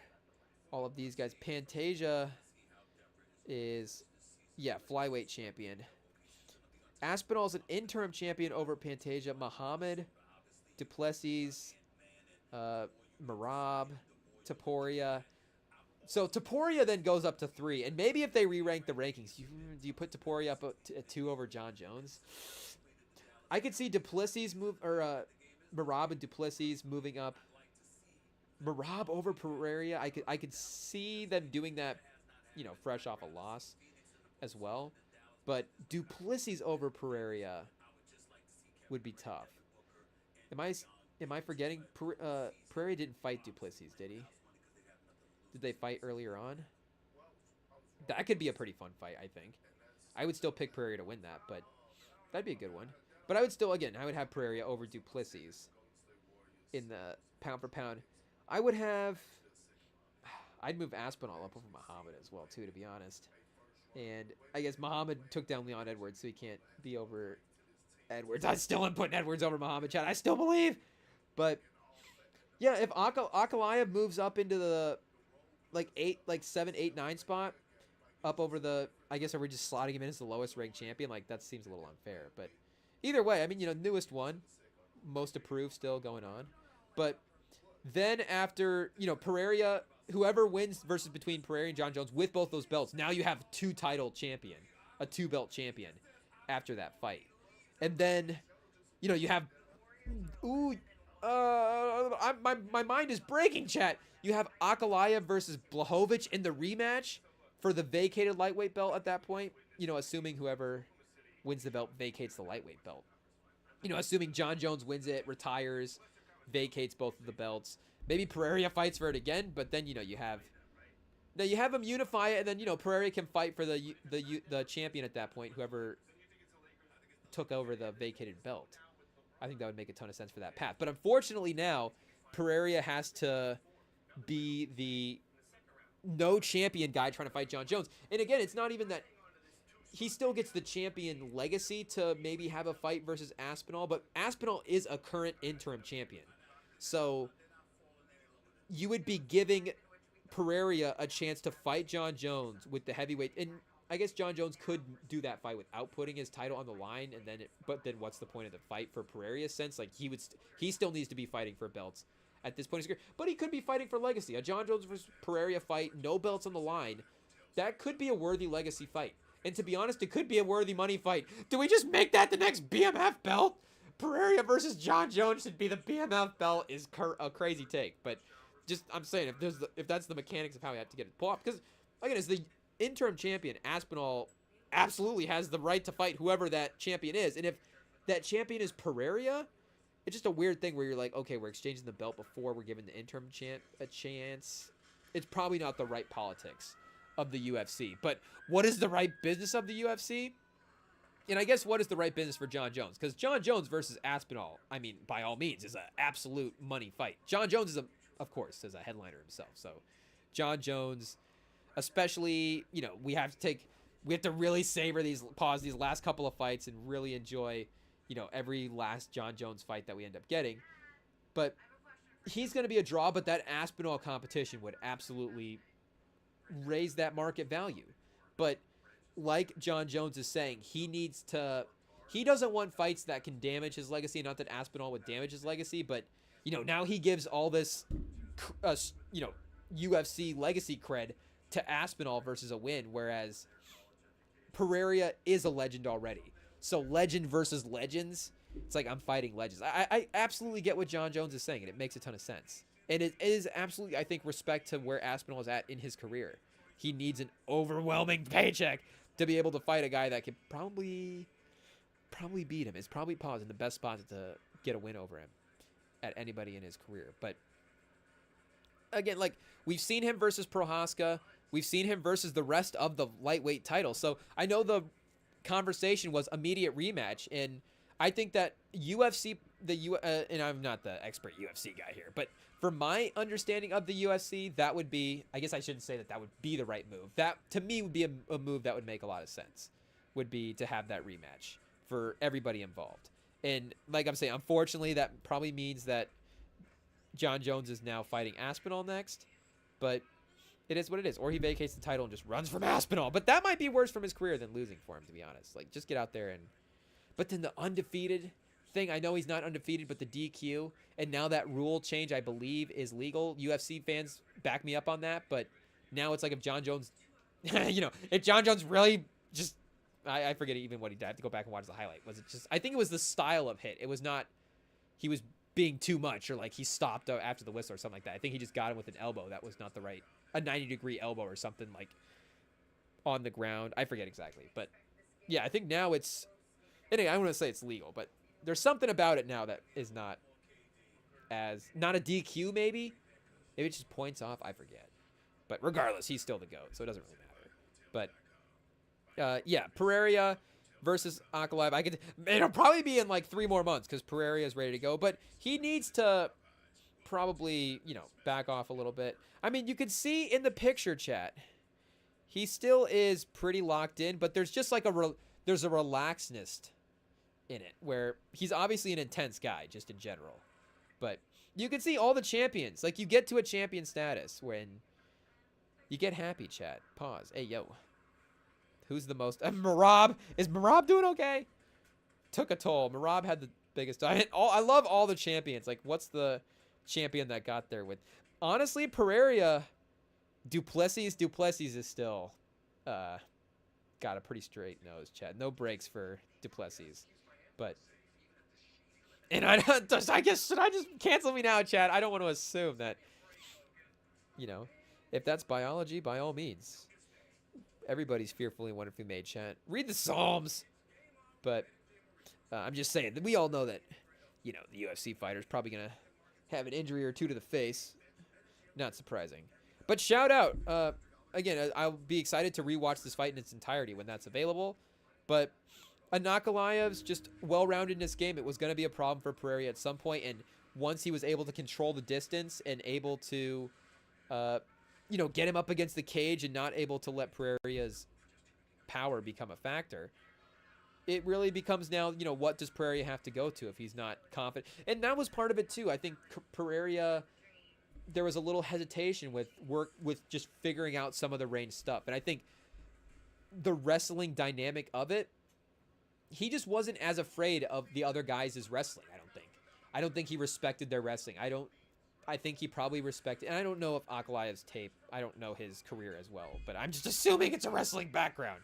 all of these guys. Pantoja is, flyweight champion. Aspinall's an interim champion over Pantoja. Muhammad, Duplessis, Merab, Topuria. So Topuria then goes up to 3. And maybe if they re-rank the rankings, do you put Topuria up at 2 over Jon Jones? I could see Duplessis move, or Merab and Duplessis moving up. Merab over Pereira. I could see them doing that, fresh off a loss as well. But Duplessis over Pereira would be tough. Am I forgetting? Pereira didn't fight Duplessis, did he? Did they fight earlier on? That could be a pretty fun fight, I think. I would still pick Pereira to win that, but that'd be a good one. But I would still, again, I would have Pereira over Duplessis in the pound for pound. I'd move Aspinall up over Muhammad as well, too, to be honest. And I guess Muhammad took down Leon Edwards, so he can't be over Edwards. I still am putting Edwards over Muhammad, chat. I still believe. But, yeah, if Ankalaev moves up into the, 7, 8, 9 spot, up over the, I guess, are we just slotting him in as the lowest ranked champion? Like, that seems a little unfair. But either way, I mean, newest one, most approved still going on. But then after, Pereira, whoever wins versus between Pereira and John Jones with both those belts, now you have a 2-belt champion after that fight. And then, you have, my mind is breaking, chat. You have Ankalaev versus Blachowicz in the rematch for the vacated lightweight belt at that point. Assuming whoever wins the belt vacates the lightweight belt. Assuming John Jones wins it, retires, vacates both of the belts. Maybe Pereira fights for it again, but then, you have him unify it, and then, Pereira can fight for the champion at that point, whoever took over the vacated belt. I think that would make a ton of sense for that path. But unfortunately now, Pereira has to be the no champion guy trying to fight John Jones. And again, it's not even that he still gets the champion legacy to maybe have a fight versus Aspinall, but Aspinall is a current interim champion. So you would be giving Pereira a chance to fight John Jones with the heavyweight. And I guess John Jones could do that fight without putting his title on the line, and then but then what's the point of the fight for Pereira's sense? Like he still needs to be fighting for belts at this point in his career, but he could be fighting for legacy. A John Jones versus Pereira fight, no belts on the line, that could be a worthy legacy fight. And to be honest, it could be a worthy money fight. Do we just make that the next BMF belt? Pereira versus John Jones should be the BMF belt is a crazy take, but just I'm saying if that's the mechanics of how we have to get it pulled off, because again, as the interim champion, Aspinall absolutely has the right to fight whoever that champion is, and if that champion is Pereira, it's just a weird thing where you're like, okay, we're exchanging the belt before we're giving the interim champ a chance. It's probably not the right politics of the UFC. But what is the right business of the UFC? And I guess what is the right business for John Jones? Because John Jones versus Aspinall, I mean, by all means, is an absolute money fight. John Jones of course, is a headliner himself. So John Jones, especially, we have to really savor these last couple of fights and really enjoy, every last John Jones fight that we end up getting. But he's going to be a draw, but that Aspinall competition would absolutely raise that market value. But like John Jones is saying, he doesn't want fights that can damage his legacy. Not that Aspinall would damage his legacy, but now he gives all this UFC legacy cred to Aspinall versus a win, whereas Pereira is a legend already. So legend versus legends, it's like I'm fighting legends. I absolutely get what John Jones is saying, and it makes a ton of sense. And it is absolutely, I think, respect to where Aspinall is at in his career. He needs an overwhelming paycheck to be able to fight a guy that could probably beat him. It's probably in the best spot to get a win over him at anybody in his career. But again, like, we've seen him versus Prohaska. We've seen him versus the rest of the lightweight title. So I know the conversation was immediate rematch, and I think that UFC, and I'm not the expert UFC guy here, but for my understanding of the UFC, that would be, I guess I shouldn't say that would be the right move. That, to me, would be a move that would make a lot of sense, would be to have that rematch for everybody involved. And like I'm saying, unfortunately, that probably means that John Jones is now fighting Aspinall next, but it is what it is. Or he vacates the title and just runs from Aspinall. But that might be worse from his career than losing for him, to be honest. Like, just get out there and... But then the undefeated thing, I know he's not undefeated, but the DQ, and now that rule change, I believe, is legal. UFC fans back me up on that, but now it's like if John Jones, if John Jones really just, I forget even what he did. I have to go back and watch the highlight. Was it just, I think it was the style of hit. It was not, he was being too much, or like he stopped after the whistle or something like that. I think he just got him with an elbow that was not the right, a 90-degree elbow or something, like on the ground. I forget exactly, but yeah, I think now it's, anyway, I don't want to say it's legal, but there's something about it now that is not a DQ maybe. Maybe it just points off. I forget. But regardless, he's still the GOAT, so it doesn't really matter. But yeah, Pereira versus Ankalaev. It'll probably be in like 3 more months because Pereira is ready to go. But he needs to probably, back off a little bit. I mean, you can see in the picture, chat, he still is pretty locked in, but there's just like there's a relaxedness in it where he's obviously an intense guy just in general, but you can see all the champions, like you get to a champion status when you get happy. Chat, pause. Hey, yo, who's the most Marab? Is Marab doing okay? Took a toll. Marab had the biggest. I love all the champions. Like, what's the champion that got there with? Honestly, Pereira Duplessis is still got a pretty straight nose, Chad. No breaks for Duplessis. But I guess should I just cancel me now, Chad? I don't want to assume that, if that's biology, by all means. Everybody's fearfully and wonderfully made, Chad. Read the Psalms. But I'm just saying that we all know that, the UFC fighter's probably going to have an injury or two to the face. Not surprising. But shout out. Again, I'll be excited to rewatch this fight in its entirety when that's available. But Ankalaev's just well-rounded in this game. It was going to be a problem for Pereira at some point. And once he was able to control the distance and able to, get him up against the cage and not able to let Pereira's power become a factor, it really becomes now, what does Pereira have to go to if he's not confident? And that was part of it too. I think Pereira, there was a little hesitation with just figuring out some of the range stuff. And I think the wrestling dynamic of it, he just wasn't as afraid of the other guys' wrestling, I don't think he respected their wrestling. I think he probably respected, and I don't know if Ankalaev's tape, I don't know his career as well, but I'm just assuming it's a wrestling background.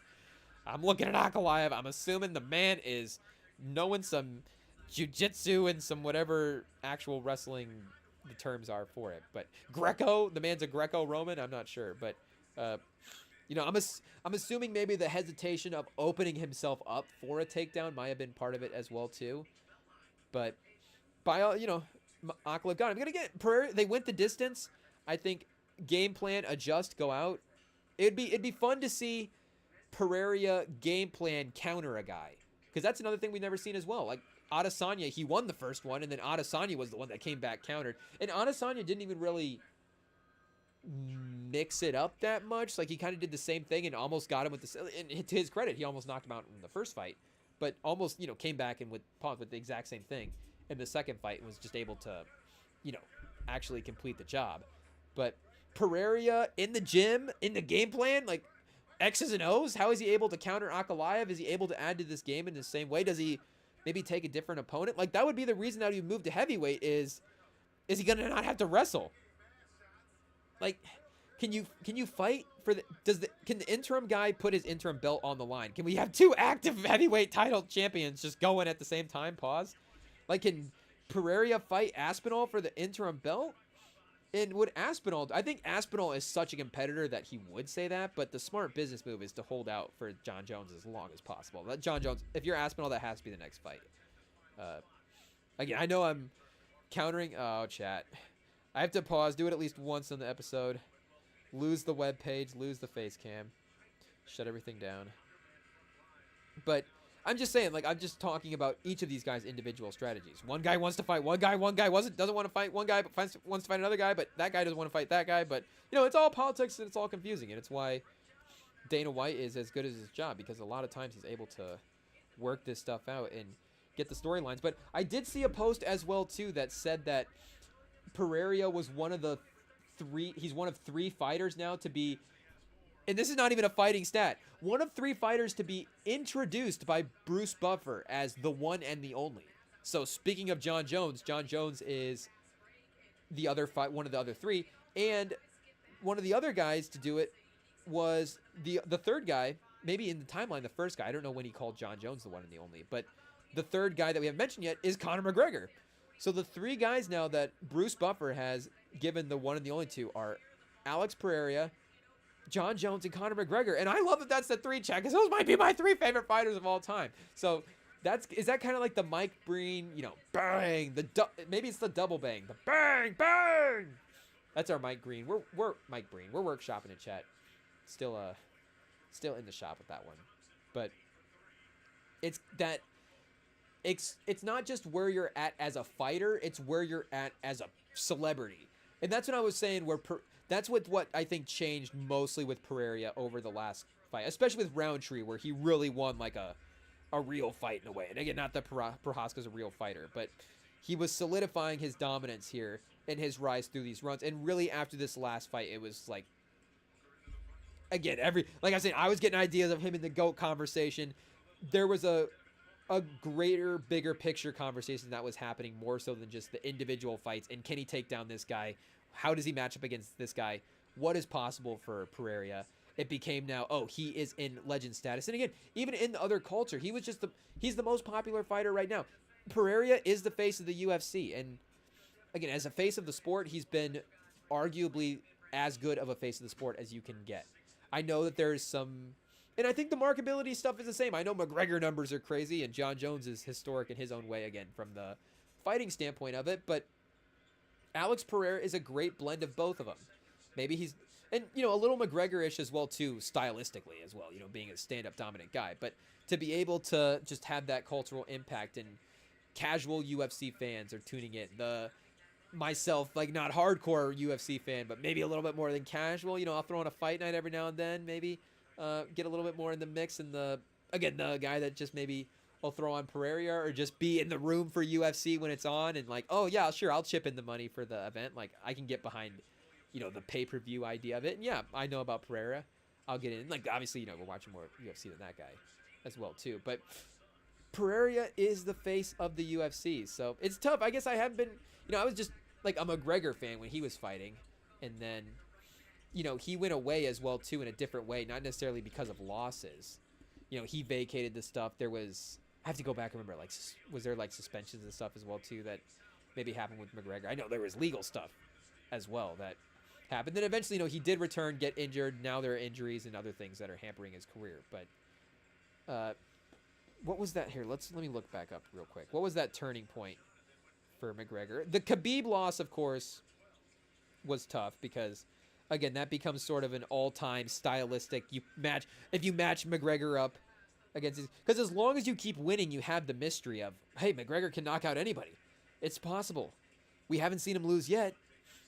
I'm looking at Ankalaev. I'm assuming the man is knowing some jiu-jitsu and some whatever actual wrestling the terms are for it. But Greco, the man's a Greco-Roman. I'm not sure. But, I'm assuming maybe the hesitation of opening himself up for a takedown might have been part of it as well, too. But, by all, Ankalaev got him. I'm going to get Pereira. They went the distance. I think game plan, adjust, go out. It'd be fun to see Pereira game plan counter a guy, because that's another thing we've never seen as well. Like Adesanya, he won the first one, and then Adesanya was the one that came back countered, and Adesanya didn't even really mix it up that much. Like he kind of did the same thing and almost got him with the. And to his credit, he almost knocked him out in the first fight, but almost came back and with the exact same thing in the second fight and was just able to, actually complete the job. But Pereira in the gym, in the game plan, like X's and O's, how is he able to counter Ankalaev? Is he able to add to this game in the same way? Does he maybe take a different opponent? Like that would be the reason that he moved to heavyweight is he gonna not have to wrestle? Like, can you fight for can the interim guy put his interim belt on the line? Can we have two active heavyweight title champions just going at the same time? Pause. Like, can Pereira fight Aspinall for the interim belt? And would Aspinall, I think Aspinall is such a competitor that he would say that, but the smart business move is to hold out for John Jones as long as possible. Let John Jones, if you're Aspinall, that has to be the next fight. Again, I know I'm countering. Oh, chat. I have to pause, do it at least once on the episode. Lose the web page, lose the face cam. Shut everything down. But I'm just saying, like, I'm just talking about each of these guys' individual strategies. One guy wants to fight one guy doesn't want to fight one guy, but wants to fight another guy, but that guy doesn't want to fight that guy. But, it's all politics and it's all confusing. And it's why Dana White is as good as his job, because a lot of times he's able to work this stuff out and get the storylines. But I did see a post as well, too, that said that Pereira was one of three fighters now to be, and this is not even a fighting stat, one of three fighters to be introduced by Bruce Buffer as the one and the only. So speaking of John Jones is one of the other three, and one of the other guys to do it was the third guy, maybe in the timeline, the first guy. I don't know when he called John Jones the one and the only, but the third guy that we haven't mentioned yet is Conor McGregor. So the three guys now that Bruce Buffer has given the one and the only to are Alex Pereira, John Jones, and Conor McGregor. And I love that that's the three, chat, because those might be my three favorite fighters of all time. So is that kind of like the Mike Breen, bang, maybe it's the double bang, the bang, bang. That's our Mike Green. We're Mike Breen. We're workshopping in chat. Still in the shop with that one. But it's not just where you're at as a fighter, it's where you're at as a celebrity. And that's what I was saying, that's what I think changed mostly with Pereira over the last fight, especially with Roundtree, where he really won like a real fight in a way. And again, not that Prohaska's a real fighter, but he was solidifying his dominance here and his rise through these runs. And really after this last fight, it was like, again, like I said, I was getting ideas of him in the GOAT conversation. There was a greater, bigger picture conversation that was happening more so than just the individual fights. And can he take down this guy? How does he match up against this guy? what is possible for Pereira. It became now, oh, he is in legend status. And again, even in the other culture, he's the most popular fighter right now. Pereira is the face of the UFC. And again, as a face of the sport, he's been arguably as good of a face of the sport as you can get. I know that there's some, and I think the markability stuff is the same. I know McGregor numbers are crazy, and John Jones is historic in his own way, again, from the fighting standpoint of it, but Alex Pereira is a great blend of both of them. Maybe he's, and, a little McGregor-ish as well, too, stylistically as well, being a stand-up dominant guy. But to be able to just have that cultural impact, and casual UFC fans are tuning in. Myself, like, not hardcore UFC fan, but maybe a little bit more than casual. I'll throw on a fight night every now and then, maybe get a little bit more in the mix. And the guy that just maybe will throw on Pereira, or just be in the room for UFC when it's on, and like, oh yeah, sure, I'll chip in the money for the event. Like, I can get behind, the pay-per-view idea of it. And yeah, I know about Pereira. I'll get in. Like, obviously, we're watching more UFC than that guy as well too. But Pereira is the face of the UFC, so it's tough. I guess I haven't been, I was just like a McGregor fan when he was fighting, and then, he went away as well too in a different way, not necessarily because of losses. He vacated the stuff. There was, I have to go back and remember, like, was there like suspensions and stuff as well too that maybe happened with McGregor? I know there was legal stuff as well that happened. Then eventually, he did return, get injured. Now there are injuries and other things that are hampering his career. But what was that here? Let me look back up real quick. What was that turning point for McGregor? The Khabib loss, of course, was tough because, again, that becomes sort of an all-time stylistic. If you match McGregor up against, because as long as you keep winning, you have the mystery of, hey, McGregor can knock out anybody. It's possible. We haven't seen him lose yet,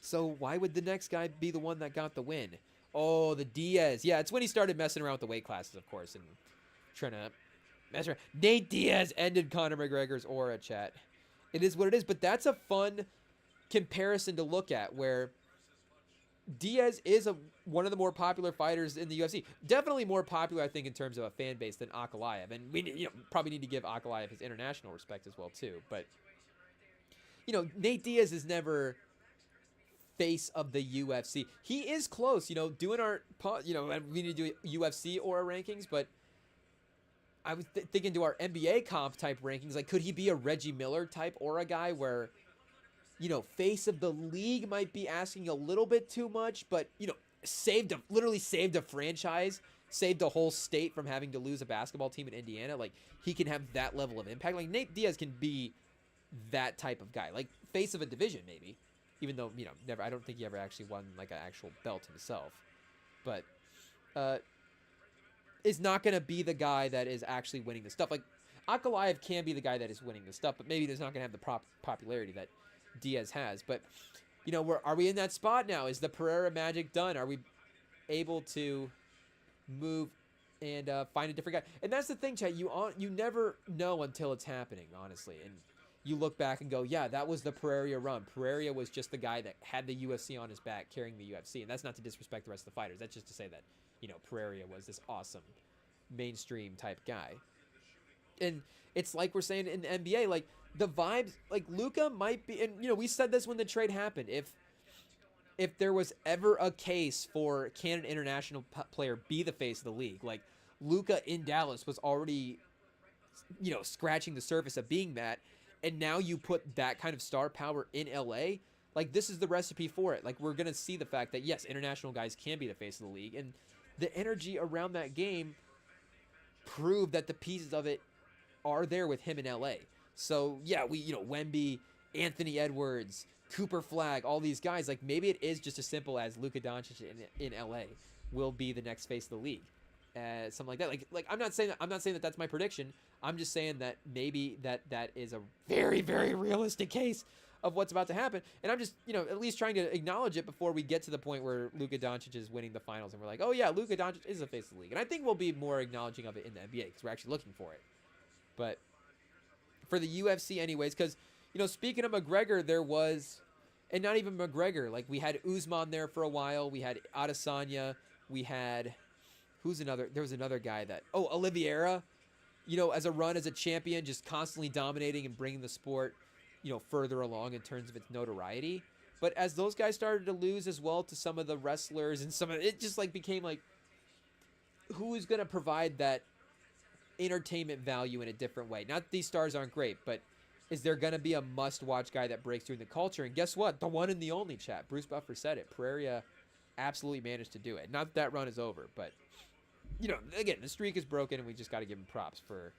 so why would the next guy be the one that got the win? Oh, the Diaz. Yeah, it's when he started messing around with the weight classes, of course, and trying to mess around. Nate Diaz ended Conor McGregor's aura, chat. It is what it is, but that's a fun comparison to look at, where Diaz is one of the more popular fighters in the UFC. Definitely more popular, I think, in terms of a fan base than Ankalaev. And we probably need to give Ankalaev his international respect as well, too. But, Nate Diaz is never face of the UFC. He is close, doing our, we need to do UFC aura rankings, but I was thinking to our NBA comp type rankings, like, could he be a Reggie Miller type aura guy where, face of the league might be asking a little bit too much, but, literally saved a franchise, saved a whole state from having to lose a basketball team in Indiana. Like, he can have that level of impact. Like, Nate Diaz can be that type of guy, like face of a division maybe, even though, never, I don't think he ever actually won like an actual belt himself, but, is not going to be the guy that is actually winning the stuff. Like, Ankalaev can be the guy that is winning the stuff, but maybe there's not going to have the popularity that Diaz has. But, are we in that spot now? Is the Pereira magic done? Are we able to move and find a different guy? And that's the thing, Chad. You never know until it's happening, honestly. And you look back and go, yeah, that was the Pereira run. Pereira was just the guy that had the UFC on his back carrying the UFC. And that's not to disrespect the rest of the fighters. That's just to say that, Pereira was this awesome mainstream type guy. And it's like we're saying in the NBA, like, the vibes, like, Luka might be, and, we said this when the trade happened. If there was ever a case for can an international player be the face of the league, like, Luka in Dallas was already, scratching the surface of being that. And now you put that kind of star power in LA, like, this is the recipe for it. Like, we're going to see the fact that, yes, international guys can be the face of the league. And the energy around that game proved that the pieces of it are there with him in LA. So, yeah, Wemby, Anthony Edwards, Cooper Flagg, all these guys, like, maybe it is just as simple as Luka Doncic in LA will be the next face of the league. Something like that. Like I'm not saying that that's my prediction. I'm just saying that maybe that is a very, very realistic case of what's about to happen. And I'm just, at least trying to acknowledge it before we get to the point where Luka Doncic is winning the finals and we're like, oh yeah, Luka Doncic is the face of the league. And I think we'll be more acknowledging of it in the NBA because we're actually looking for it. But for the UFC anyways, because, speaking of McGregor, there was, and not even McGregor, like, we had Usman there for a while. We had Adesanya. We had, there was another guy that, Oliveira, as a run as a champion, just constantly dominating and bringing the sport, further along in terms of its notoriety. But as those guys started to lose as well to some of the wrestlers and some of it just like became like, who's going to provide that entertainment value in a different way? Not that these stars aren't great, but is there going to be a must-watch guy that breaks through in the culture? And guess what? The one and the only, chat. Bruce Buffer said it. Pereira absolutely managed to do it. Not that run is over, but, you know, again, the streak is broken, and we just got to give him props for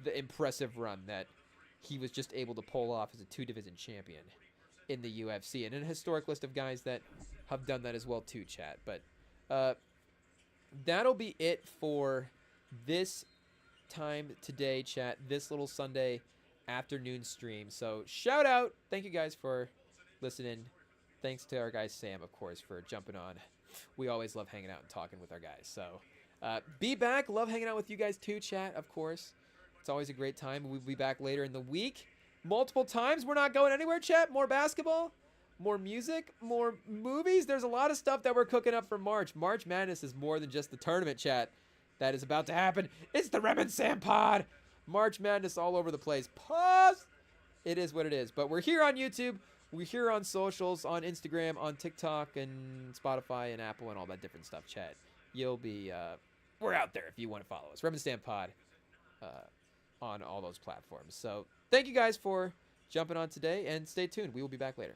the impressive run that he was just able to pull off as a 2-division champion in the UFC. And a historic list of guys that have done that as well, too, chat. But that'll be it for this time today, chat. This little Sunday afternoon stream. So shout out. Thank you guys for listening. Thanks to our guy Sam, of course, for jumping on. We always love hanging out and talking with our guys. So be back. Love hanging out with you guys too, chat, of course. It's always a great time. We'll be back later in the week. Multiple times. We're not going anywhere, chat. More basketball, more music, more movies. There's a lot of stuff that we're cooking up for March. March Madness is more than just the tournament, chat, that is about to happen. It's the Rem and Sam pod. March Madness all over the place. Pause. It is what it is. But we're here on YouTube. We're here on socials, on Instagram, on TikTok, and Spotify, and Apple, and all that different stuff, chat. You'll be, we're out there if you want to follow us. Rem and Sam pod on all those platforms. So thank you guys for jumping on today, and stay tuned. We will be back later.